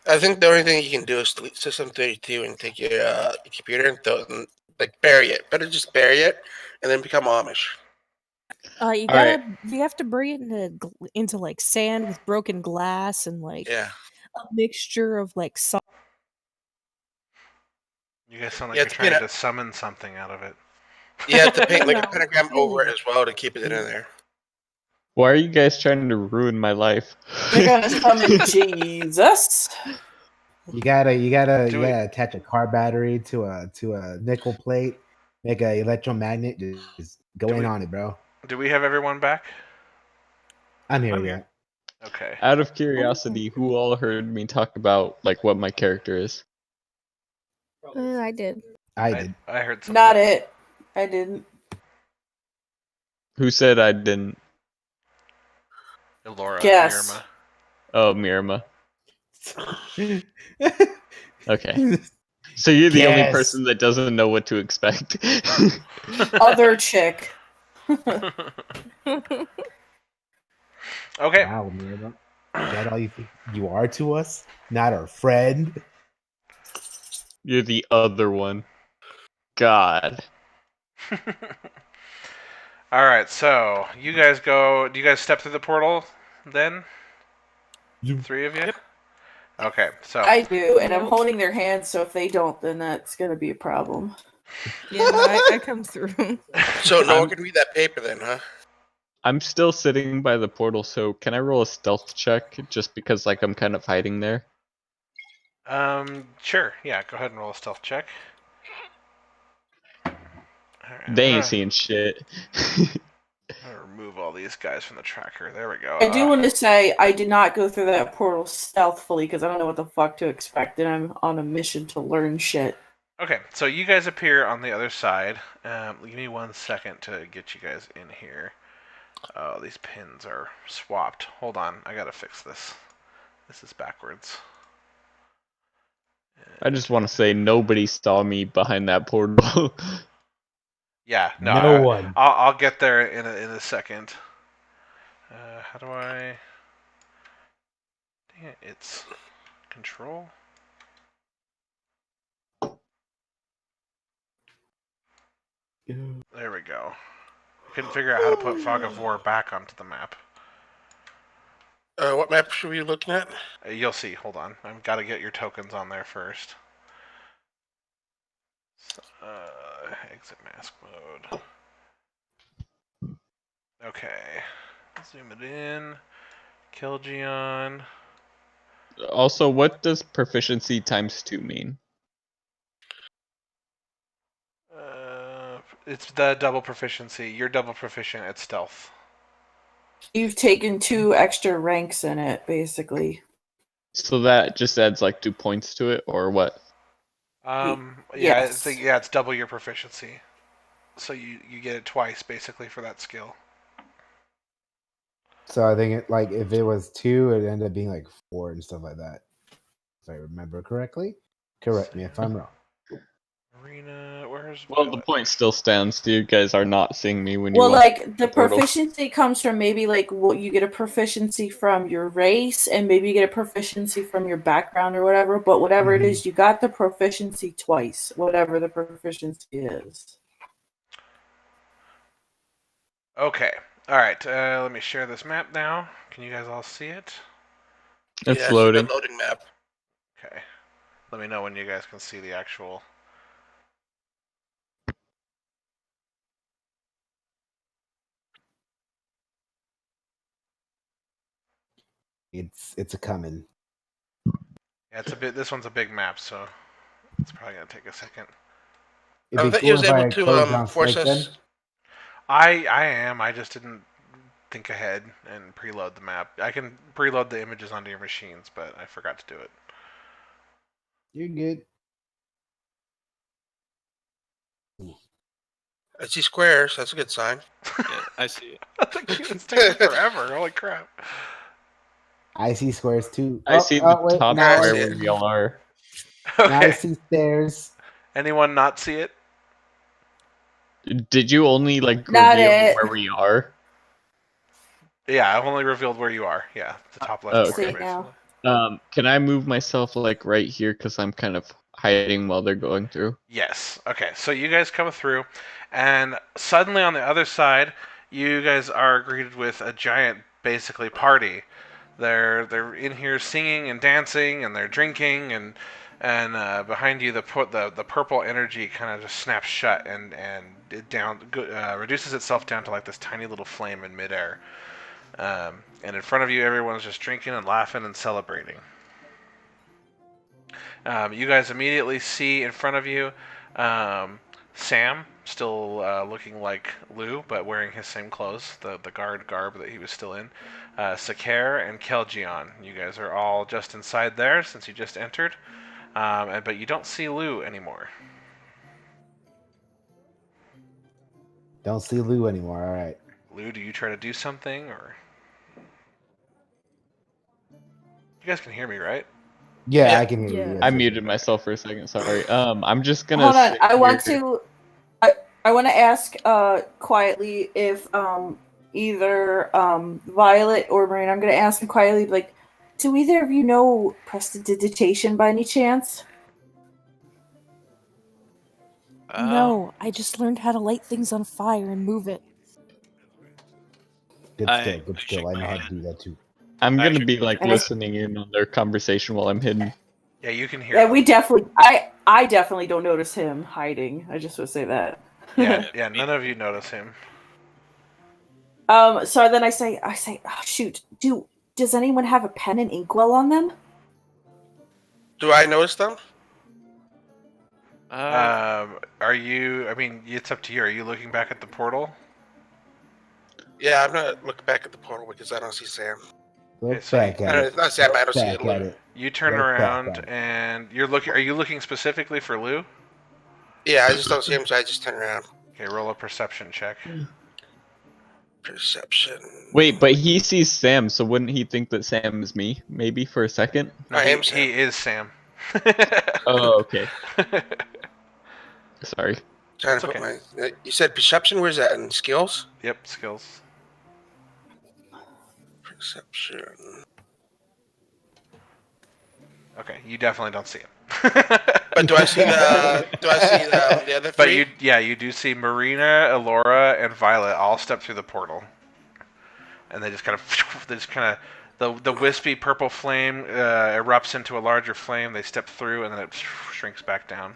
I think the only thing you can do is delete System 32 and take your computer and throw it in, like bury it. Better just bury it and then become Amish. You gotta you have to bring it into like sand with broken glass and like Yeah. a mixture of like salt. You guys sound like Yeah, you're it's trying been to summon something out of it. You have to paint like a No, pentagram over it really. as well to keep it in there. Why are you guys trying to ruin my life? They're gonna summon Jesus. You gotta Do we- attach a car battery to a nickel plate, make a electromagnet, just go Do in we- on it, bro. Do we have everyone back? I'm here I'm yet. Okay. Out of curiosity, who all heard me talk about like what my character is? I did. I did. I heard some. Not it. I didn't. Who said I didn't? Laura. Guess. Mirma. Oh, Mirma. Okay. So you're the only Guess. person that doesn't know what to expect. Other chick. Okay. Wow, Miranda. Is that all you think you are to us? Not our friend? You're the other one. God. All right. So you guys go. Do you guys step through the portal then? Three of you. Yep. Okay. So I do, and I'm holding their hands, so if they don't, then that's gonna be a problem. Yeah, no, I come through. So no one can read that paper then, huh? I'm still sitting by the portal, so can I roll a stealth check just because like I'm kind of hiding there? Sure. Yeah. Go ahead and roll a stealth check. All right, They ain't seeing shit. I'm gonna remove all these guys from the tracker. There we go. I do want to say I did not go through that portal stealthily because I don't know what the fuck to expect, and I'm on a mission to learn shit. Okay, so you guys appear on the other side. Give me 1 second to get you guys in here. Oh, these pins are swapped. Hold on, I gotta fix this. This is backwards. I just want to say nobody saw me behind that portal. Yeah, No one. I'll get there in a second. How do I? Dang it! It's control. There we go. I couldn't figure out how to put Fog of War back onto the map. What map should we be looking at? You'll see. Hold on. I've got to get your tokens on there first. Exit mask mode. Okay. Zoom it in. Kill Gion. Also, what does proficiency times 2 mean? It's the double proficiency. You're double proficient at stealth. You've taken 2 extra ranks in it, basically. So that just adds like 2 points to it, or what? Yes. It's double your proficiency. So you get it twice basically for that skill. So I think if it was 2, it ended up being like 4 and stuff like that. If I remember correctly. Correct me if I'm wrong. Marina, where's Well, the point still stands. You guys are not seeing me when you Well, walk like the portal. proficiency comes from maybe like what you get a proficiency from your race, and maybe you get a proficiency from your background or whatever. But whatever it is, you got the proficiency twice, whatever the proficiency is. Okay. All right. Let me share this map now. Can you guys all see it? It's It's loading. a loading map. Okay. Let me know when you guys can see the actual. It's a coming. Yeah, it's a bit. This one's a big map, so it's probably gonna take a second. It'd I be thought he cool was if able I closed to down force Spike us. then. I am. I just didn't think ahead and preload the map. I can preload the images onto your machines, but I forgot to do it. You're good. I see squares. That's a good sign. Yeah, I see it. It's taking forever. Holy crap! I see squares too. I see the Wait, top now I square see where it. we all are. Now I Okay. see stairs. Anyone not see it? Did you only like Not reveal it. where we are? Yeah, I've only revealed where you are. Yeah, the top left Oh, corner, See okay. it now. basically. Can I move myself like right here because I'm kind of hiding while they're going through? Yes. Okay. So you guys come through, and suddenly on the other side, you guys are greeted with a giant, basically party. They're in here singing and dancing, and they're drinking, and behind you the purple energy kind of just snaps shut and it reduces itself down to like this tiny little flame in midair. And in front of you, everyone's just drinking and laughing and celebrating. You guys immediately see in front of you Sam, still looking like Lou, but wearing his same clothes, the guard garb that he was still in. Sakar and Kelgion. You guys are all just inside there since you just entered, but you don't see Lou anymore. Don't see Lou anymore. All right. Lou, do you try to do something, or you guys can hear me, right? Yeah, Yeah. I can hear you. Yeah. Yes, I yes, muted yes. myself for a second. Sorry. I'm just gonna. Hold on. sit I want here. to. I want to ask quietly if either Violet or Marina. I'm going to ask them quietly, like, do either of you know prestidigitation by any chance? No, I just learned how to light things on fire and move it. Good I skill. Good skill. I know how to actually do that too. I'm I gonna actually be like And I, listening in on their conversation while I'm hidden. Yeah, you can hear yeah, them. we definitely. I definitely don't notice him hiding. I just would say that. Yeah, none of you notice him. So then I say, oh, shoot. Does anyone have a pen and inkwell on them? Do I notice them? Are you? I mean, it's up to you. Are you looking back at the portal? Yeah, I'm not looking back at the portal because I don't see Sam. Look so back at it. Not Sam. I don't Look see back Lou. at it. You turn Look back around at it. and you're looking. Are you looking specifically for Lou? Yeah, I just don't see him, so I just turn around. Okay, roll a perception check. Perception. Wait, but he sees Sam, so wouldn't he think that Sam is me? Maybe for a second. No, I am Sam. he is Sam. Oh, okay. Sorry. Trying It's to put okay. my. You said perception. Where's that in skills? Yep, skills. Perception. Okay, you definitely don't see him. But do I see the other three? But you do see Marina, Elora, and Violet all step through the portal, and they just kind of, the wispy purple flame erupts into a larger flame. They step through, and then it shrinks back down.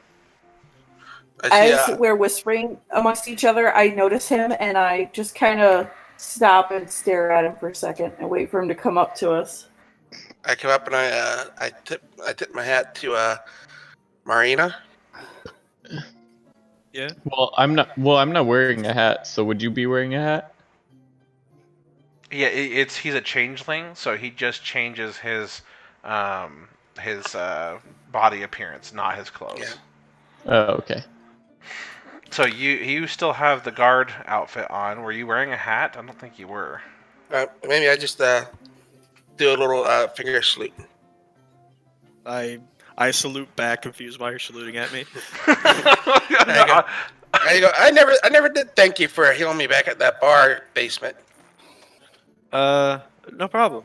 I As see, we're whispering amongst each other, I notice him and I just kind of stop and stare at him for a second and wait for him to come up to us. I come up and I tip my hat to Marina. Yeah. Well, I'm not wearing a hat. So would you be wearing a hat? Yeah, he's a changeling, so he just changes his his body appearance, not his clothes. Yeah. Oh, okay. So you still have the guard outfit on. Were you wearing a hat? I don't think you were. Maybe I just do a little finger salute. I salute back, confused why you're saluting at me. There you go. There you go. I never did thank you for healing me back at that bar basement. No problem.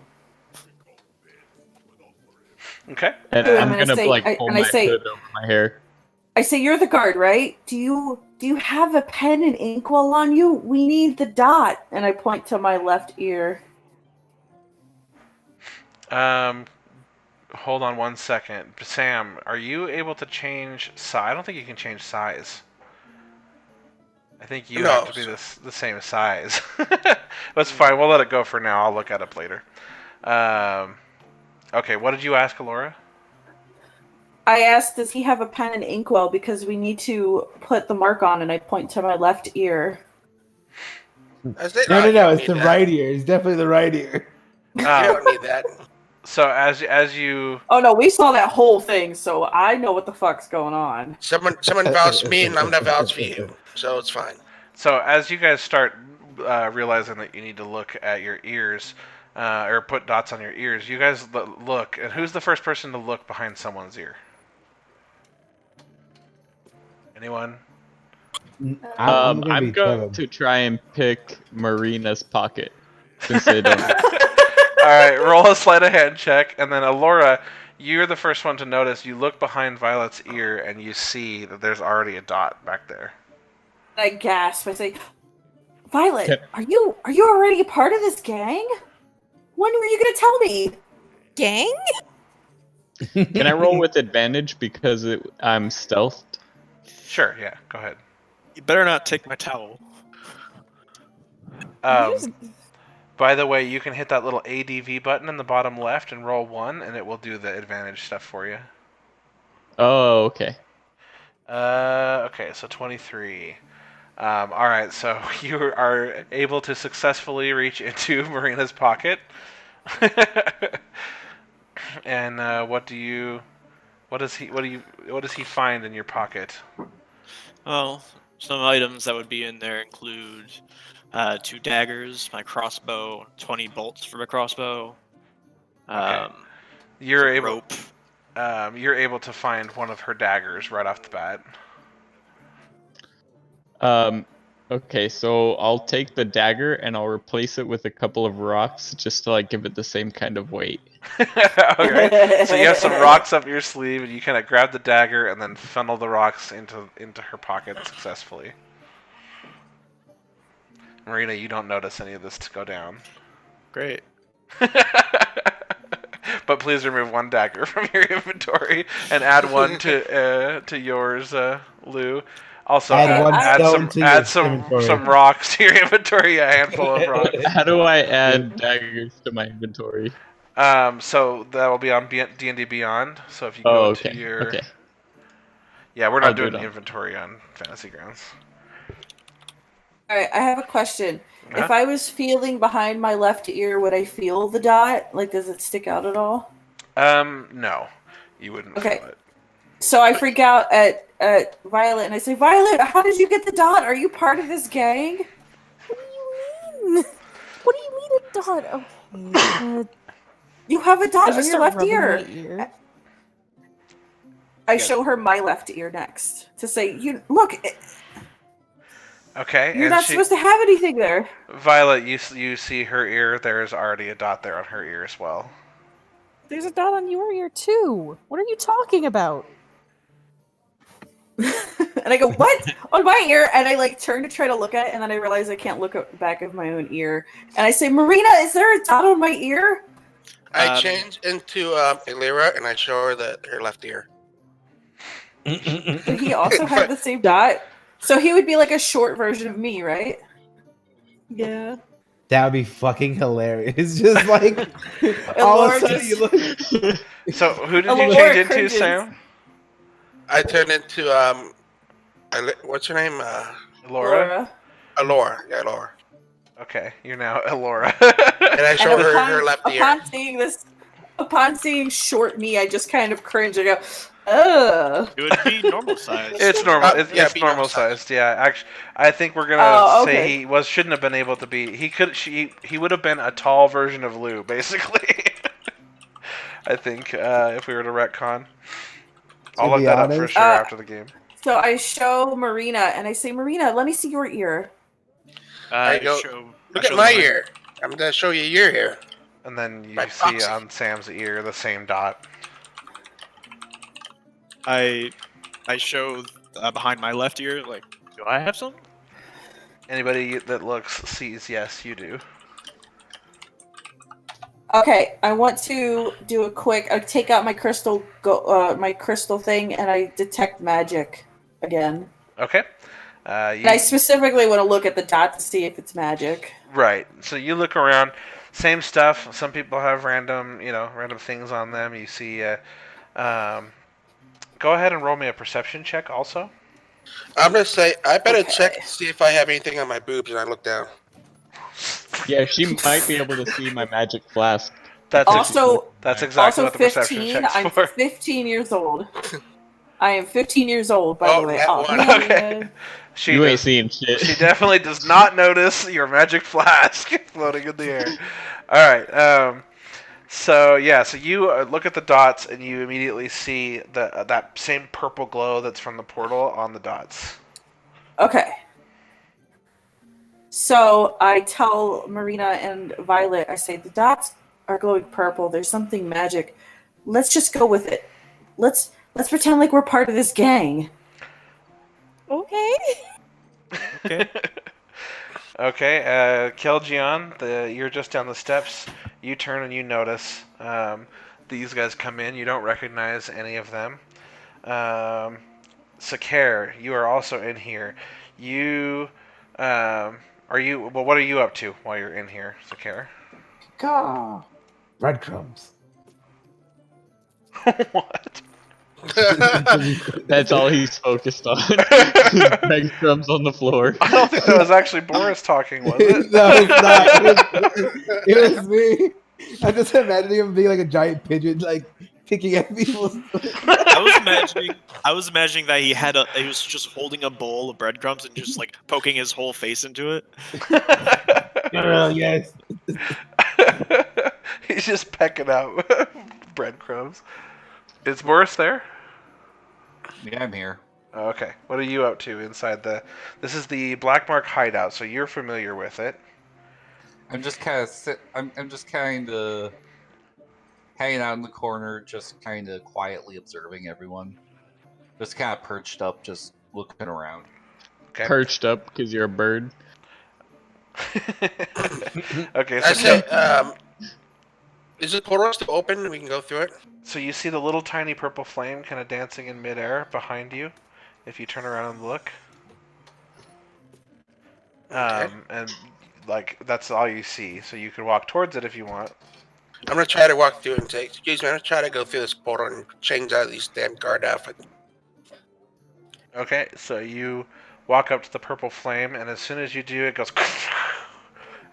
Okay. And Ooh, I'm I'm gonna gonna say- like I- pull and I my say- hood over my hair. I say, you're the guard, right? Do you have a pen and inkwell on you? We need the dot. And I point to my left ear. Hold on 1 second. Sam, are you able to change size? I don't think you can change size. I think you have to be the same size. That's fine. We'll let it go for now. I'll look at it later. Okay, what did you ask, Alora? I asked, does he have a pen and inkwell? Because we need to put the mark on, and I point to my left ear. No. It's the right ear. It's definitely the right ear. You don't need that. So as you... Oh no, we saw that whole thing, so I know what the fuck's going on. Someone vouched for me, and I'm gonna vouch for you, so it's fine. So as you guys start realizing that you need to look at your ears, or put dots on your ears, you guys look, and who's the first person to look behind someone's ear? Anyone? I'm going to try and pick Marina's pocket since they don't. All right, roll a sleight of hand check, and then Alora, you're the first one to notice. You look behind Violet's ear, and you see that there's already a dot back there. I gasp. I say, Violet, are you already a part of this gang? When were you gonna tell me? Gang? Can I roll with advantage because I'm stealthed? Sure, yeah, go ahead. You better not take my towel. By the way, you can hit that little ADV button in the bottom left and roll 1, and it will do the advantage stuff for you. Oh, okay. Okay, so 23. Alright, so you are able to successfully reach into Marina's pocket. And what does he find in your pocket? Well, some items that would be in there include 2 daggers, my crossbow, 20 bolts for my crossbow. You're able rope. You're able to find one of her daggers right off the bat. Okay, so I'll take the dagger and I'll replace it with a couple of rocks just to like give it the same kind of weight. Okay, so you have some rocks up your sleeve, and you kind of grab the dagger and then funnel the rocks into her pocket successfully. Marina, you don't notice any of this to go down. Great. But please remove 1 dagger from your inventory and add 1 to yours, Lou. Also, add some rocks to your inventory. A handful of rocks. How do I add daggers to my inventory? So that will be on D&D Beyond. So if you go to your... Yeah, we're not doing inventory on Fantasy Grounds. Alright, I have a question. If I was feeling behind my left ear, would I feel the dot? Like, does it stick out at all? No. You wouldn't feel it. So I freak out at Violet, and I say, Violet, how did you get the dot? Are you part of this gang? What do you mean? What do you mean a dot? Okay. You have a dot I on just your start left rubbing ear. my ear. I show her my left ear next to say, look, Okay. you're not supposed to have anything there. Violet, you see her ear. There's already a dot there on her ear as well. There's a dot on your ear too. What are you talking about? And I go, what? On my ear? And I like turn to try to look at it, and then I realize I can't look at the back of my own ear. And I say, Marina, is there a dot on my ear? I change into Elira, and I show her her left ear. Did he also have the same dot? So he would be like a short version of me, right? Yeah. That would be fucking hilarious. Just like all of a sudden you look. So who did you change into, Sam? I turned into what's her name? Laura. Alora. Yeah, Laura. Okay, you're now Elora. And I show her left ear. Upon seeing this, Upon seeing short me, I just kind of cringe and go, ugh. It would be normal size. It's normal. Yeah, It's be normal normal size. sized. Yeah, actually, I think we're gonna Oh, say okay. he shouldn't have been able to be. He would have been a tall version of Lou, basically. I think if we were to retcon, I'll To look be that up for honest- sure after the game. So I show Marina and I say, Marina, let me see your ear. I go, show Look show at my them ear. I'm gonna show you your ear. And then you by see proxy. on Sam's ear the same dot. I show behind my left ear. Like, do I have some? Anybody that looks sees. Yes, you do. Okay, I want to do a quick. I take out my my crystal thing, and I detect magic again. Okay. And I specifically want to look at the dot to see if it's magic. Right. So you look around, same stuff. Some people have random things on them. You see. Go ahead and roll me a perception check, also. I'm gonna say I better Okay. check to see if I have anything on my boobs, and I look down. Yeah, she might be able to see my magic flask. That's Also, that's exactly also what the perception 15. check's I'm for. 15 years old. I am 15 years old, by Oh, the way. that Oh, one. man. Okay. She You ain't does- seeing shit. She definitely does not notice your magic flask floating in the air. All right. So you look at the dots and you immediately see that same purple glow that's from the portal on the dots. Okay. So I tell Marina and Violet, I say, the dots are glowing purple. There's something magic. Let's just go with it. Let's pretend like we're part of this gang. Okay. Okay. Okay, Kelgion, you're just down the steps. You turn and you notice these guys come in. You don't recognize any of them. Sakare, you are also in here. What are you up to while you're in here, Sakare? Caw. Breadcrumbs. What? That's all he's focused on. Breadcrumbs on the floor. I don't think that was actually Boris talking, was it? No, it's not. It was me. I just imagining him being like a giant pigeon, like picking at people's. I was imagining that he was just holding a bowl of breadcrumbs and just like poking his whole face into it. Yes. He's just pecking out breadcrumbs. Is Boris there? Yeah, I'm here. Okay. What are you up to inside the... This is the Black Mark hideout, so you're familiar with it. I'm just kind of I'm just kind of hanging out in the corner, just kind of quietly observing everyone. Just kind of perched up, just looking around. Okay. Perched up because you're a bird. Okay, I so say, is the portal still open? We can go through it. so you see the little tiny purple flame kind of dancing in midair behind you, if you turn around and look. And like that's all you see. So you can walk towards it if you want. I'm gonna try to walk through and say, "Excuse me, I'm gonna try to go through this portal and change out of these damn guard outfit." Okay, so you walk up to the purple flame, and as soon as you do, it goes,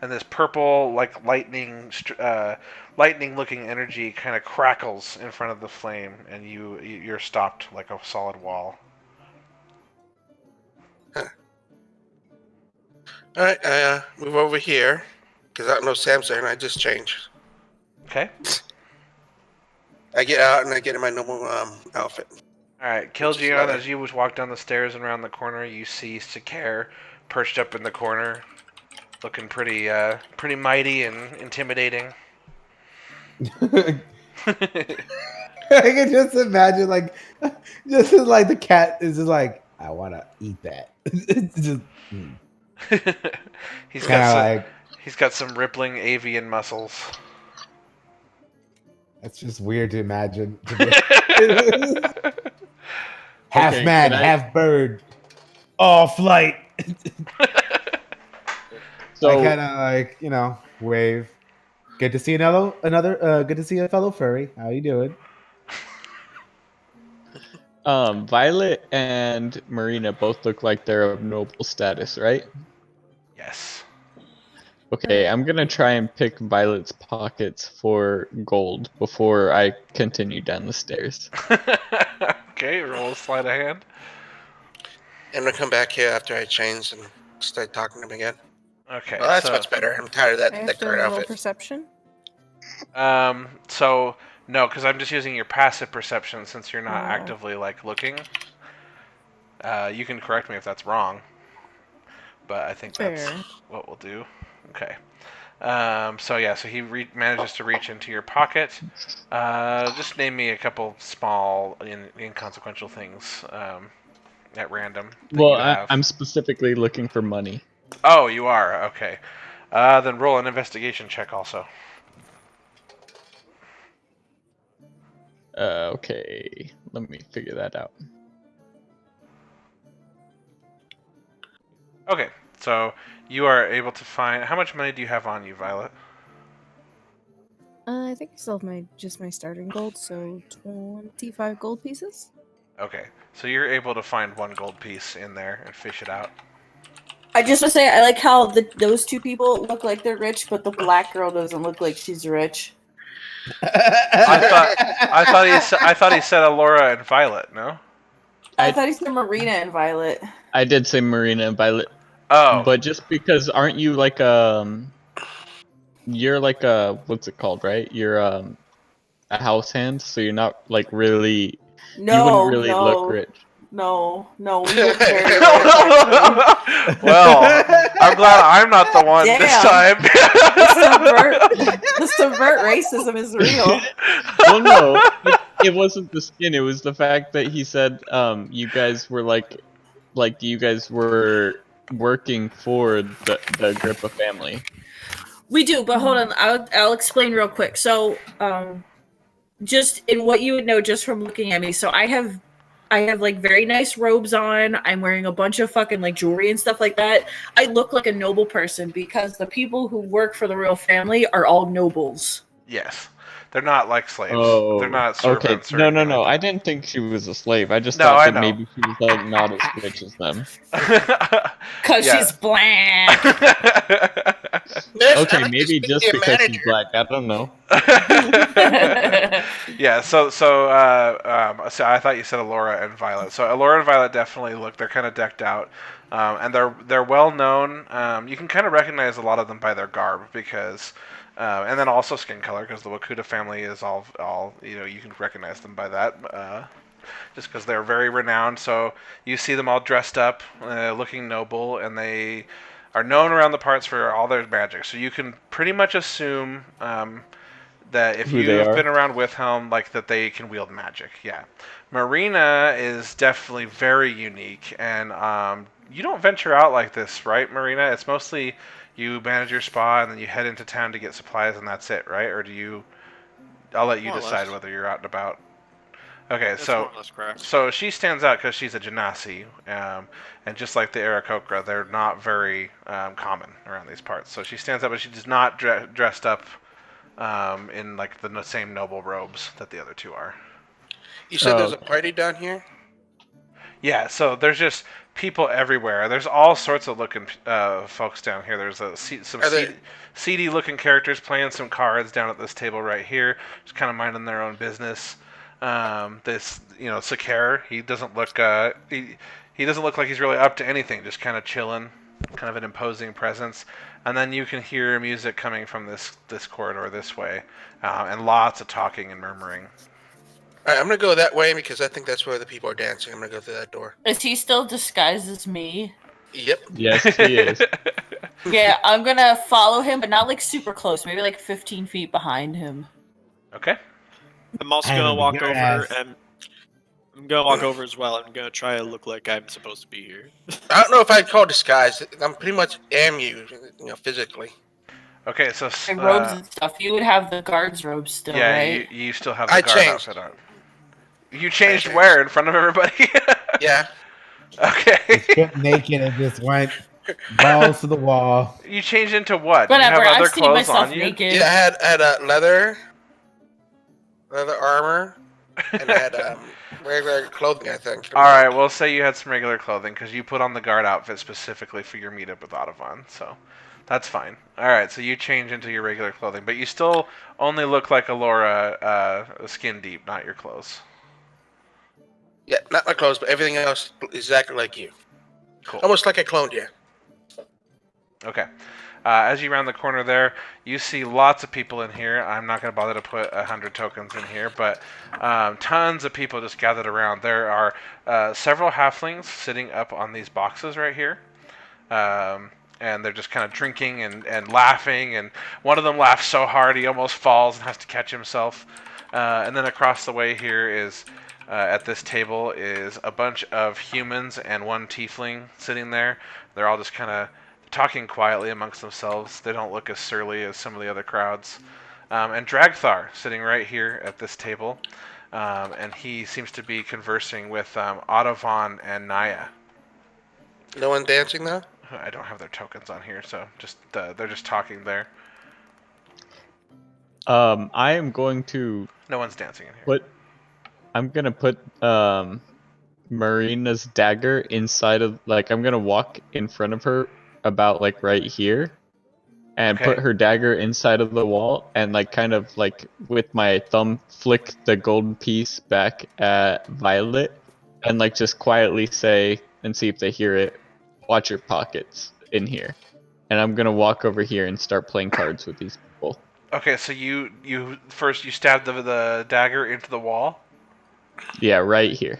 and this purple, like lightning-looking energy kind of crackles in front of the flame, and you're stopped like a solid wall. All right, I move over here because I don't know Sam's there, and I just change. Okay. I get out and I get in my normal outfit. All right, Kilgeon, as you walk down the stairs and around the corner, you see Sakare perched up in the corner, looking pretty mighty and intimidating. I can just imagine, like, just as, like the cat is just like, I want to eat that. It's just He's kind got of some, like he's got some rippling avian muscles. that's just weird to imagine. Half Okay, man, can I- half bird, all flight. So I kind of like, wave. Good to see another. Good to see a fellow furry. How you doing? Violet and Marina both look like they're of noble status, right? Yes. Okay, I'm gonna try and pick Violet's pockets for gold before I continue down the stairs. Okay, roll a sleight of hand. I'm gonna come back here after I change and start talking to him again. Okay, Well, that's so much better. I'm tired of that I have that to card roll outfit. perception. so no, because I'm just using your passive perception since you're not Oh. actively like looking. You can correct me if that's wrong, but I think that's Fair. what we'll do. Okay. So yeah, so he manages to reach into your pocket. Just name me a couple small, inconsequential things at random that Well, you have. I'm specifically looking for money. Oh, you are? Okay. Then roll an investigation check also. Okay, let me figure that out. Okay, so you are able to find... How much money do you have on you, Violet? I think I still have just my starting gold, so 25 gold pieces. Okay, so you're able to find one gold piece in there and fish it out. I just want to say I like how those two people look like they're rich, but the black girl doesn't look like she's rich. I thought he said Alora and Violet, no? I thought he said Marina and Violet. I did say Marina and Violet. Oh. But just because aren't you like you're like a what's it called, right? You're a house hand, so you're not like really No, you wouldn't really no, look rich. no, we look very rich. Well, I'm glad I'm not the one this time. The subvert racism is real. Well, no, it wasn't the skin. It was the fact that he said you guys were like you guys were working for the Agrippa family. We do, but hold on. I'll explain real quick. So, just in what you would know just from looking at me. So I have like very nice robes on. I'm wearing a bunch of fucking like jewelry and stuff like that. I look like a noble person because the people who work for the royal family are all nobles. Yes. They're not like slaves. Oh, They're not okay. servants. No. Like I didn't think she was a slave. I just No, thought I that know. maybe she was like not as rich as them. Cause she's black. Okay, maybe just because she's black. I don't know. Yeah. So I thought you said Alora and Violet. So Alora and Violet definitely look. They're kind of decked out, and they're well known. You can kind of recognize a lot of them by their garb because. And then also skin color, because the Wakuta family is all you can recognize them by that, just because they're very renowned. So you see them all dressed up, looking noble, and they are known around the parts for all their magic. So you can pretty much assume that if Who they you've are. been around Withhelm, like that they can wield magic. Yeah, Marina is definitely very unique, and you don't venture out like this, right, Marina? It's mostly you manage your spa and then you head into town to get supplies and that's it, right? Or do you... I'll let you More or decide less. whether you're out and about. Okay, That's more or less correct. so she stands out because she's a Genasi, and just like the Aarakocra, they're not very common around these parts. So she stands out, but she does not dressed up in like the same noble robes that the other two are. You said there's a party down here? Yeah, so there's just people everywhere. There's all sorts of looking folks down here. There's some seedy looking characters playing some cards down at this table right here, just kind of minding their own business. This, Sakar, he doesn't look he doesn't look like he's really up to anything, just kind of chilling, kind of an imposing presence. And then you can hear music coming from this corridor this way, and lots of talking and murmuring. All right, I'm gonna go that way because I think that's where the people are dancing. I'm gonna go through that door. Is he still disguised as me? Yep. Yes, he is. Yeah, I'm gonna follow him, but not like super close. Maybe like 15 feet behind him. Okay. I'm also I gonna will walk beat your over ass. and I'm gonna walk over as well. I'm gonna try to look like I'm supposed to be here. I don't know if I'd call it disguise. I'm pretty much am you, physically. Okay, so And robes and stuff. You would have the guard's robes still, yeah, right? you still have the I guard changed. outfit on. You changed where? In front of everybody? Yeah. Okay. Stripped naked and just went balls to the wall. You changed into what? Whatever, Do you have I've other seen clothes myself on you? naked. Yeah, I had a leather armor, and I had regular clothing, I think. All right, we'll say you had some regular clothing because you put on the guard outfit specifically for your meetup with Audubon. So That's fine. All right, so you change into your regular clothing, but you still only look like Alora, skin deep, not your clothes. Yeah, not my clothes, but everything else exactly like you. Cool. Almost like I cloned you. Okay. As you round the corner there, you see lots of people in here. I'm not going to bother to put 100 tokens in here, but tons of people just gathered around. There are several halflings sitting up on these boxes right here. And they're just kind of drinking and laughing, and one of them laughs so hard he almost falls and has to catch himself. And then across the way here is, at this table, is a bunch of humans and one tiefling sitting there. They're all just kind of talking quietly amongst themselves. They don't look as surly as some of the other crowds. And Dragthar sitting right here at this table, and he seems to be conversing with Ottovon and Naya. No one dancing now? I don't have their tokens on here, so just they're just talking there. I am going to No one's dancing in here. I'm gonna put Marina's dagger inside of, like, I'm gonna walk in front of her about like right here, and Okay. put her dagger inside of the wall, and like kind of like with my thumb flick the gold piece back at Violet, and like just quietly say, and see if they hear it, watch your pockets in here. And I'm gonna walk over here and start playing cards with these people. Okay, so you first you stab the dagger into the wall. Yeah, right here.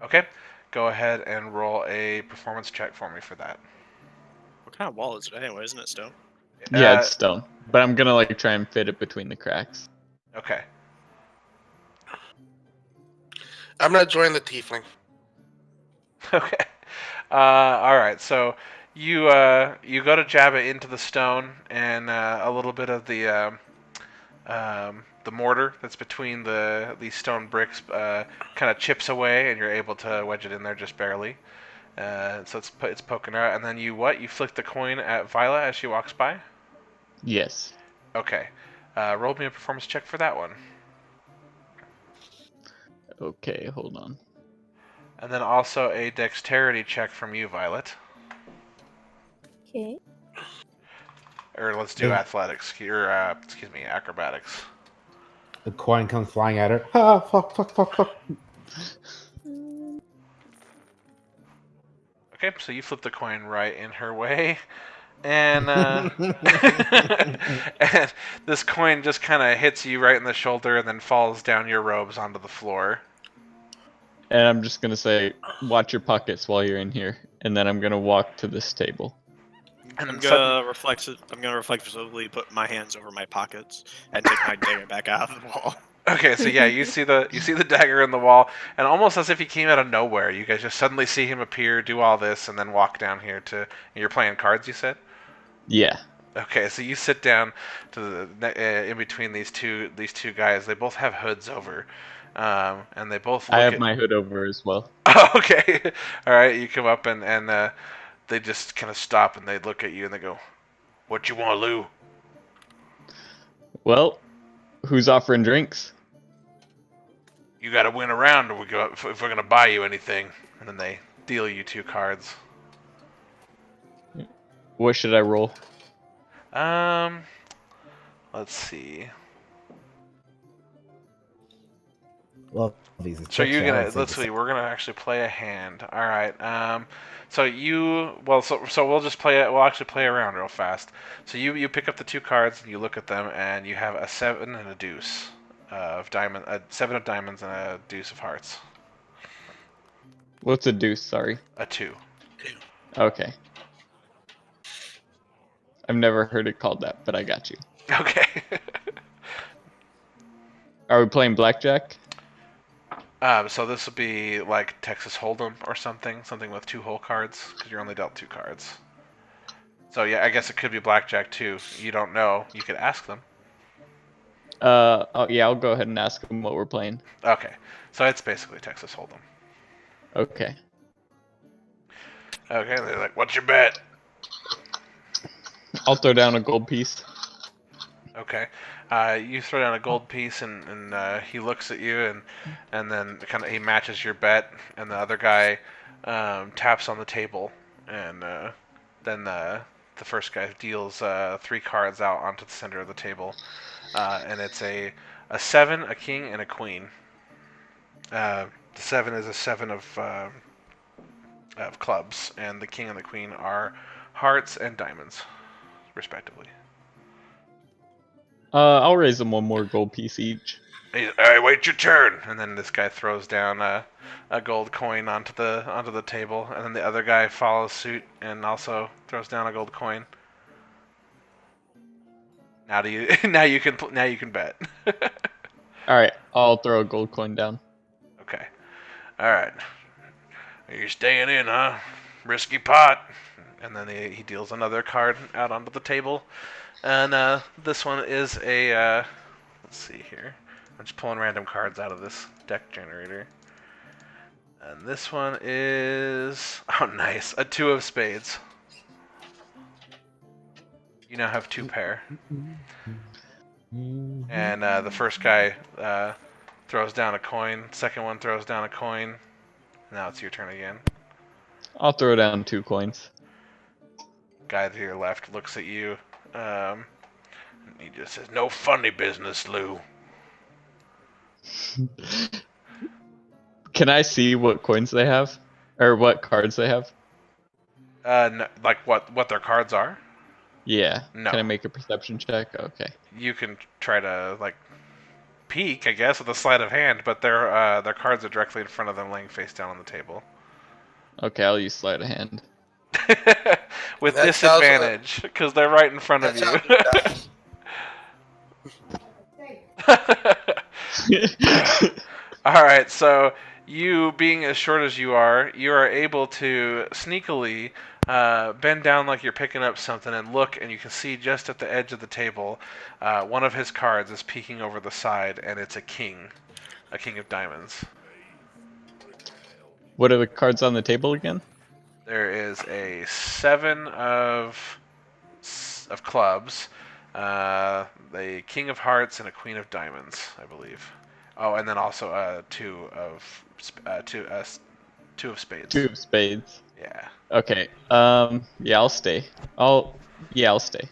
Okay, go ahead and roll a performance check for me for that. What kind of wall is it anyway? Isn't it stone? Yeah, it's stone. But I'm gonna like try and fit it between the cracks. Okay. I'm not joining the tiefling. Okay. All right. So you go to jab it into the stone, and a little bit of the mortar that's between these stone bricks kind of chips away, and you're able to wedge it in there just barely. So it's poking out, and then you flick the coin at Violet as she walks by. Yes. Okay. Roll me a performance check for that one. Okay, hold on. And then also a dexterity check from you, Violet. Okay. Or let's do athletics. Or, excuse me, acrobatics. The coin comes flying at her. Ah, fuck. Okay, so you flip the coin right in her way. And, and this coin just kind of hits you right in the shoulder and then falls down your robes onto the floor. And I'm just gonna say, watch your pockets while you're in here. And then I'm gonna walk to this table. And I'm gonna reflexively put my hands over my pockets and take my dagger back out of the wall. Okay, so yeah, you see the dagger in the wall, and almost as if he came out of nowhere, you guys just suddenly see him appear, do all this, and then walk down here to. You're playing cards, you said? Yeah. Okay, so you sit down to in between these two guys. They both have hoods over, and they both. I have my hood over as well. Oh, okay, all right. You come up and they just kind of stop and they look at you and they go, "What you want, Lou?" Well, who's offering drinks? You got to win a round, or if we're gonna buy you anything. And then they deal you 2 cards. What should I roll? Let's see. Well, So you're gonna let's see. We're gonna actually play a hand. All right. So we'll just play it. We'll actually play around real fast. So you pick up the 2 cards and you look at them and you have a 7 and a deuce of diamond, a 7 of diamonds and a deuce of hearts. What's a deuce? Sorry. A 2. Okay. I've never heard it called that, but I got you. Okay. Are we playing blackjack? So this would be like Texas Hold'em or something with 2 whole cards, because you're only dealt 2 cards. So yeah, I guess it could be blackjack too. You don't know. You could ask them. Oh yeah, I'll go ahead and ask them what we're playing. Okay, so it's basically Texas Hold'em. Okay. Okay, they're like, "What's your bet?" I'll throw down a gold piece. Okay. You throw down a gold piece, and he looks at you, and then he matches your bet, and the other guy taps on the table, and then the first guy deals 3 cards out onto the center of the table, and it's a 7, a king, and a queen. The 7 is a 7 of clubs, and the king and the queen are hearts and diamonds, respectively. I'll raise them 1 more gold piece each. Alright, wait your turn, and then this guy throws down a gold coin onto the table, and then the other guy follows suit and also throws down a gold coin. Now you can bet. All right, I'll throw a gold coin down. Okay. All right. You're staying in, huh? Risky pot. And then he deals another card out onto the table, and this one is a. Let's see here. I'm just pulling random cards out of this deck generator. And this one is... Oh, nice. A 2 of spades. You now have 2 pair. And the first guy throws down a coin. Second one throws down a coin. Now it's your turn again. I'll throw down 2 coins. Guy to your left looks at you. He just says, "No funny business, Lou." Can I see what coins they have? Or what cards they have? No, like what their cards are? Yeah. No. Can I make a perception check? Okay. You can try to like peek, I guess, with a sleight of hand, but their cards are directly in front of them, laying face down on the table. Okay, I'll use sleight of hand. With That disadvantage, because they're right in front of you. Alright, so you, being as short as you are able to sneakily bend down like you're picking up something and look, and you can see just at the edge of the table, one of his cards is peeking over the side, and it's a king of diamonds. What are the cards on the table again? There is a 7 of clubs, the king of hearts, and a queen of diamonds, I believe. Oh, and then also 2 of spades. 2 of spades. Yeah. Okay. Yeah, I'll stay. I'll stay.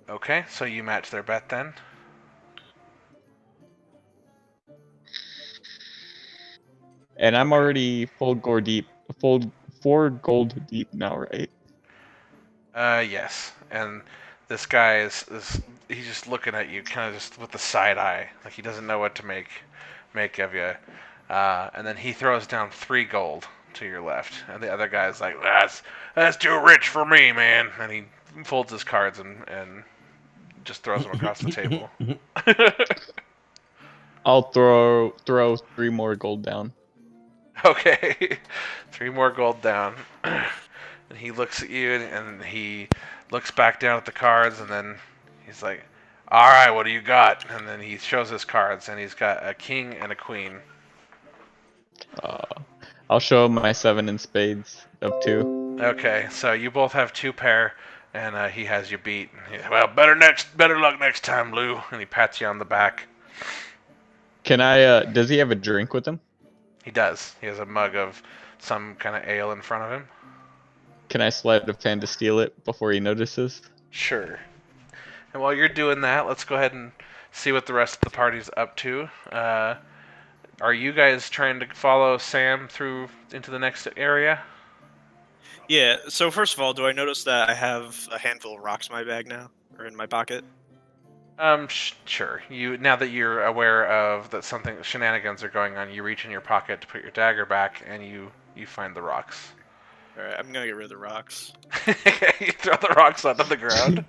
Okay, so you match their bet then. And I'm already full 4 gold deep now, right? Yes. And this guy is he's just looking at you, kind of just with the side eye, like he doesn't know what to make of you. And then he throws down 3 gold to your left, and the other guy's like, "That's too rich for me, man." And he folds his cards and just throws them across the table. I'll throw 3 more gold down. Okay, 3 more gold down. And he looks at you, and he looks back down at the cards, and then he's like, "All right, what do you got?" And then he shows his cards, and he's got a king and a queen. I'll show him my 7 in spades of 2. Okay, so you both have 2 pair, and he has you beat. Well, better luck next time, Lou. And he pats you on the back. Can I? Does he have a drink with him? He does. He has a mug of some kind of ale in front of him. Can I sleight of hand to steal it before he notices? Sure. And while you're doing that, let's go ahead and see what the rest of the party's up to. Are you guys trying to follow Sam through into the next area? Yeah, so first of all, do I notice that I have a handful of rocks in my bag now? Or in my pocket? Sure. Now that you're aware of that shenanigans are going on, you reach in your pocket to put your dagger back, and you find the rocks. Alright, I'm gonna get rid of the rocks. You throw the rocks onto the ground.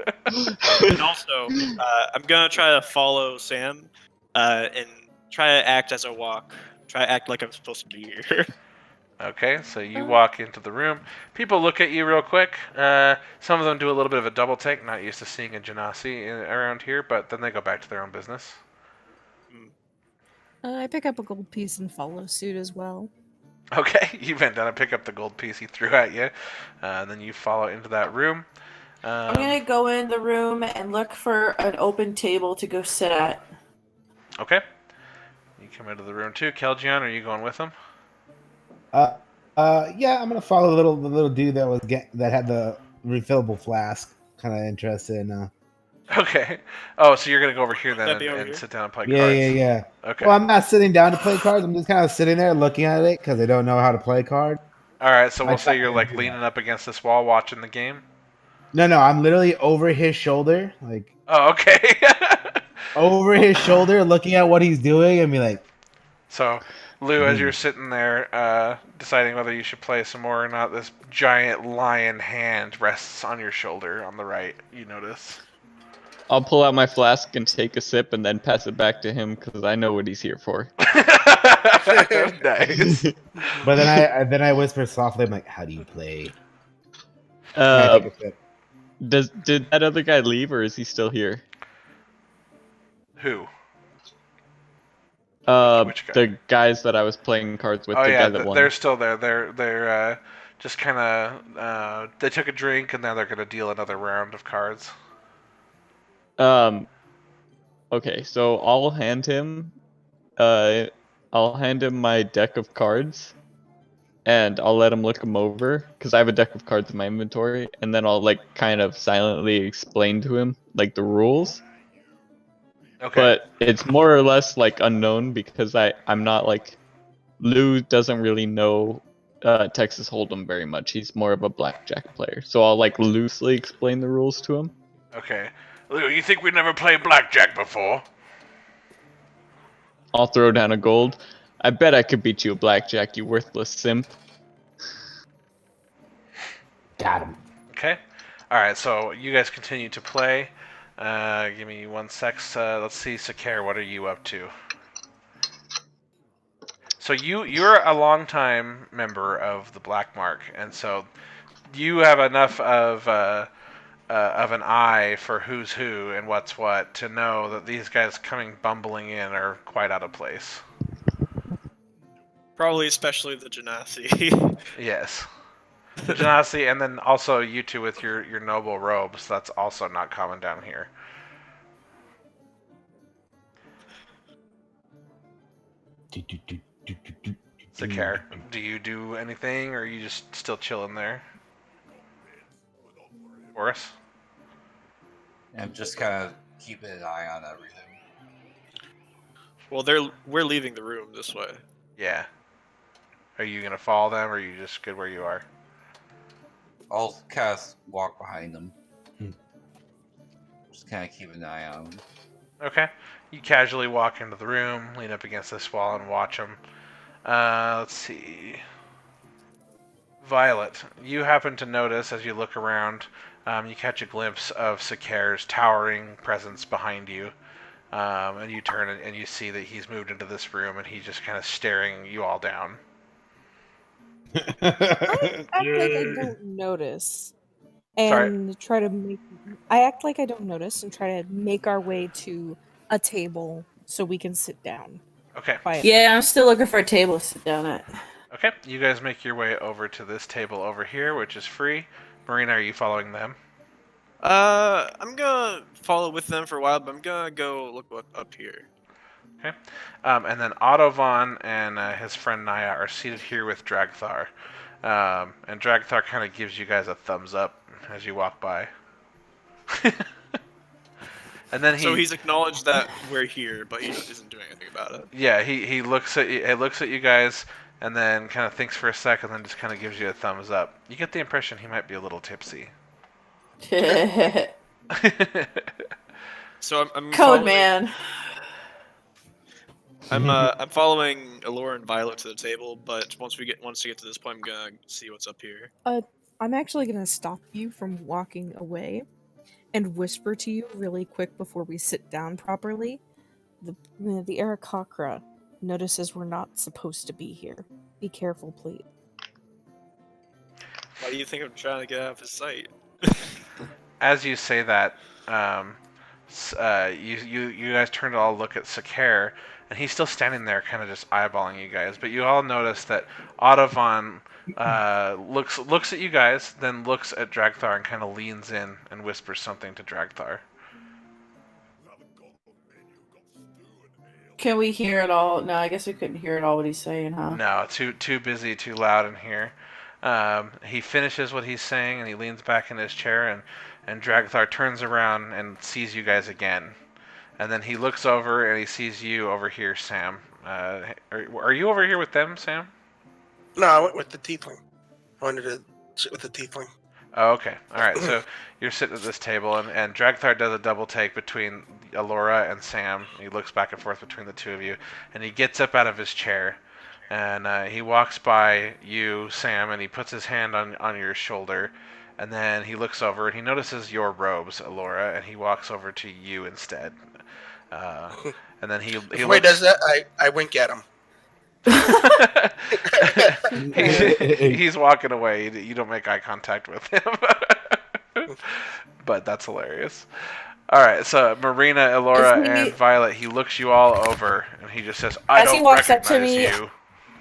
And also, I'm gonna try to follow Sam, and try to act as I walk. Try to act like I'm supposed to be here. Okay, so you walk into the room. People look at you real quick. Some of them do a little bit of a double take, not used to seeing a genasi around here, but then they go back to their own business. I pick up a gold piece and follow suit as well. Okay, you bend down and pick up the gold piece he threw at you, and then you follow into that room. I'm gonna go in the room and look for an open table to go sit at. Okay. You come into the room too. Kelgion, are you going with him? Yeah, I'm gonna follow the little dude that had the refillable flask. Kind of interested in. Okay. Oh, so you're gonna go over here then That'd be and, over and here. sit down and play Yeah, cards. yeah, yeah. Okay. Well, I'm not sitting down to play cards. I'm just kind of sitting there looking at it because I don't know how to play card. All right. So I we'll try say you're to like do leaning that. up against this wall, watching the game. No, I'm literally over his shoulder, like Oh, okay. over his shoulder, looking at what he's doing, and be like, So, Lou, as you're sitting there, deciding whether you should play some more or not, this giant lion hand rests on your shoulder on the right. You notice. I'll pull out my flask and take a sip and then pass it back to him because I know what he's here for. Nice. But then I whisper softly, I'm like, "How do you play?" And I take a sip. Did that other guy leave or is he still here? Who? Which guy? The guys that I was playing cards with. Oh the yeah, guy that won. they're still there. They're just kind of they took a drink and now they're gonna deal another round of cards. Okay, so I'll hand him my deck of cards, and I'll let him look them over because I have a deck of cards in my inventory, and then I'll like kind of silently explain to him like the rules. Okay. But it's more or less like unknown because I'm not like Lou doesn't really know Texas Hold'em very much. He's more of a blackjack player, so I'll like loosely explain the rules to him. Okay. Lou, you think we never played blackjack before? I'll throw down a gold. I bet I could beat you at blackjack, you worthless simp. Got him. Okay. All right. So you guys continue to play. Give me 1 sec. Let's see, Sakare, what are you up to? So you're a longtime member of the Black Mark, and so you have enough of an eye for who's who and what's what to know that these guys coming bumbling in are quite out of place. Probably especially the Genasi. Yes. The Genasi, and then also you two with your noble robes. That's also not common down here. Sakare, do you do anything, or are you just still chilling there? Boris? I'm just kind of keeping an eye on everything. Well, we're leaving the room this way. Yeah. Are you gonna follow them, or are you just good where you are? I'll kind of walk behind them. Just kind of keep an eye on them. Okay. You casually walk into the room, lean up against this wall, and watch them. Let's see. Violet, you happen to notice as you look around, you catch a glimpse of Sakare's towering presence behind you. And you turn and you see that he's moved into this room and he's just kind of staring you all down. I act like I don't notice and try to make. I act like I don't notice and try to make our way to a table so we can sit down. Okay. Quietly. Yeah, I'm still looking for a table to sit down at. Okay, you guys make your way over to this table over here, which is free. Marina, are you following them? I'm gonna follow with them for a while, but I'm gonna go look up here. Okay. And then Autovan and his friend Naya are seated here with Dragthar. And Dragthar kind of gives you guys a thumbs up as you walk by. And then So he's acknowledged that we're here, but he isn't doing anything about it. Yeah, he looks at you, looks at you guys, and then kind of thinks for a second, and then just kind of gives you a thumbs up. You get the impression he might be a little tipsy. So I'm Code following, man. I'm following Allura and Violet to the table, but once we get to this point, I'm gonna see what's up here. I'm actually gonna stop you from walking away and whisper to you really quick before we sit down properly. The Aarakocra notices we're not supposed to be here. Be careful, please. Why do you think I'm trying to get out of his sight? As you say that, you guys turn to all look at Sakare, and he's still standing there, kind of just eyeballing you guys. But you all notice that Autovan looks at you guys, then looks at Dragthar and kind of leans in and whispers something to Dragthar. Can we hear it all? No, I guess we couldn't hear it all what he's saying, huh? No, too busy, too loud in here. He finishes what he's saying and he leans back in his chair, and Dragthar turns around and sees you guys again. And then he looks over and he sees you over here, Sam. Are you over here with them, Sam? No, I went with the tiefling. I wanted to sit with the tiefling. Oh, okay. All right. So you're sitting at this table, and Dragthar does a double take between Alora and Sam. He looks back and forth between the two of you, and he gets up out of his chair, and he walks by you, Sam, and he puts his hand on your shoulder, and then he looks over and he notices your robes, Alora, and he walks over to you instead. And then he Before he does that, I wink at him. he's walking away. You don't make eye contact with him. But that's hilarious. All right, so Marina, Elora, and Violet, he looks you all over, and he just says, I don't recognize up to me, you.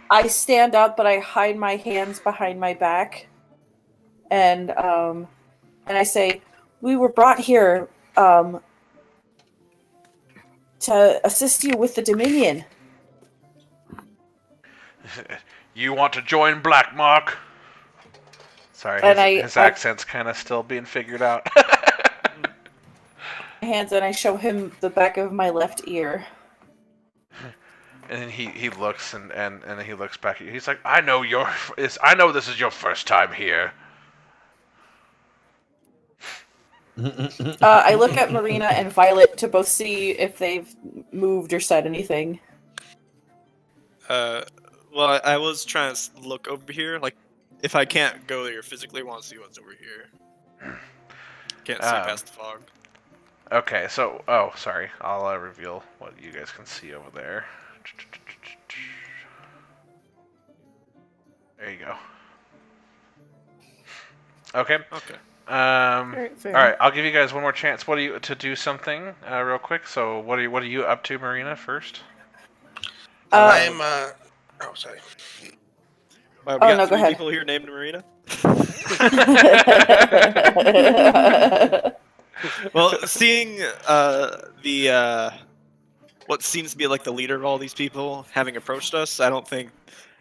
I stand up, but I hide my hands behind my back. And I say, we were brought here to assist you with the Dominion. You want to join Black Mark? Sorry, his accent's kind of still being figured out. Hands, and I show him the back of my left ear. And then he looks and then he looks back at you. He's like, I know this is your first time here. I look at Marina and Violet to both see if they've moved or said anything. Well, I was trying to look over here. Like, if I can't go there physically, I want to see what's over here. Can't see past the fog. Okay, so sorry. I'll reveal what you guys can see over there. There you go. Okay. Okay. All right. I'll give you guys one more chance. To do something real quick? So what are you up to, Marina? First. I'm Oh, sorry. Wow, we got no, three go ahead. people here named Marina. Well, seeing the what seems to be like the leader of all these people having approached us, I think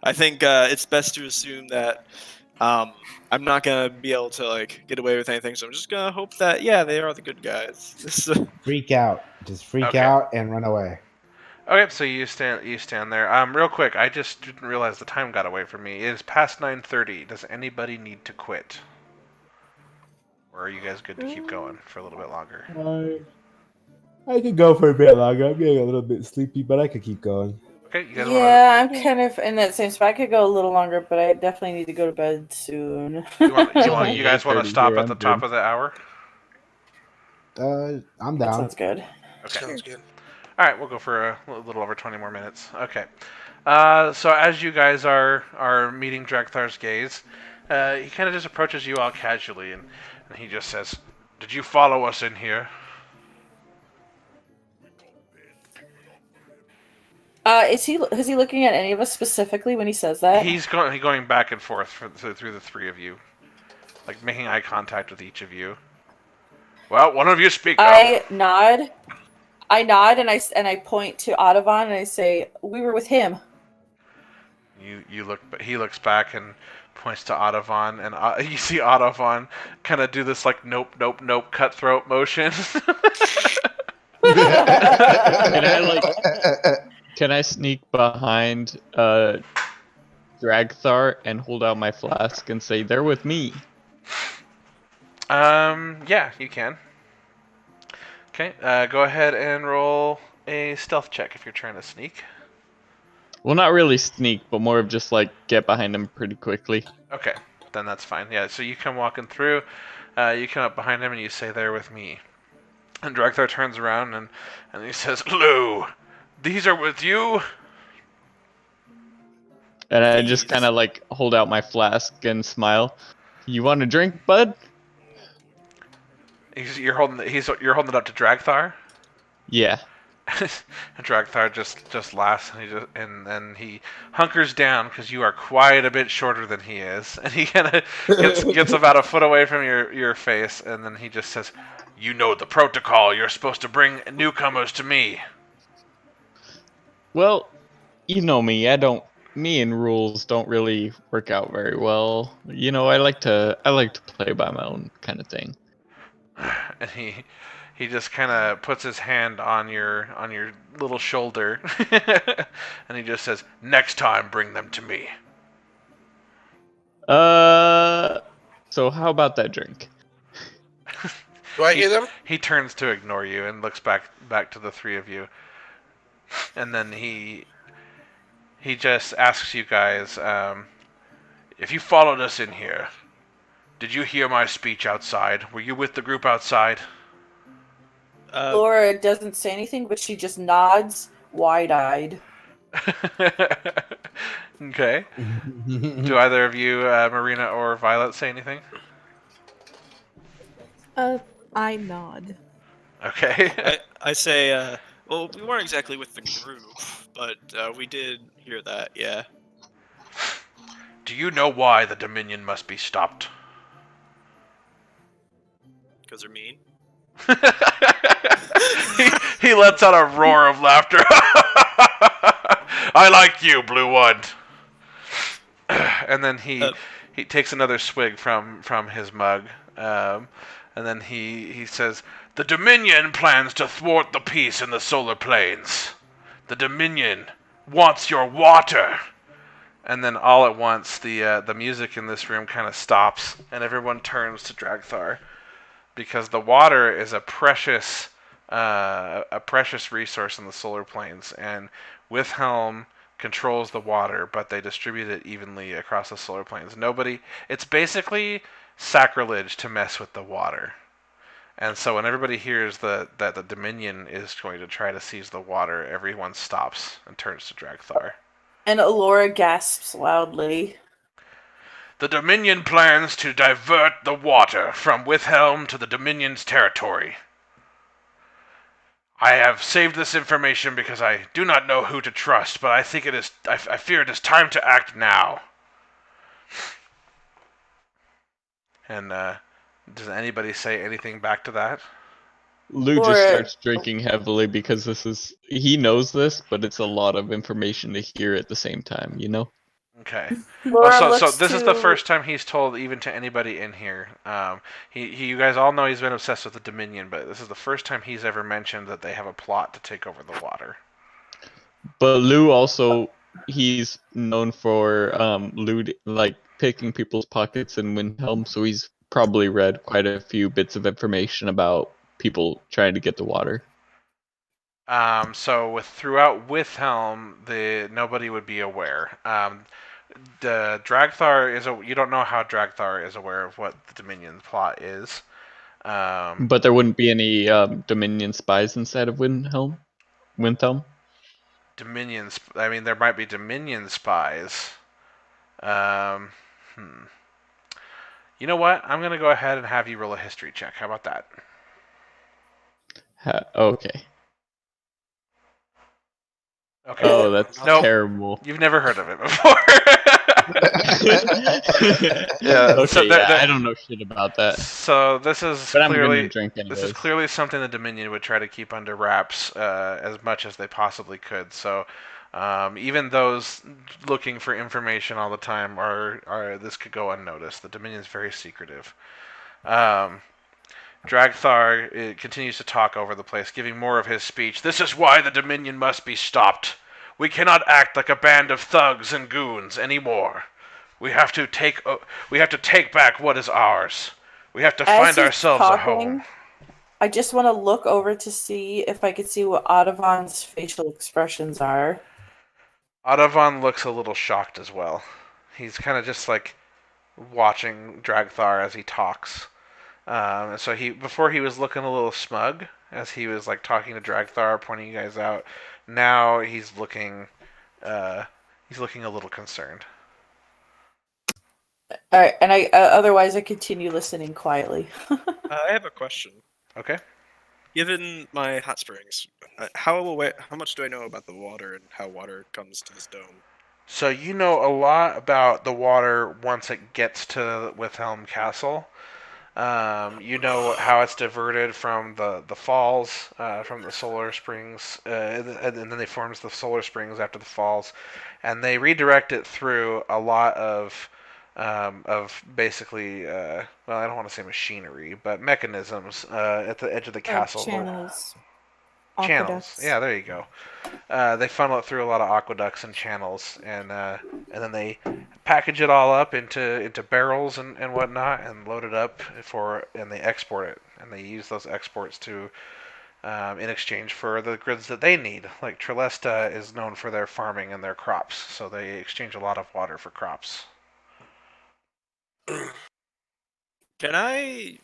it's best to assume that I'm not gonna be able to like get away with anything. So I'm just gonna hope that they are the good guys. Freak out. Just freak out and run away. Okay, so you stand there. Real quick, I just didn't realize the time got away from me. It is past 9:30. Does anybody need to quit? Or are you guys good to keep going for a little bit longer? I could go for a bit longer. I'm getting a little bit sleepy, but I could keep going. Okay, you guys I'm kind of in that same spot. I could go a little longer, but I definitely need to go to bed soon. you guys want to stop at the top of the hour? I'm down. That sounds good. Okay. Sounds good. All right, we'll go for a little over 20 more minutes. Okay. So as you guys are meeting Dragthar's gaze, he kind of just approaches you all casually, and he just says, "Did you follow us in here?" Is he looking at any of us specifically when he says that? He's going back and forth through the three of you, like making eye contact with each of you. Well, one of you speak up. I nod and I point to Audavon and I say, "We were with him." You look, but he looks back and points to Audavon, and you see Audavon kind of do this like nope, cutthroat motion. Can I sneak behind Dragthar and hold out my flask and say, "They're with me"? Yeah, you can. Okay, go ahead and roll a stealth check if you're trying to sneak. Well, not really sneak, but more of just like get behind him pretty quickly. Okay, then that's fine. Yeah, so you come walking through, you come up behind him and you say, "They're with me." And Dragthar turns around and he says, "Lou, these are with you?" And I just kind of like hold out my flask and smile. "You want a drink, bud?" You're holding it up to Dragthar? Yeah. And Dragthar just laughs and then he hunkers down because you are quite a bit shorter than he is, and he kind of gets about a foot away from your face, and then he just says, "You know the protocol. You're supposed to bring newcomers to me." Well, you know me. I don't me and rules don't really work out very well. You know, I like to play by my own kind of thing. And he just kind of puts his hand on your little shoulder, and he just says, "Next time, bring them to me." So how about that drink? Do I hear them? He turns to ignore you and looks back to the three of you, and then he just asks you guys, if you followed us in here, did you hear my speech outside? Were you with the group outside? Laura doesn't say anything, but she just nods, wide-eyed. Okay. Do either of you, Marina or Violet, say anything? I nod. Okay. I say, well, we weren't exactly with the group, but we did hear that, yeah. Do you know why the Dominion must be stopped? Because they're mean. he lets out a roar of laughter. I like you, Blue One. And then he takes another swig from his mug, and then he says, "The Dominion plans to thwart the peace in the solar planes. The Dominion wants your water." And then all at once, the music in this room kind of stops, and everyone turns to Dragthar, because the water is a precious resource in the solar planes, and Wilhelm controls the water, but they distribute it evenly across the solar planes. It's basically sacrilege to mess with the water. And so when everybody hears that the Dominion is going to try to seize the water, everyone stops and turns to Dragthar. And Alora gasps loudly. The Dominion plans to divert the water from Wilhelm to the Dominion's territory. I have saved this information because I do not know who to trust, but I fear it is time to act now. And does anybody say anything back to that? Lou just starts drinking heavily because he knows this, but it's a lot of information to hear at the same time, you know? Okay. Laura So this is the first time he's told even to anybody in here. You guys all know he's been obsessed with the Dominion, but this is the first time he's ever mentioned that they have a plot to take over the water. But Lou also, he's known for picking people's pockets in Windhelm, so he's probably read quite a few bits of information about people trying to get the water. So throughout Wilhelm, nobody would be aware. The Dragthar you don't know how Dragthar is aware of what the Dominion plot is. But there wouldn't be any Dominion spies inside of Windhelm? Dominion, I mean, there might be Dominion spies. You know what? I'm going to go ahead and have you roll a history check. How about that? Okay. Okay. Oh, that's terrible. You've never heard of it before. Yeah. Okay, so I don't know shit about that. So this is but clearly, I'm gonna drink anyways. This is clearly something the Dominion would try to keep under wraps as much as they possibly could. So even those looking for information all the time this could go unnoticed. The Dominion is very secretive. Dragthar continues to talk over the place, giving more of his speech. This is why the Dominion must be stopped. We cannot act like a band of thugs and goons anymore. We have to take back what is ours. We have to find ourselves a home. I just want to look over to see if I could see what Audavon's facial expressions are. Audavon looks a little shocked as well. He's kind of just like watching Dragthar as he talks. So before he was looking a little smug as he was like talking to Dragthar, pointing you guys out. Now he's looking a little concerned. All right, and otherwise I continue listening quietly. I have a question. Okay. Given my hot springs, how much do I know about the water and how water comes to this dome? So you know a lot about the water once it gets to Wilhelm Castle. You know how it's diverted from the falls, from the solar springs, and then they forms the solar springs after the falls, and they redirect it through a lot of basically, well, I don't want to say machinery, but mechanisms at the edge of the castle. Channels, Channels. aqueducts. Yeah, there you go. They funnel it through a lot of aqueducts and channels, and then they package it all up into barrels and whatnot, and load it up and they export it, and they use those exports to in exchange for the goods that they need. Like Trelesta is known for their farming and their crops, so they exchange a lot of water for crops. Can I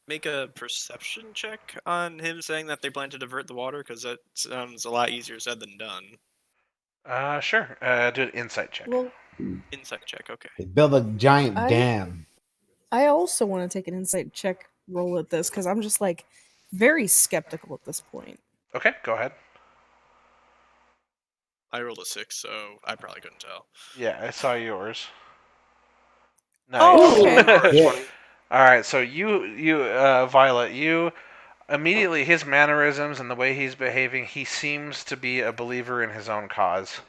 make a perception check on him saying that they plan to divert the water? Because that sounds a lot easier said than done. Sure. Do an insight check. Well, Insight check, okay. They build a giant I- dam. I also want to take an insight check roll at this because I'm just like very skeptical at this point. Okay, go ahead. I rolled a 6, so I probably couldn't tell. Yeah, I saw yours. Nice. Oh, okay. Yeah. All right, so you Violet, you immediately his mannerisms and the way he's behaving, he seems to be a believer in his own cause,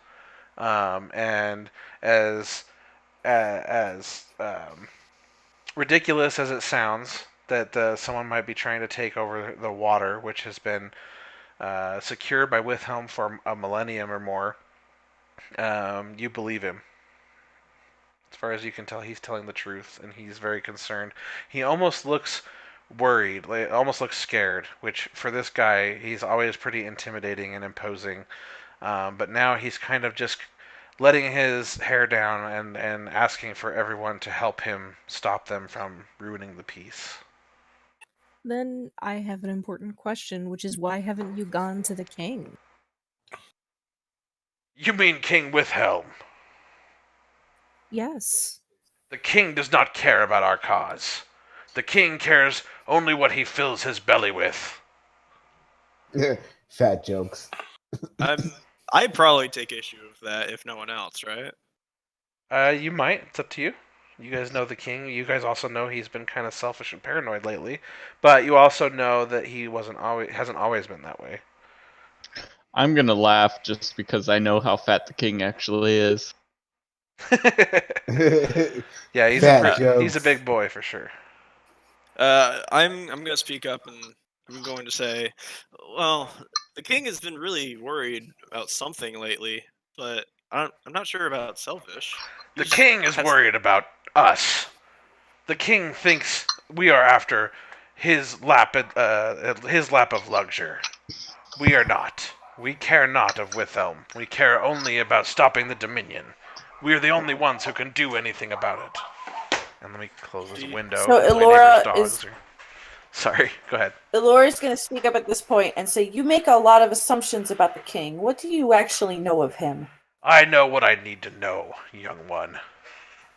and as ridiculous as it sounds that someone might be trying to take over the water, which has been secured by Withhelm for a millennium or more, you believe him. As far as you can tell, he's telling the truth, and he's very concerned. He almost looks worried, like, almost looks scared, which for this guy, he's always pretty intimidating and imposing. But now he's kind of just letting his hair down and asking for everyone to help him stop them from ruining the peace. Then I have an important question, which is why haven't you gone to the king? You mean King Withhelm? Yes. The king does not care about our cause. The king cares only what he fills his belly with. Fat jokes. I'd probably take issue with that if no one else, right? You might. It's up to you. You guys know the king. You guys also know he's been kind of selfish and paranoid lately, but you also know that he hasn't always been that way. I'm gonna laugh just because I know how fat the king actually is. Yeah, he's a big boy for sure. I'm gonna speak up and I'm going to say, well, the king has been really worried about something lately, but I'm not sure about selfish. The king is worried about us. The king thinks we are after his lap of luxury. We are not. We care not of Withhelm. We care only about stopping the Dominion. We are the only ones who can do anything about it. And let me close this window. So My neighbor's Elora dogs are... Sorry, go ahead. Elora's going to speak up at this point and say, "You make a lot of assumptions about the king. What do you actually know of him?" I know what I need to know, young one.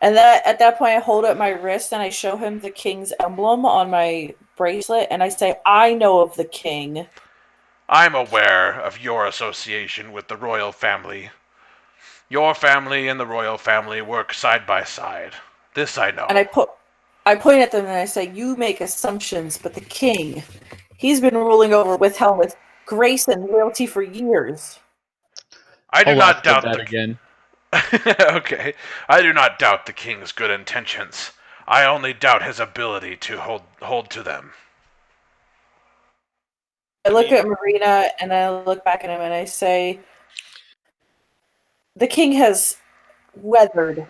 And then at that point, I hold up my wrist and I show him the king's emblem on my bracelet, and I say, "I know of the king." I'm aware of your association with the royal family. Your family and the royal family work side by side. This I know. And I point at them and I say, "You make assumptions, but the king, he's been ruling over Withhelm with grace and loyalty for years." I do I'll not laugh doubt at that the again. Okay. I do not doubt the king's good intentions. I only doubt his ability to hold to them. I look at Marina and I look back at him and I say, "The king has weathered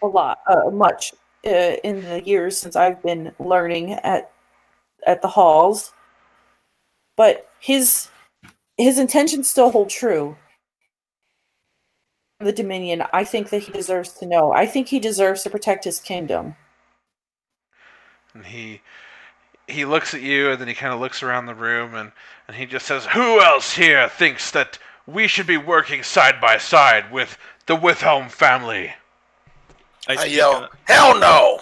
a lot, much in the years since I've been learning at the halls, but his intentions still hold true. The Dominion, I think that he deserves to know. I think he deserves to protect his kingdom." And he looks at you, and then he kind of looks around the room, and he just says, "Who else here thinks that we should be working side by side with the Withhelm family?" I yell, "Hell no!"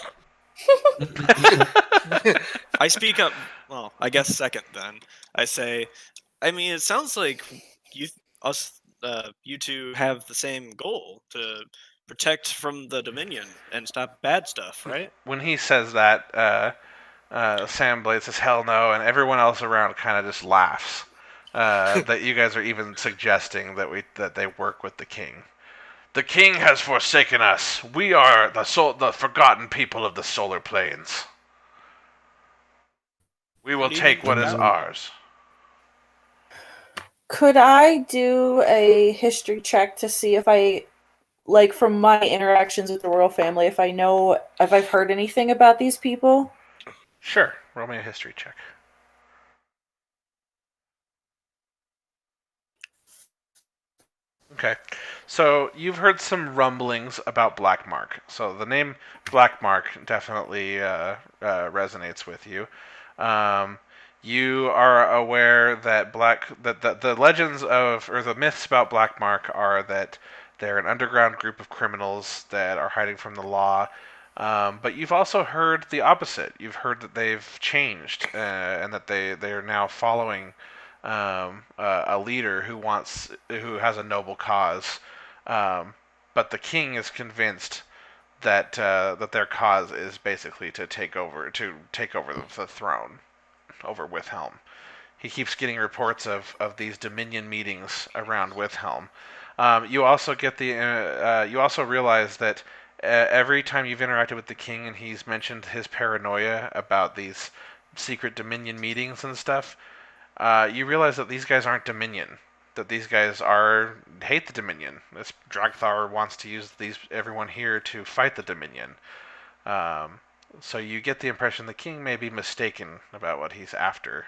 I speak up. Well, I guess second then. I say, I mean, it sounds like you two have the same goal to protect from the Dominion and stop bad stuff, right? When he says that, Sam Blade says, "Hell no," and everyone else around kind of just laughs. That you guys are even suggesting that they work with the king. The king has forsaken us. We are the forgotten people of the solar planes. We will Good evening, take what is Doctor. ours. Could I do a history check to see if I, like, from my interactions with the royal family, if I've heard anything about these people? Sure. Roll me a history check. Okay. So you've heard some rumblings about Black Mark. So the name Black Mark definitely resonates with you. Um, you are aware that the legends of or the myths about Black Mark are that they're an underground group of criminals that are hiding from the law. But you've also heard the opposite. You've heard that they've changed and that they are now following a leader who has a noble cause, but the king is convinced that their cause is basically to take over the throne over Withelm. He keeps getting reports of these Dominion meetings around Withelm. You also get you also realize that every time you've interacted with the king and he's mentioned his paranoia about these secret Dominion meetings and stuff, you realize that these guys aren't Dominion. That these guys hate the Dominion. This Dragthar wants to use everyone here to fight the Dominion. Um, so you get the impression the king may be mistaken about what he's after.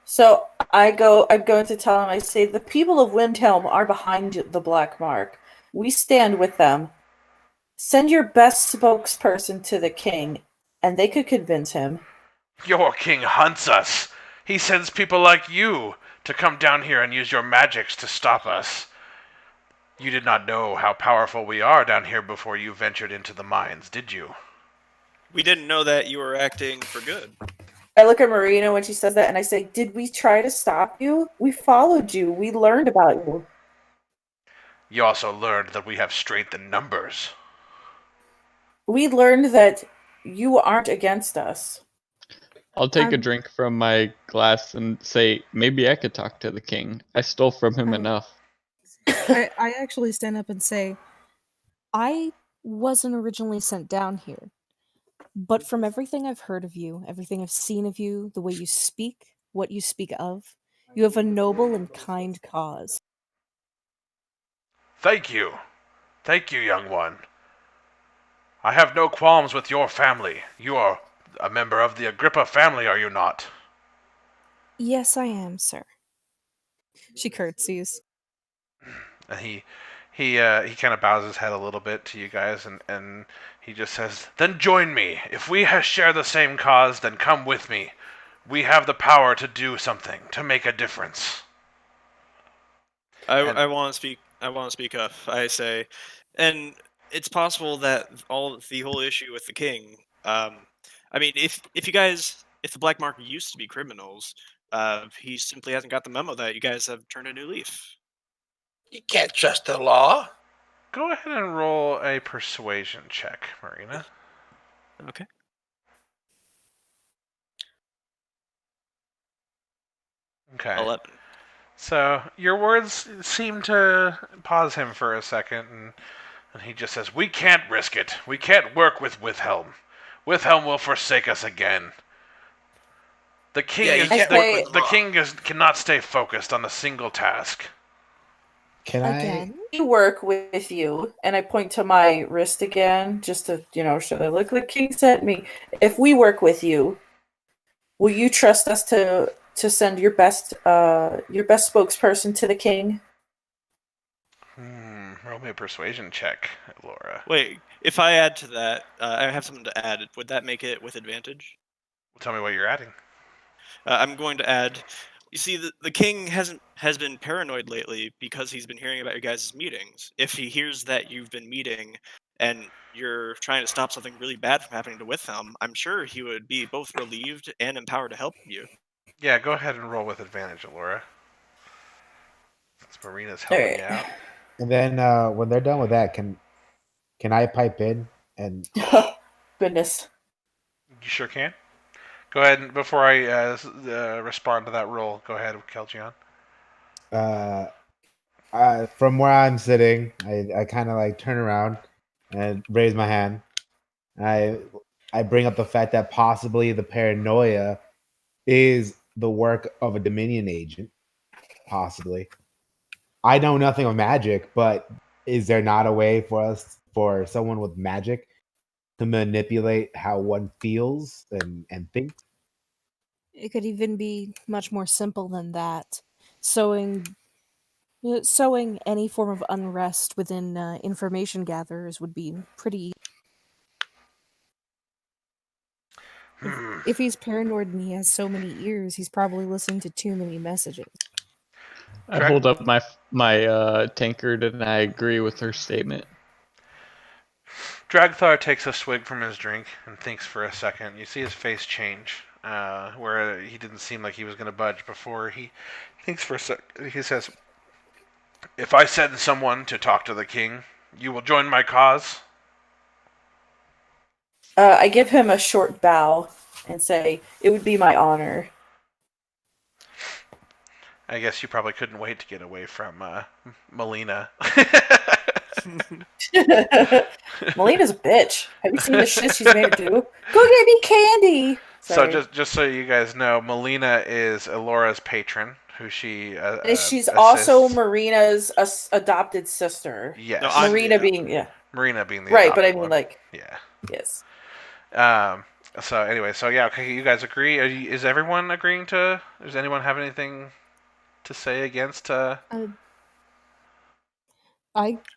So I'm going to tell him, I say, the people of Windhelm are behind the Black Mark. We stand with them. Send your best spokesperson to the king, and they could convince him. Your king hunts us. He sends people like you to come down here and use your magics to stop us. You did not know how powerful we are down here before you ventured into the mines, did you? We didn't know that you were acting for good. I look at Marina when she says that, and I say, did we try to stop you? We followed you. We learned about you. You also learned that we have strength in numbers. We learned that you aren't against us. I'll take a drink from my glass and say, maybe I could talk to the king. I stole from him enough. I actually stand up and say, I wasn't originally sent down here, but from everything I've heard of you, everything I've seen of you, the way you speak, what you speak of, you have a noble and kind cause. Thank you. Thank you, young one. I have no qualms with your family. You are a member of the Agrippa family, are you not? Yes, I am, sir. She curtsies. And he kind of bows his head a little bit to you guys, and he just says, "Then join me. If we share the same cause, then come with me. We have the power to do something, to make a difference." I want to speak. I want to speak up. I say, and it's possible that the whole issue with the king. I mean, if the Black Mark used to be criminals, he simply hasn't got the memo that you guys have turned a new leaf. You can't trust the law. Go ahead and roll a persuasion check, Marina. Okay. Okay. 11. So your words seem to pause him for a second, and he just says, "We can't risk it. We can't work with Withelm. Withelm will forsake us again. The king Yeah, you is can't work with the law. king cannot stay focused on a single task." Can Again? We work with you, and I point to my wrist again, just to, show that, look, the king sent me. If we work with you, will you trust us to send your best spokesperson to the king? Roll me a persuasion check, Laura. Wait, if I add to that, I have something to add. Would that make it with advantage? Tell me what you're adding. I'm going to add. You see, the king has been paranoid lately because he's been hearing about your guys' meetings. If he hears that you've been meeting and you're trying to stop something really bad from happening to Witham, I'm sure he would be both relieved and empowered to help you. Yeah, go ahead and roll with advantage, Laura. Since Marina's All helping right. you out. And then when they're done with that, can I pipe in and Goodness. You sure can. Go ahead and before I respond to that roll, go ahead, Kelgion. From where I'm sitting, I kind of like turn around and raise my hand. I I bring up the fact that possibly the paranoia is the work of a Dominion agent. Possibly, I know nothing of magic, but is there not a way for someone with magic to manipulate how one feels and thinks? It could even be much more simple than that. Sowing any form of unrest within information gatherers would be pretty. If he's paranoid and he has so many ears, he's probably listening to too many messages. I hold up my tankard and I agree with her statement. Dragthar takes a swig from his drink and thinks for a second. You see his face change, where he didn't seem like he was going to budge before. He thinks for a second. He says, "If I send someone to talk to the king, you will join my cause?" I give him a short bow and say, "It would be my honor." I guess you probably couldn't wait to get away from Melina. Melina's a bitch. Have you seen the shit she's made her do? Go get me candy. Sorry. So just so you guys know, Melina is Elora's patron, who she and she's assists. also Marina's adopted sister. Yes. No, Marina being the right, but I adopted mean one. like Yeah. yes. So anyway, so yeah, okay, you guys agree? Is everyone agreeing to? Does anyone have anything to say against? I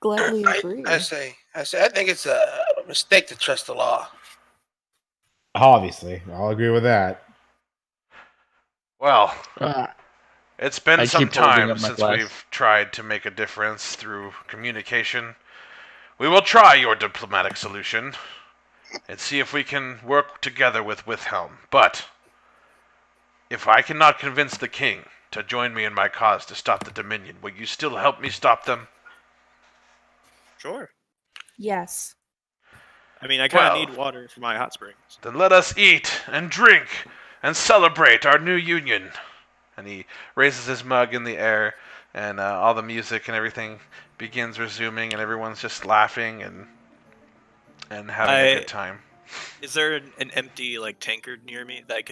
gladly agree. I say, I think it's a mistake to trust the law. Obviously, I'll agree with that. Well, it's been I some keep holding time up my since glass. we've tried to make a difference through communication. We will try your diplomatic solution and see if we can work together with Wilhelm. But if I cannot convince the king to join me in my cause to stop the Dominion, will you still help me stop them? Sure. Yes. I mean, I kind of Well, need water for my hot springs. Then let us eat and drink and celebrate our new union. And he raises his mug in the air, and all the music and everything begins resuming, and everyone's just laughing and having a good time. Is there an empty like tankard near me that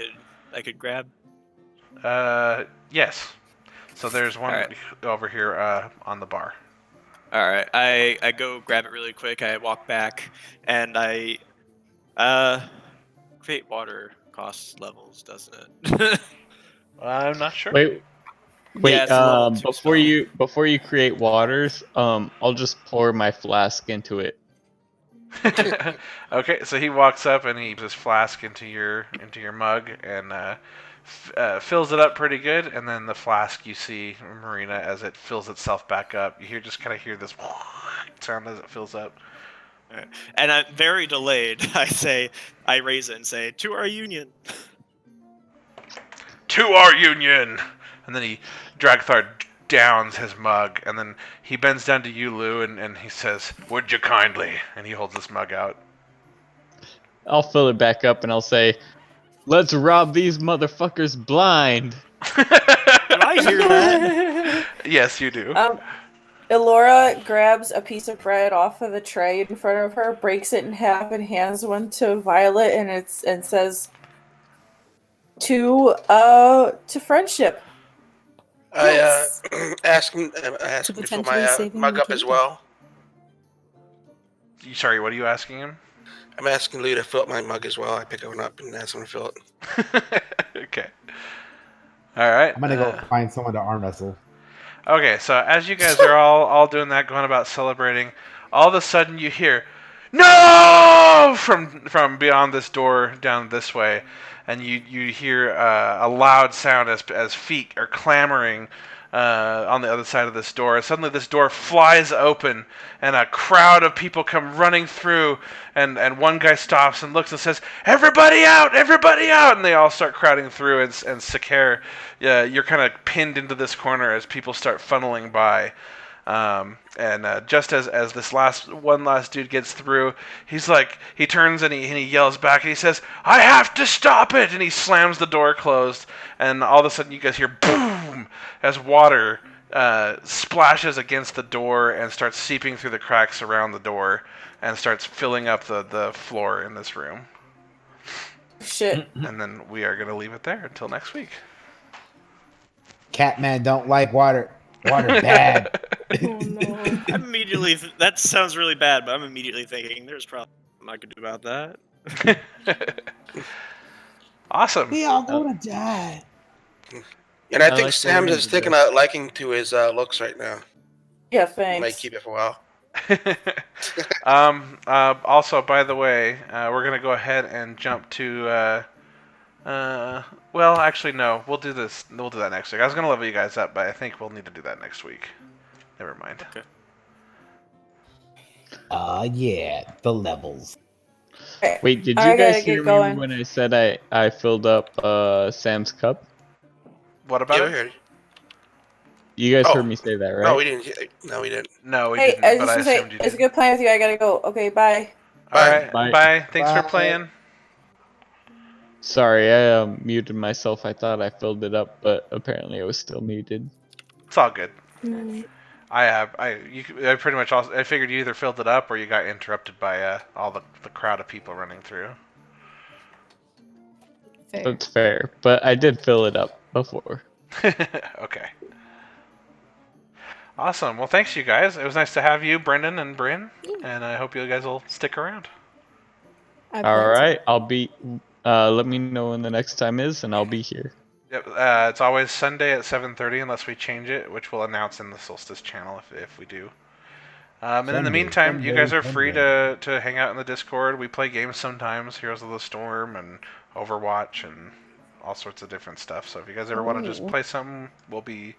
I could grab? Yes. So there's one Alright. over here on the bar. All right, I go grab it really quick. I walk back, and I create water costs levels, doesn't it? I'm not sure. Wait, Yeah, it's a level 2 before you create waters, I'll just pour my flask into it. Okay, so he walks up and he puts his flask into your mug and fills it up pretty good. And then the flask, you see Marina as it fills itself back up. You hear this sound as it fills up. Right. And I'm very delayed. I raise it and say, "To our union." To our union. And then Dragthar downs his mug, and then he bends down to you, Lou, and he says, "Would you kindly?" And he holds this mug out. I'll fill it back up and I'll say, "Let's rob these motherfuckers blind." Do I hear that? Yes, you do. Elora grabs a piece of bread off of the tray in front of her, breaks it in half, and hands one to Violet, and says, "To friendship." I ask him to fill potentially my saving mug the up as kingdom. well. Sorry, what are you asking him? I'm asking Lou to fill up my mug as well. I pick one up and ask him to fill it. Okay. All right. I'm gonna go find someone to arm wrestle. Okay, so as you guys are all doing that, going about celebrating, all of a sudden you hear, "No!" from beyond this door down this way, and you hear a loud sound as feet are clamoring on the other side of this door. Suddenly this door flies open, and a crowd of people come running through, and one guy stops and looks and says, "Everybody out! Everybody out!" And they all start crowding through, and Sakar, you're kind of pinned into this corner as people start funneling by. And just as this last dude gets through, he turns and he yells back and he says, "I have to stop it!" And he slams the door closed, and all of a sudden you guys hear boom as water splashes against the door and starts seeping through the cracks around the door and starts filling up the floor in this room. Shit. And then we are going to leave it there until next week. Catman don't like water. Water bad. Oh no. I'm immediately. That sounds really bad, but I'm immediately thinking there's probably something I could do about that. Awesome. We all gonna die. And I I think like the Sam way is you taking do a liking to his looks right now. Yeah, Might thanks. keep it for a while. Also, by the way, we're going to go ahead and jump to... well, actually, no. We'll do this. We'll do that next week. I was going to level you guys up, but I think we'll need to do that next week. Never mind. Okay. Yeah, the levels. Okay. Wait, did I you gotta guys hear get me going. when I said I filled up Sam's cup? What about Yeah, we it? heard. You guys Oh. heard me say that, right? No, we didn't. No, we didn't. No, we Hey, didn't, I was but just I gonna say, assumed you it's a did. good playing with you. I gotta go. Okay, bye. All right. Bye. Bye. Thanks for Bye. playing. Sorry, I muted myself. I thought I filled it up, but apparently it was still muted. It's all good. Mm, I pretty much also, I figured you either filled it up or you got interrupted by all the crowd of people running through. fair. That's fair, but I did fill it up before. Okay. Awesome. Well, thanks you guys. It was nice to have you, Brendan and Bryn, and I hope you guys will stick around. I plan All to. right, I'll be. Let me know when the next time is, and I'll be here. Yep. It's always Sunday at 7:30 unless we change it, which we'll announce in the Solstice channel if we do. And in the Sunday, meantime, you guys are free Sunday. to hang out in the Discord. We play games sometimes, Heroes of the Storm and Overwatch and all sorts of different stuff. So if you guys ever want to just Oh. play something, we'll be...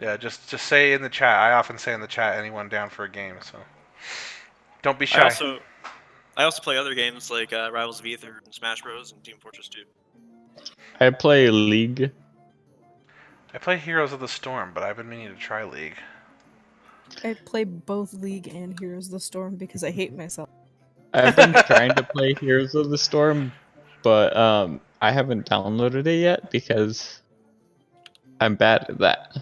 Yeah, just say in the chat. I often say in the chat, anyone down for a game, so... Don't be shy. I also play other games like Rivals of Aether and Smash Bros. And Team Fortress 2. I play League. I play Heroes of the Storm, but I've been meaning to try League. I play both League and Heroes of the Storm because I hate myself. I've been trying to play Heroes of the Storm, but I haven't downloaded it yet because I'm bad at that.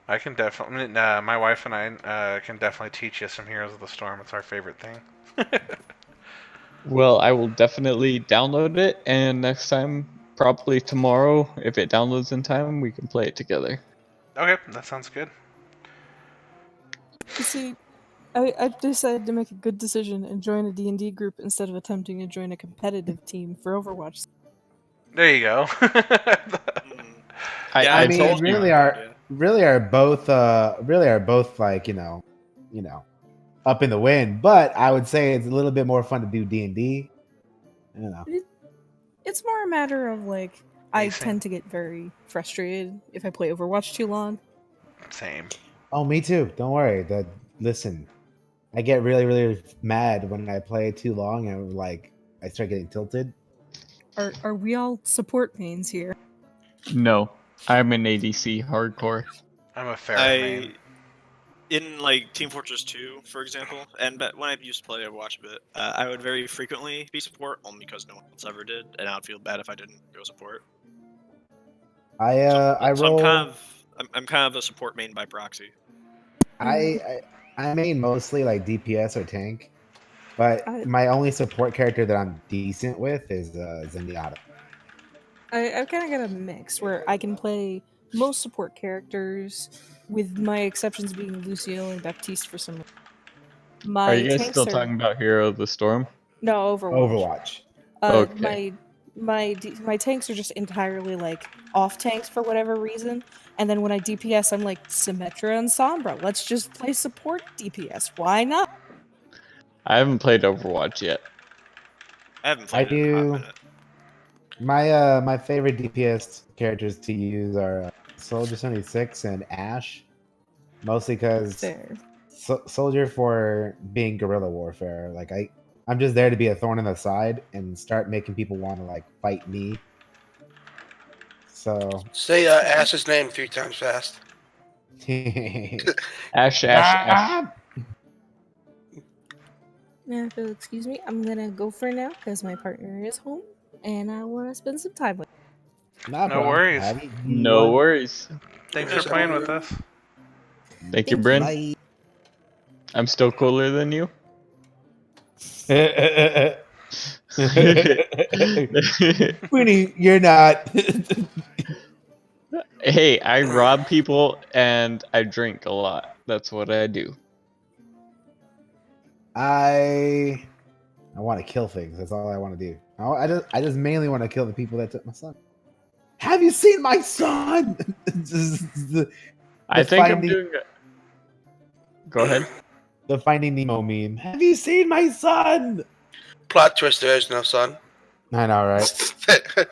I can definitely... my wife and I can definitely teach you some Heroes of the Storm. It's our favorite thing. Well, I will definitely download it, and next time, probably tomorrow, if it downloads in time, we can play it together. Okay, that sounds good. You see, I decided to make a good decision and join a D&D group instead of attempting to join a competitive team for Overwatch. There you go. Yeah, I mean, told you. really are both like, you know, up in the wind. But I would say it's a little bit more fun to do D&D. You know. It's more a matter of like I Pacing. tend to get very frustrated if I play Overwatch too long. Same. Oh, me too. Don't worry. Listen, I get really, really mad when I play too long and like I start getting tilted. Are we all support mains here? No, I'm an ADC hardcore. I'm a Pharah main. In like Team Fortress 2, for example, and when I used to play Overwatch a bit, I would very frequently be support, only because no one else ever did, and I would feel bad if I didn't go support. I roll. I'm kind of a support main by proxy. I main mostly like DPS or tank, but my only support character that I'm decent with is Zenyatta. I've kind of got a mix where I can play most support characters, with my exceptions being Lucio and Baptiste for some reason. Are you guys still talking about Hero of the Storm? No, Overwatch. Okay. My tanks are just entirely like off tanks for whatever reason, and then when I DPS, I'm like Symmetra and Sombra. Let's just play support DPS. Why not? I haven't played Overwatch yet. I haven't played it in a hot minute. My favorite DPS characters to use are Soldier 76 and Ashe, mostly because Soldier for being guerrilla warfare. Like I'm just there to be a thorn in the side and start making people want to like fight me. So Say Ash's name 3 times fast. Ash, Ash, Ash. Now, if you'll excuse me, I'm gonna go for now because my partner is home and I want to spend some time with. Not a No problem. worries. Have you- No worries. Thanks Yes, for playing with sir. us. Thank you, Thank Bryn. Bye. I'm still cooler than you. Winnie, you're not. Hey, I rob people and I drink a lot. That's what I do. I want to kill things. That's all I want to do. I just mainly want to kill the people that took my son. Have you seen my son? the I think I'm finding doing. Go ahead. the Finding Nemo meme. Have you seen my son? Plot twist: there is no son. I know, right?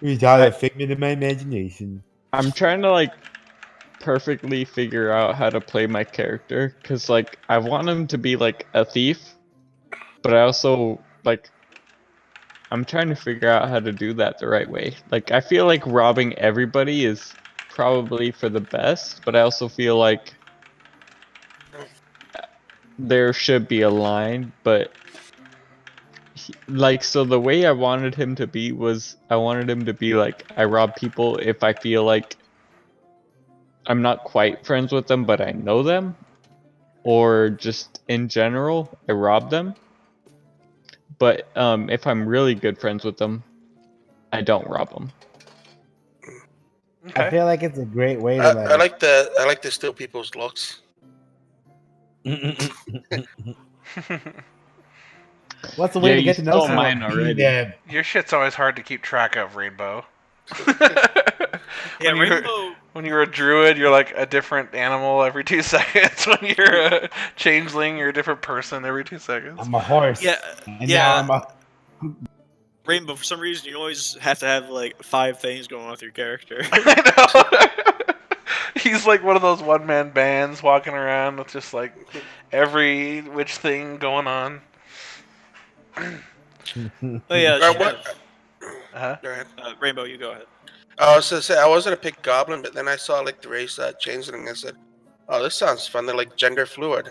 He's all a figment of my imagination. I'm trying to like perfectly figure out how to play my character because like I want him to be like a thief, but I also like I'm trying to figure out how to do that the right way. Like I feel like robbing everybody is probably for the best, but I also feel like there should be a line, but like so the way I wanted him to be was I wanted him to be like I rob people if I feel like I'm not quite friends with them but I know them, or just in general I rob them. But if I'm really good friends with them, I don't rob them. I Okay. feel like it's a great way to I like to steal people's looks. What's the way Yeah, to you get to know stole someone? mine Beating already. them. Your shit's always hard to keep track of, Rainbow. Yeah, when you're, Rainbow. when you're a druid, you're like a different animal every 2 seconds. When you're a changeling, you're a different person every 2 seconds. I'm a horse. Yeah, And yeah. now I'm a Rainbow, for some reason, you always have to have like 5 things going on with your character. I know. He's like one of those one-man bands walking around with just like every which thing going on. Oh yeah, Right, what? Chev. Uh-huh. Go ahead. Rainbow, you go ahead. I was gonna say I was gonna pick Goblin, but then I saw like the race changeling and I said, "Oh, this sounds fun." They're like gender fluid.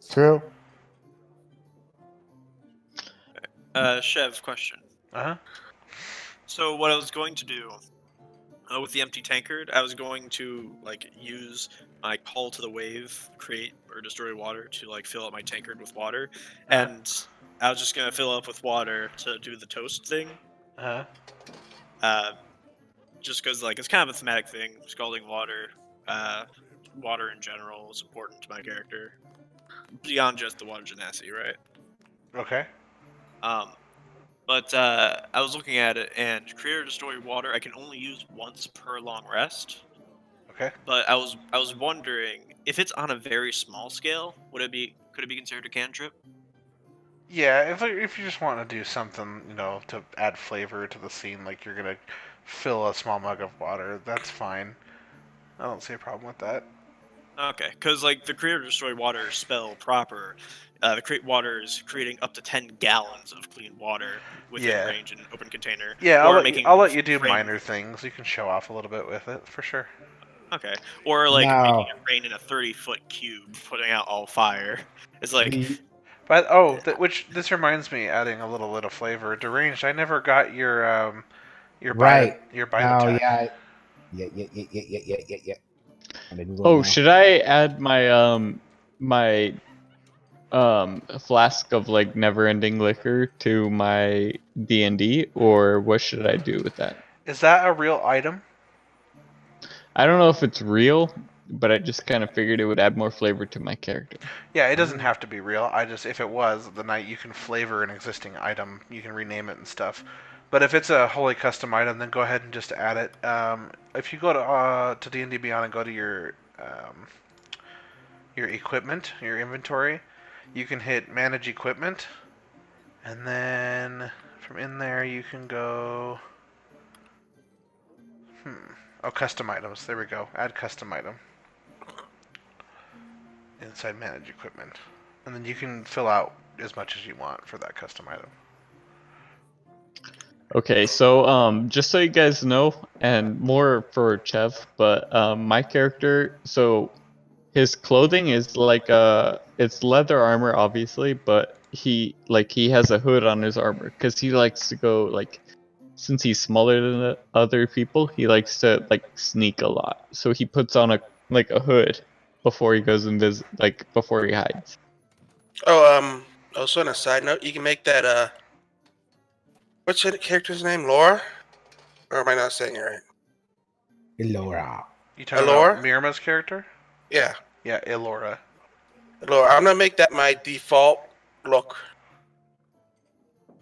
True. Chev, question. Uh-huh. So what I was going to do with the empty tankard, I was going to like use my call to the wave, create or destroy water to like fill up my tankard with water, and I was just gonna fill up with water to do the toast thing. Uh-huh. Just because like it's kind of a thematic thing, scalding water, water in general is important to my character beyond just the water genasi, right? Okay. But I was looking at it, and create or destroy water I can only use once per long rest. Okay. But I was wondering if it's on a very small scale, could it be considered a cantrip? Yeah, if you just want to do something, to add flavor to the scene, like you're gonna fill a small mug of water, that's fine. I don't see a problem with that. Okay, because like the create or destroy water spell proper, the create water is creating up to 10 gallons of clean water within range in an open container. Yeah, or I'll let you do rain. minor things. You can show off a little bit with it for sure. Okay, or like Now- making it rain in a 30-foot cube, putting out all fire. It's like But which this reminds me, adding a little bit of flavor. Deranged, I never got your right. your bite Oh attack. yeah. Oh, should I add my my flask of like never-ending liquor to my D&D, or what should I do with that? Is that a real item? I don't know if it's real, but I just kind of figured it would add more flavor to my character. Yeah, it doesn't have to be real. If it was, then you can flavor an existing item. You can rename it and stuff. But if it's a wholly custom item, then go ahead and just add it. If you go to D&D Beyond and go to your equipment, your inventory, you can hit Manage Equipment, and then from in there you can go. Oh, custom items. There we go. Add custom item inside Manage Equipment, and then you can fill out as much as you want for that custom item. Okay, so just so you guys know, and more for Chev, but my character, so his clothing is like it's leather armor, obviously, but he has a hood on his armor because he likes to go like, since he's smaller than the other people, he likes to like sneak a lot. So he puts on a hood before he goes before he hides. Oh, also on a side note, you can make that what's the character's name? Laura? Or am I not saying it right? Elora. You talking Allure? about Mirama's character? Yeah, Yeah, Elora. Laura. I'm gonna make that my default look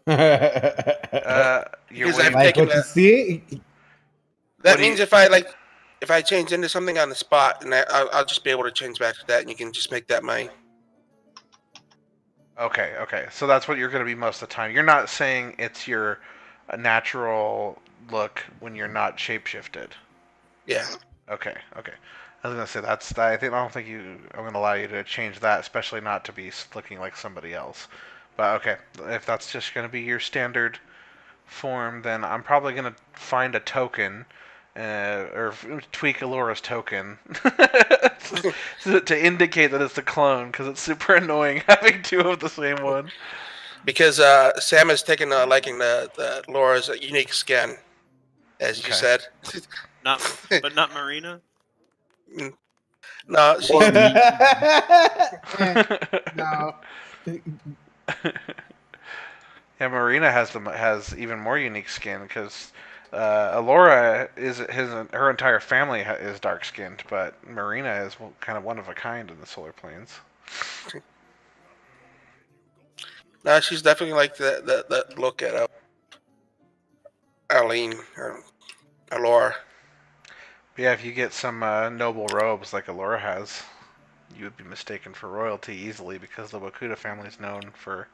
You're because what do I've you, Like taken what you that. see? That what do means you? if I change into something on the spot, and I'll just be able to change back to that, and you can just make that my. Okay, okay. So that's what you're going to be most of the time. You're not saying it's your natural look when you're not shapeshifted. Yeah. Okay, okay. I was gonna say I don't think I'm gonna allow you to change that, especially not to be looking like somebody else. But okay, if that's just gonna be your standard form, then I'm probably gonna find a token, or tweak Alora's token to indicate that it's a clone, because it's super annoying having two of the same one. Because Sam has taken a liking the Laura's unique skin, as you Okay. said. But not Marina. No, she. Or me. No. Yeah, Marina has even more unique skin because Alora her entire family is dark skinned, but Marina is kind of one of a kind in the solar planes. No, she's definitely like the look at Arlene or Alora. But yeah, if you get some noble robes like Alora has, you would be mistaken for royalty easily because the Wakuda family is known for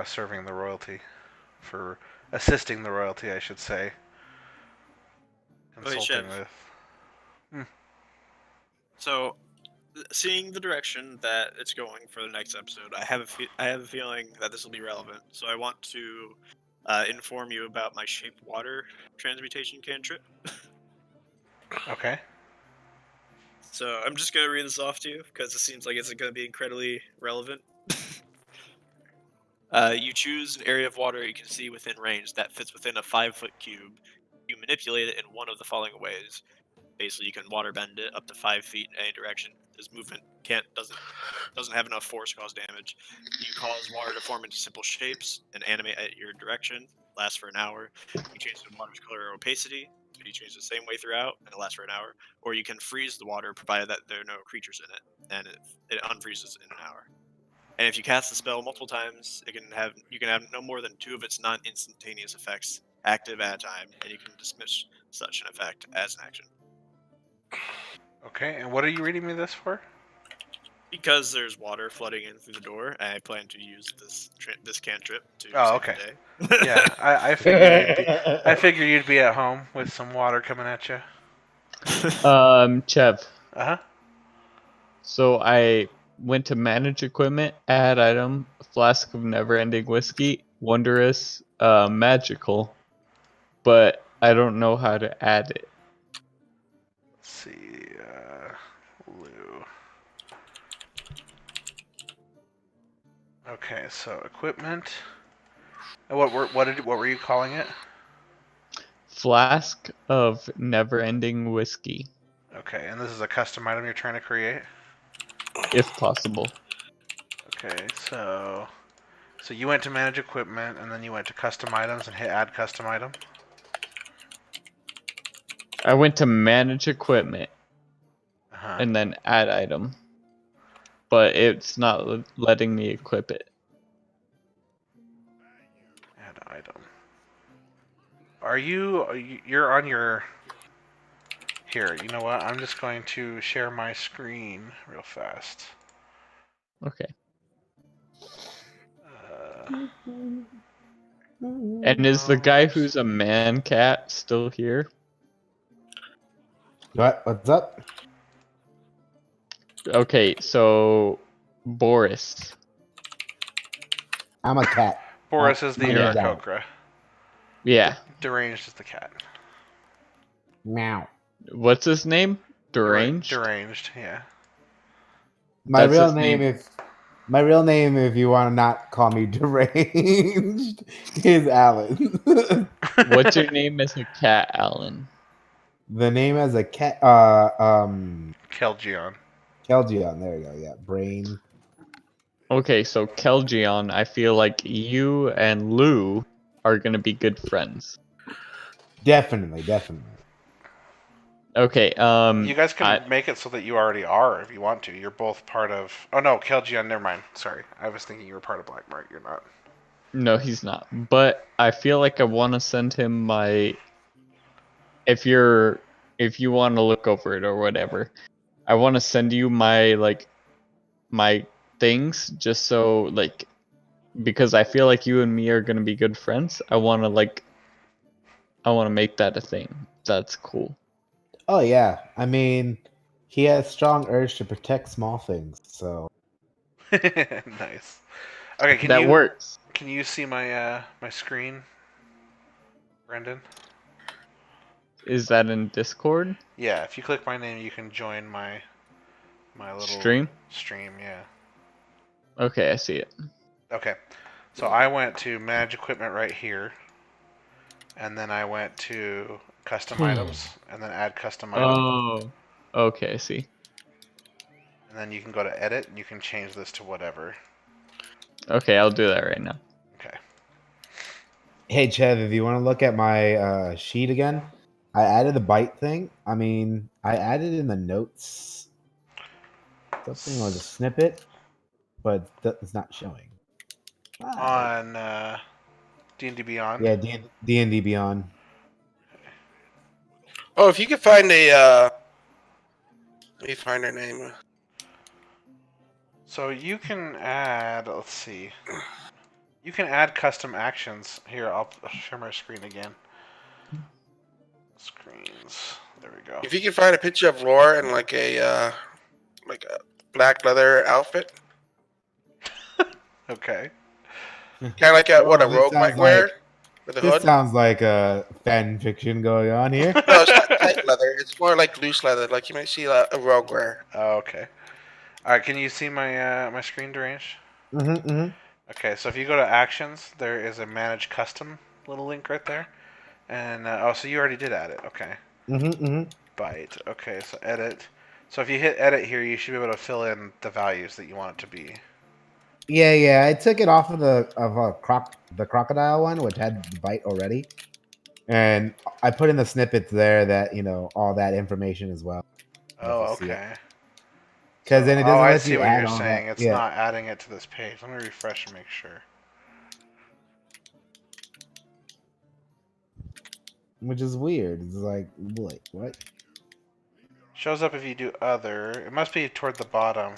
serving the royalty, for assisting the royalty, I should say, Okay, consulting Chev. with. So, seeing the direction that it's going for the next episode, I have a feeling that this will be relevant. So I want to inform you about my shaped water transmutation cantrip. Okay. So I'm just gonna read this off to you because it seems like it's gonna be incredibly relevant. You choose an area of water you can see within range that fits within a 5-foot cube. You manipulate it in one of the following ways. Basically, you can water bend it up to 5 feet in any direction. This movement doesn't have enough force to cause damage. You cause water to form into simple shapes and animate at your direction. Lasts for an hour. You change the water's color or opacity. So you change the same way throughout, and it lasts for an hour. Or you can freeze the water, provided that there are no creatures in it, and it unfreezes in an hour. And if you cast the spell multiple times, you can have no more than 2 of its non-instantaneous effects active at a time, and you can dismiss such an effect as an action. Okay, and what are you reading me this for? Because there's water flooding in through the door, I plan to use this cantrip to Oh, save okay. the day. Yeah, I figure you'd be at home with some water coming at you. Chev. Uh huh. So I went to manage equipment, add item, flask of never-ending whiskey, wondrous, magical, but I don't know how to add it. Let's see, Lou. Okay, so equipment. What were you calling it? Flask of never-ending whiskey, Okay, and this is a custom item you're trying to create. if possible. Okay, so you went to manage equipment, and then you went to custom items and hit add custom item. I went to manage equipment Uh-huh. and then add item, but it's not letting me equip it. Add item. You're on your... Here, you know what? I'm just going to share my screen real fast. Okay. And And is the guy who's a man cat still here? What's up? Okay, so Boris. I'm a cat. Boris is the My name's Aarakocra. Yeah. Deranged is the cat. Meow. What's his name? Deranged? Deranged, yeah. My That's real his name, name. if you want to not call me deranged, is Alan. What's your name as a cat, Alan? The name as a cat, Kelgion. Kelgion. There you go. Yeah, brain. Okay, so Kelgion, I feel like you and Lou are gonna be good friends. Definitely. Okay, You guys can make it so that you already are if you want to. You're both part of. Oh no, Kelgion. Never mind. Sorry, I was thinking you were part of Black Mark. You're not. No, he's not. But I feel like I want to send him my. If you want to look over it or whatever, I want to send you my things just so because I feel like you and me are gonna be good friends. I want to make that a thing. That's cool. Oh yeah. I mean, he has strong urge to protect small things. So Nice. Okay, That works. Can you see my my screen, Brendan? Is that in Discord? Yeah, if you click my name, you can join my little Stream? Stream, yeah. Okay, I see it. Okay, so I went to manage equipment right here, and then I went to custom items, and then add custom item, Oh, okay, I see. and then you can go to edit, and you can change this to whatever. Okay, I'll do that right now. Okay. hey, Chev, if you want to look at my sheet again, I added the bite thing. I mean, I added in the notes something or the snippet, but it's not showing. Why? On D&D Beyond. Yeah, D&D Beyond. Oh, if you could find a, let me find her name. So you can add. Let's see. You can add custom actions. Here, I'll share my screen again. Screens. There we go. If you could find a picture of Laura in like a black leather outfit, Okay. kind of like what a Oh, this rogue might sounds wear like with a this hood. sounds like a fan fiction going on here. No, it's not tight leather. It's more like loose leather, like you might see a rogue wear. Oh, okay. All right. Can you see my my screen range? Mm-hmm. Okay. So if you go to actions, there is a manage custom little link right there. And oh, so you already did add it. Okay. Mm-hmm. Byte. Okay. So edit. So if you hit edit here, you should be able to fill in the values that you want it to be. Yeah. I took it off of the crocodile one, which had the bite already, and I put in the snippets there that all that information as well. Oh, okay. Because then it doesn't I let see you what add you're on saying. that. It's Yeah, not adding it to this page. Let me refresh and make sure. which is weird. It's like, what? Shows up if you do other. It must be toward the bottom.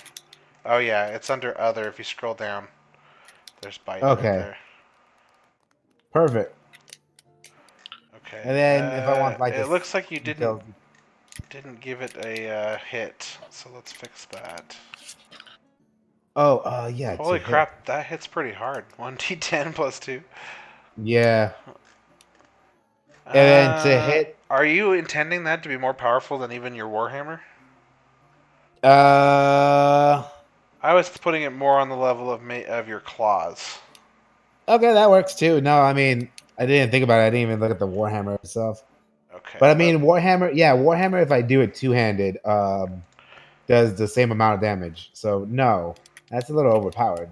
Oh yeah, it's under other. If you scroll down, there's byte right Okay, there. perfect. Okay. And then if I want it looks like you details- didn't give it a hit. So let's fix that. Oh, yeah. Holy to crap, hit. that hits pretty hard. 1d10 plus 2. Yeah. And then to hit. Are you intending that to be more powerful than even your Warhammer? I was putting it more on the level of your claws. Okay, that works too. No, I mean, I didn't think about it. I didn't even look at the Warhammer itself. Okay. But I mean, Warhammer. Yeah, Warhammer. If I do it two-handed, does the same amount of damage. So no, that's a little overpowered.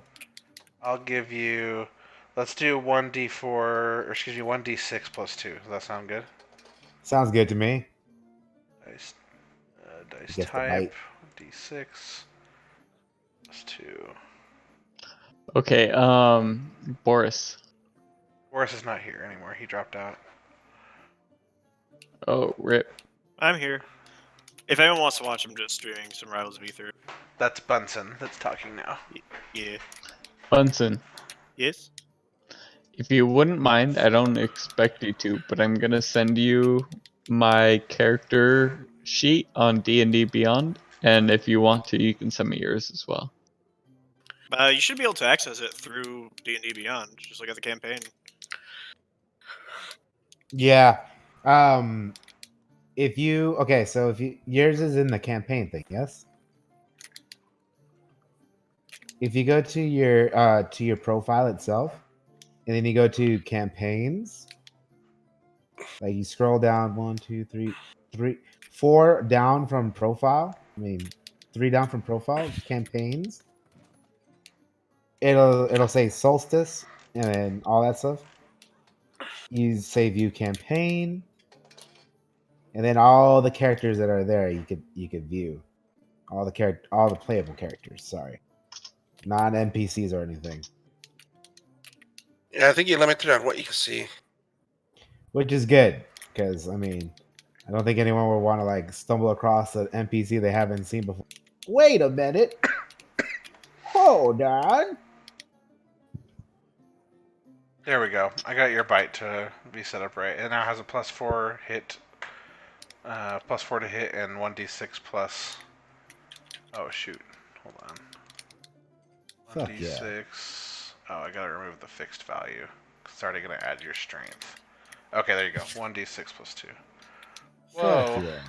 I'll give you. Let's do 1d4, or excuse me, 1d6 plus 2. Does that sound good? Sounds good to me. Dice, dice Gets the type, bite. d6 plus 2. Okay, Boris. Boris is not here anymore. He dropped out. Oh, rip. I'm here. If anyone wants to watch, I'm just streaming some Rivals of Ether. That's Bunsen that's talking now. Yeah. Bunsen, Yes? if you wouldn't mind, I don't expect you to, but I'm gonna send you my character sheet on D&D Beyond, and if you want to, you can send me yours as well. You should be able to access it through D&D Beyond. Just look at the campaign. Yeah. If you so if you yours is in the campaign thing, yes. If you go to your profile itself, and then you go to campaigns, like you scroll down 4 down from profile. I mean, 3 down from profile campaigns. It'll say Solstice and then all that stuff. You say view campaign, and then all the characters that are there you could view all the playable characters. Sorry, not NPCs or anything, Yeah, I think you're limited on what you can see. which is good because I mean, I don't think anyone would want to like stumble across an NPC they haven't seen before. Wait a minute, hold on. There we go. I got your bite to be set up right. It now has a +4 hit, +4 to hit, and 1d6 plus. Oh shoot! Hold on. Fuck yeah. 1d6. Oh, I gotta remove the fixed value. It's already gonna add your strength. Okay, there you go. 1d6 plus 2. Whoa! Fuck yeah.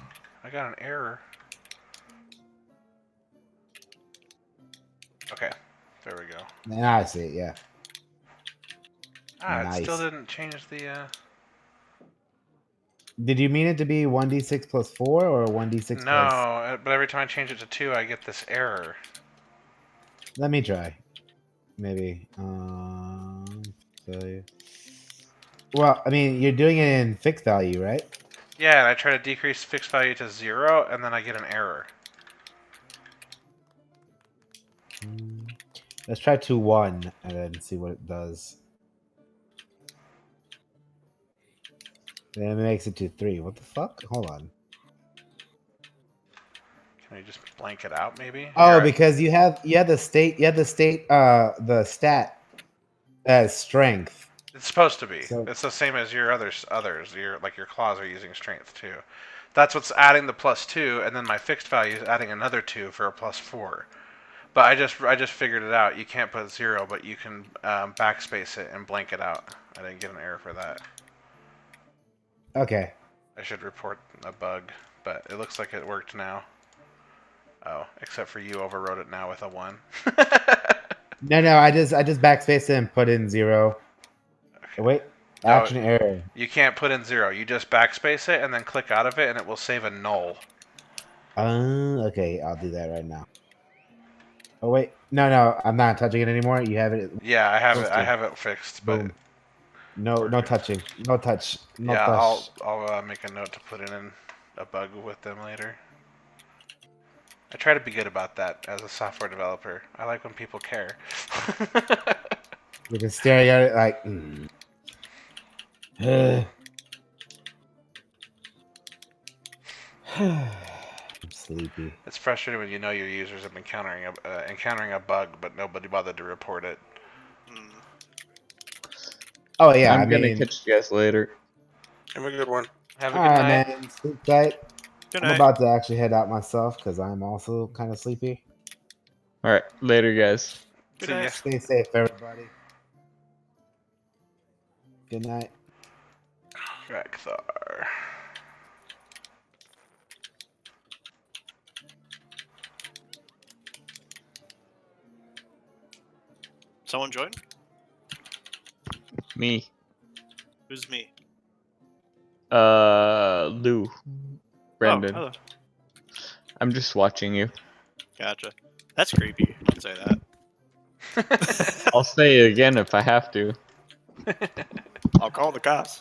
I got an error. Okay, there we go. Now I see it. Yeah. Ah, Nice. it still didn't change the. Did you mean it to be 1d6 plus 4 or 1d6 No, but every time I change it to 2, I get this error. Let me try. Maybe. Well, I mean, you're doing it in fixed value, right? Yeah, and I try to decrease fixed value to 0, and then I get an error. Let's try to 1 and then see what it does. Then it makes it to 3. What the fuck? Hold on. Can we just blank it out, maybe? Oh, Here, because you have the stat as strength. it's supposed to be. So It's the same as your others. Your claws are using strength too. That's what's adding the +2, and then my fixed value is adding another 2 for a +4. But I just figured it out. You can't put 0, but you can backspace it and blank it out. I didn't get an error for that. okay. I should report a bug, but it looks like it worked now. Oh, except for you overrode it now with a 1. No, I just backspaced it and put in 0. Okay. Wait, No, action error. you can't put in 0. You just backspace it and then click out of it, and it will save a null. Okay, I'll do that right now. Oh wait, no, I'm not touching it anymore. You have it. Yeah, I have it. Supposed I to. have it fixed, but Boom. No Perfect. touching. No touch. No yeah, touch. I'll make a note to put in a bug with them later. I try to be good about that as a software developer. I like when people care. You're just staring at it like. I'm sleepy. It's frustrating when you know your users have been encountering a bug, but nobody bothered to report it. Oh yeah, I'm gonna catch you guys later. Have a good one. Have a All good right, night. man. Sleep tight. Good I'm night. about to actually head out myself because I'm also kind of sleepy. All right, later, guys. Good See ya. night. Stay safe, everybody. Good night. Rekthar. Someone join? Me. Who's me? Lou. Brendan. Oh, hello. I'm just watching you. Gotcha. That's creepy. Don't say that. I'll say it again if I have to. I'll call the cops.